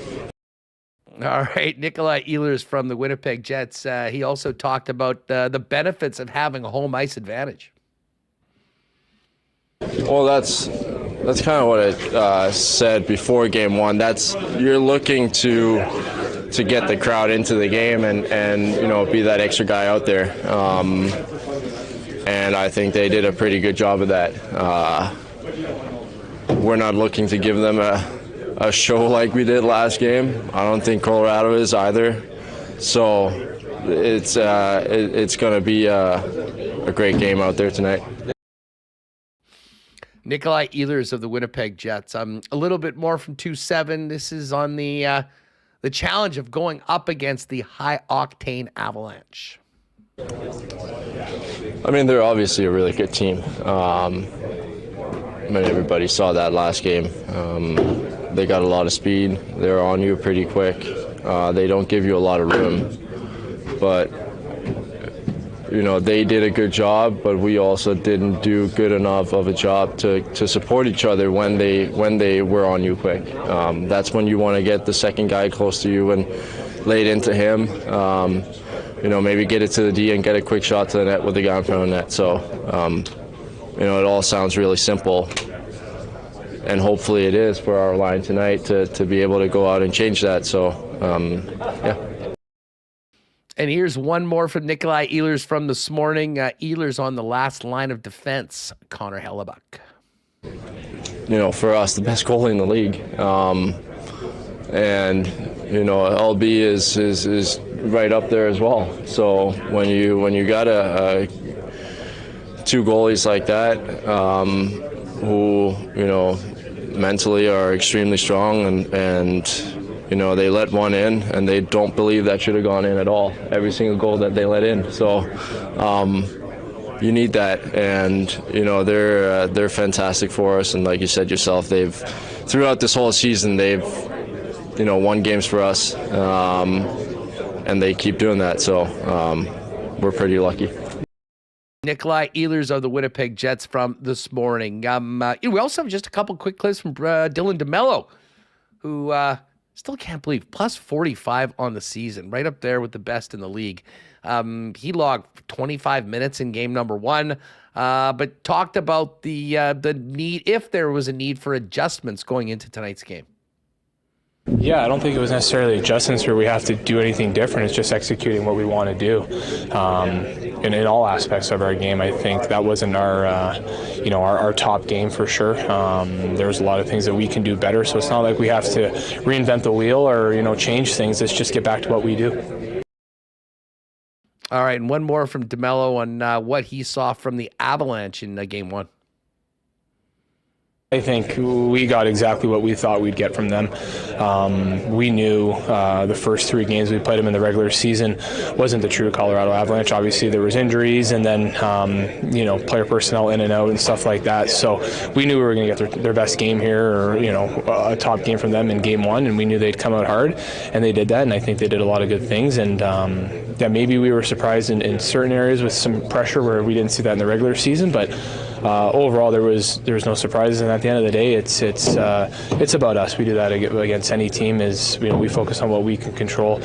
All right, Nikolai Ehlers from the Winnipeg Jets. He also talked about the benefits of having a home ice advantage. Well, that's kind of what I said before game one. You're looking to get the crowd into the game and be that extra guy out there. And I think they did a pretty good job of that. We're not looking to give them a show like we did last game. I don't think Colorado is either. So it's going to be a great game out there tonight. Nikolai Ehlers of the Winnipeg Jets. A little bit more from 2-7. This is on the challenge of going up against the high-octane Avalanche. I mean, they're obviously a really good team. Everybody saw that last game. They got a lot of speed. They're on you pretty quick. They don't give you a lot of room. But, they did a good job, but we also didn't do good enough of a job to support each other when they were on you quick. That's when you want to get the second guy close to you and lay it into him. Maybe get it to the D and get a quick shot to the net with the guy in front of the net. So, it all sounds really simple. And hopefully it is for our line tonight to be able to go out and change that. So, yeah. And here's one more from Nikolai Ehlers from this morning. Ehlers on the last line of defense, Connor Hellebuck. For us, the best goalie in the league. And LB is right up there as well. So when you got two goalies like that, who mentally are extremely strong and they let one in and they don't believe that should have gone in at all. Every single goal that they let in. So you need that, and they're fantastic for us. And like you said yourself, throughout this whole season they've won games for us, and they keep doing that. So we're pretty lucky. Nikolai Ehlers of the Winnipeg Jets from this morning. We also have just a couple quick clips from Dylan DeMello, who still can't believe plus 45 on the season, right up there with the best in the league. He logged 25 minutes in game number one, but talked about the need, if there was a need for adjustments going into tonight's game. Yeah, I don't think it was necessarily adjustments where we have to do anything different. It's just executing what we want to do. In all aspects of our game, I think that wasn't our top game for sure. There's a lot of things that we can do better, so it's not like we have to reinvent the wheel or change things. Let's just get back to what we do. All right, and one more from DeMello on what he saw from the Avalanche in game one. I think we got exactly what we thought we'd get from them. We knew the first three games we played them in the regular season wasn't the true Colorado Avalanche. Obviously, there was injuries and then, player personnel in and out and stuff like that. So we knew we were going to get their best game here, or, a top game from them in game one, and we knew they'd come out hard, and they did that, and I think they did a lot of good things. And maybe we were surprised in certain areas with some pressure where we didn't see that in the regular season, but overall, there was no surprises, and at the end of the day, it's about us. We do that against any team. We focus on what we can control,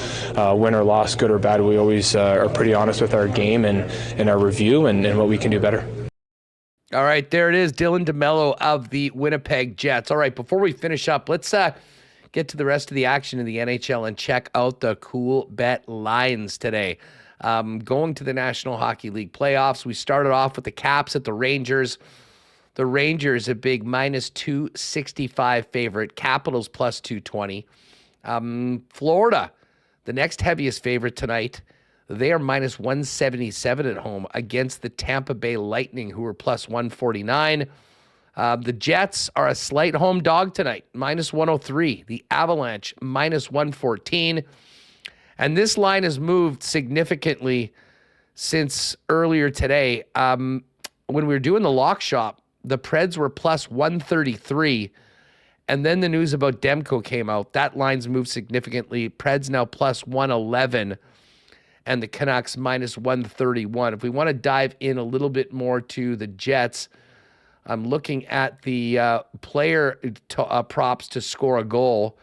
win or loss, good or bad. We always are pretty honest with our game and our review and what we can do better. All right, there it is, Dylan DeMello of the Winnipeg Jets. All right, before we finish up, let's get to the rest of the action in the NHL and check out the cool bet lines today. Going to the National Hockey League playoffs, we started off with the Caps at the Rangers. The Rangers, a big minus 265 favorite. Capitals plus 220. Florida, the next heaviest favorite tonight. They are minus 177 at home against the Tampa Bay Lightning, who are plus 149. The Jets are a slight home dog tonight, minus 103. The Avalanche, minus 114. And this line has moved significantly since earlier today. When we were doing the lock shop, the Preds were plus 133. And then the news about Demko came out. That line's moved significantly. Preds now plus 111. And the Canucks minus 131. If we want to dive in a little bit more to the Jets, I'm looking at the player props to score a goal.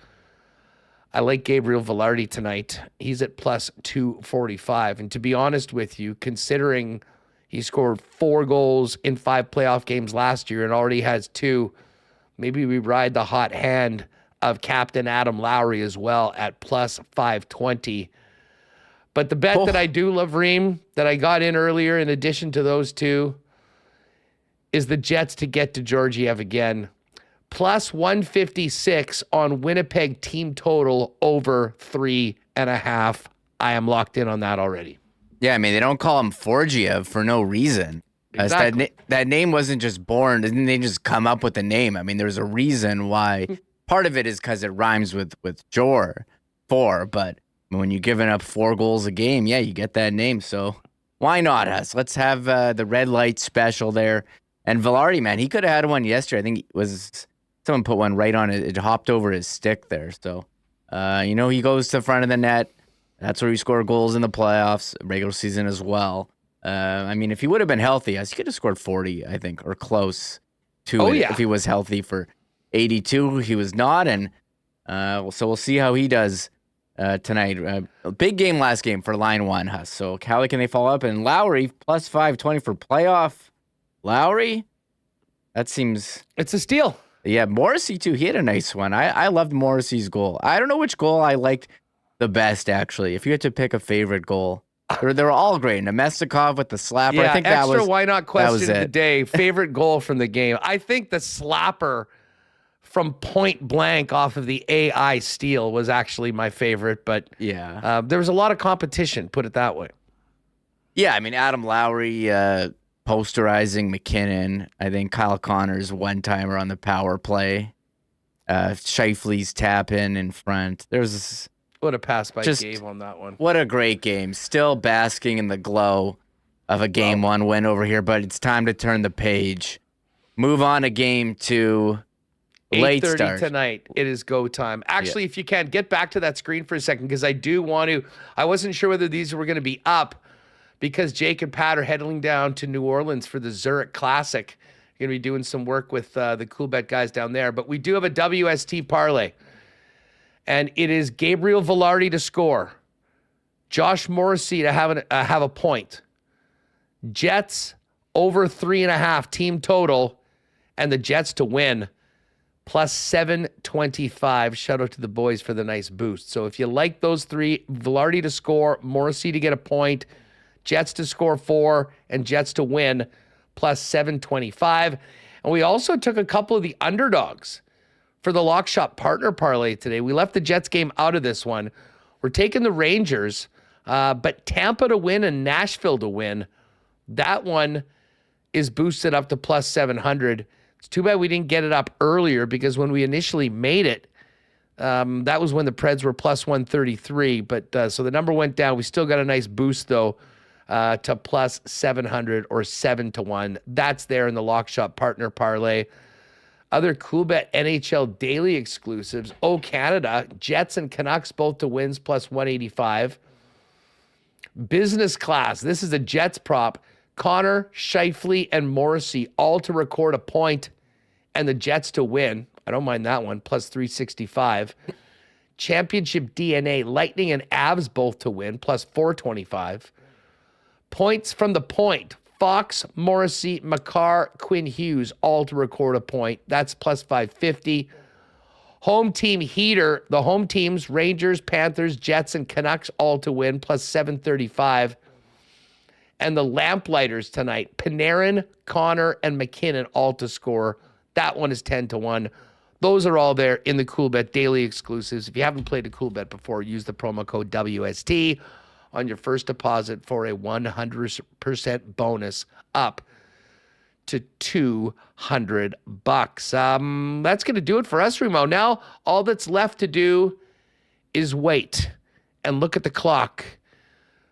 I like Gabriel Velarde tonight. He's at plus 245. And to be honest with you, considering he scored 4 goals in 5 playoff games last year and already has 2, maybe we ride the hot hand of Captain Adam Lowry as well at plus 520. But the bet that I do love, Reem, that I got in earlier in addition to those 2, is the Jets to get to Georgiev again. Plus 156 on Winnipeg team total over 3.5. I am locked in on that already. Yeah, I mean, they don't call him Forgiev for no reason. Exactly. That name wasn't just born. Didn't they just come up with the name? I mean, there's a reason why. Part of it is because it rhymes with Jor, 4. But when you're giving up 4 goals a game, yeah, you get that name. So why not us? Let's have the red light special there. And Velarde, man, he could have had one yesterday. I think it was someone put one right on it. It hopped over his stick there. So, he goes to the front of the net. That's where he scored goals in the playoffs, regular season as well. I mean, if he would have been healthy, he could have scored 40, I think, or close to it if he was healthy for 82. He was not, and so we'll see how he does tonight. A big game last game for Line 1, Huss. So how can they follow up? And Lowry, plus 520 for playoff. Lowry? That seems... It's a steal. Yeah, Morrissey, too. He had a nice one. I loved Morrissey's goal. I don't know which goal I liked the best, actually. If you had to pick a favorite goal, they were all great. Nemestikov with the slapper. Yeah, I think extra that was, why not question of the it. day. Favorite goal from the game. I think the slapper from point blank off of the AI steal was actually my favorite. But yeah, there was a lot of competition, put it that way. Yeah, I mean, Adam Lowry posterizing McKinnon. I think Kyle Connor's one-timer on the power play. Scheifele's tap in front. There's... What a pass by Gabe on that one. What a great game. Still basking in the glow of a Game 1 win over here, but it's time to turn the page. Move on to Game 2. Late start. 8:30 tonight. It is go time. Actually, if you can, get back to that screen for a second, because I do want to... I wasn't sure whether these were going to be up, because Jake and Pat are heading down to New Orleans for the Zurich Classic. Going to be doing some work with the Cool Bet guys down there. But we do have a WST parlay. And it is Gabriel Velarde to score, Josh Morrissey to have a point, Jets over 3.5 team total, and the Jets to win, plus 725. Shout out to the boys for the nice boost. So if you like those 3, Velarde to score, Morrissey to get a point, Jets to score 4, and Jets to win, plus 725. And we also took a couple of the underdogs for the Lock Shop Partner Parlay today. We left the Jets game out of this one. We're taking the Rangers, but Tampa to win and Nashville to win. That one is boosted up to plus 700. It's too bad we didn't get it up earlier, because when we initially made it, that was when the Preds were plus 133. But so the number went down. We still got a nice boost, though, to plus 700 or 7-1. That's there in the Lock Shop Partner Parlay. Other Cool Bet NHL daily exclusives. Canada, Jets and Canucks both to wins, plus 185. Business class. This is a Jets prop. Connor, Scheifele, and Morrissey all to record a point, and the Jets to win. I don't mind that one, plus 365. Championship DNA, Lightning and Avs both to win, plus 425. Points from the point. Fox, Morrissey, Makar, Quinn Hughes, all to record a point. That's plus 550. Home team heater, the home teams, Rangers, Panthers, Jets, and Canucks, all to win, plus 735. And the Lamplighters tonight, Panarin, Connor, and McKinnon, all to score. That one is 10-1. Those are all there in the Cool Bet daily exclusives. If you haven't played a Cool Bet before, use the promo code WST on your first deposit for a 100% bonus up to $200. That's going to do it for us, Remo. Now, all that's left to do is wait and look at the clock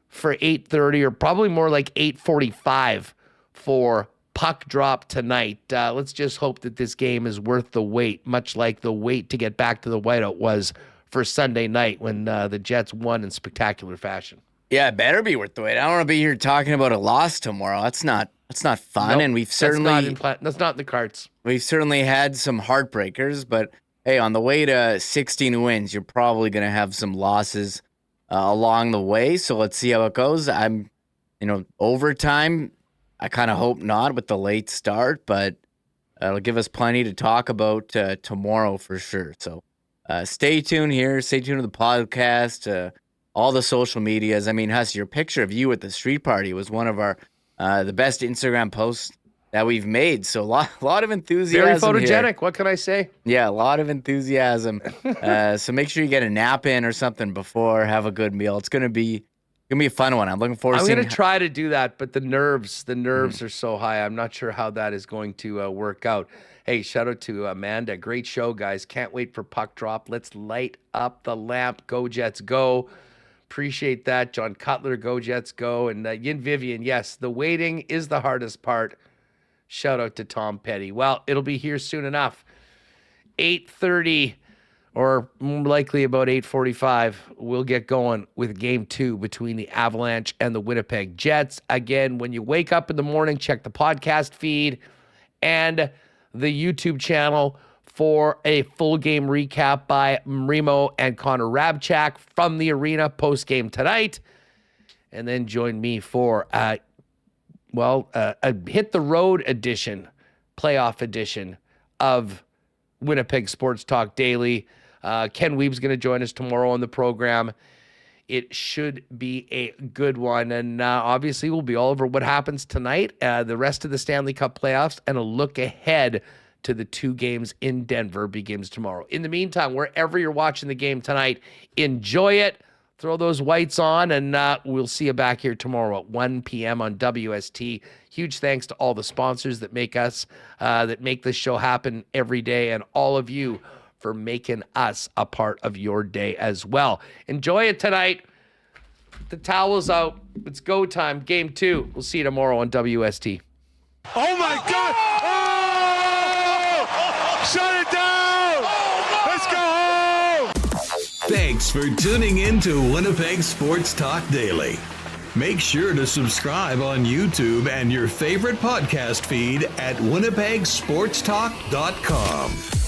for 8:30, or probably more like 8:45 for puck drop tonight. Let's just hope that this game is worth the wait, much like the wait to get back to the whiteout was for Sunday night when the Jets won in spectacular fashion. Yeah, it better be worth the wait. I don't want to be here talking about a loss tomorrow. That's not fun. Nope, and we've certainly that's not in the cards. We've certainly had some heartbreakers, but hey, on the way to 16 wins, you're probably going to have some losses along the way. So let's see how it goes. Overtime, I kind of hope not with the late start, but it'll give us plenty to talk about tomorrow for sure. So stay tuned here. Stay tuned to the podcast, all the social medias. I mean, Huss, your picture of you at the street party was one of our the best Instagram posts that we've made. So a lot of enthusiasm. Very photogenic. Here. What can I say? Yeah, a lot of enthusiasm. So make sure you get a nap in or something before. Have a good meal. It's gonna be a fun one. I'm looking forward to I'm seeing. going to try to do that, but the nerves are so high. I'm not sure how that is going to work out. Hey, shout out to Amanda. Great show, guys. Can't wait for puck drop. Let's light up the lamp. Go Jets, go. Appreciate that. John Cutler, go Jets, go. And Yin Vivian, yes, the waiting is the hardest part. Shout out to Tom Petty. Well, it'll be here soon enough. 8:30 or more likely about 8:45, we'll get going with Game 2 between the Avalanche and the Winnipeg Jets. Again, when you wake up in the morning, check the podcast feed and the YouTube channel for a full game recap by Remo and Connor Rabchak from the arena post-game tonight. And then join me for a hit the road edition, playoff edition of Winnipeg Sports Talk Daily. Ken Weeb's going to join us tomorrow on the program. It should be a good one. And obviously we'll be all over what happens tonight, the rest of the Stanley Cup playoffs, and a look ahead to the 2 games in Denver begins tomorrow. In the meantime, wherever you're watching the game tonight, enjoy it. Throw those whites on, and we'll see you back here tomorrow at 1 p.m. on WST. Huge thanks to all the sponsors that make this show happen every day, and all of you for making us a part of your day as well. Enjoy it tonight. The towel's out. It's go time. Game 2. We'll see you tomorrow on WST. Oh my God! Oh! Shut it down! Let's go home! Thanks for tuning in to Winnipeg Sports Talk Daily. Make sure to subscribe on YouTube and your favorite podcast feed at winnipegsportstalk.com.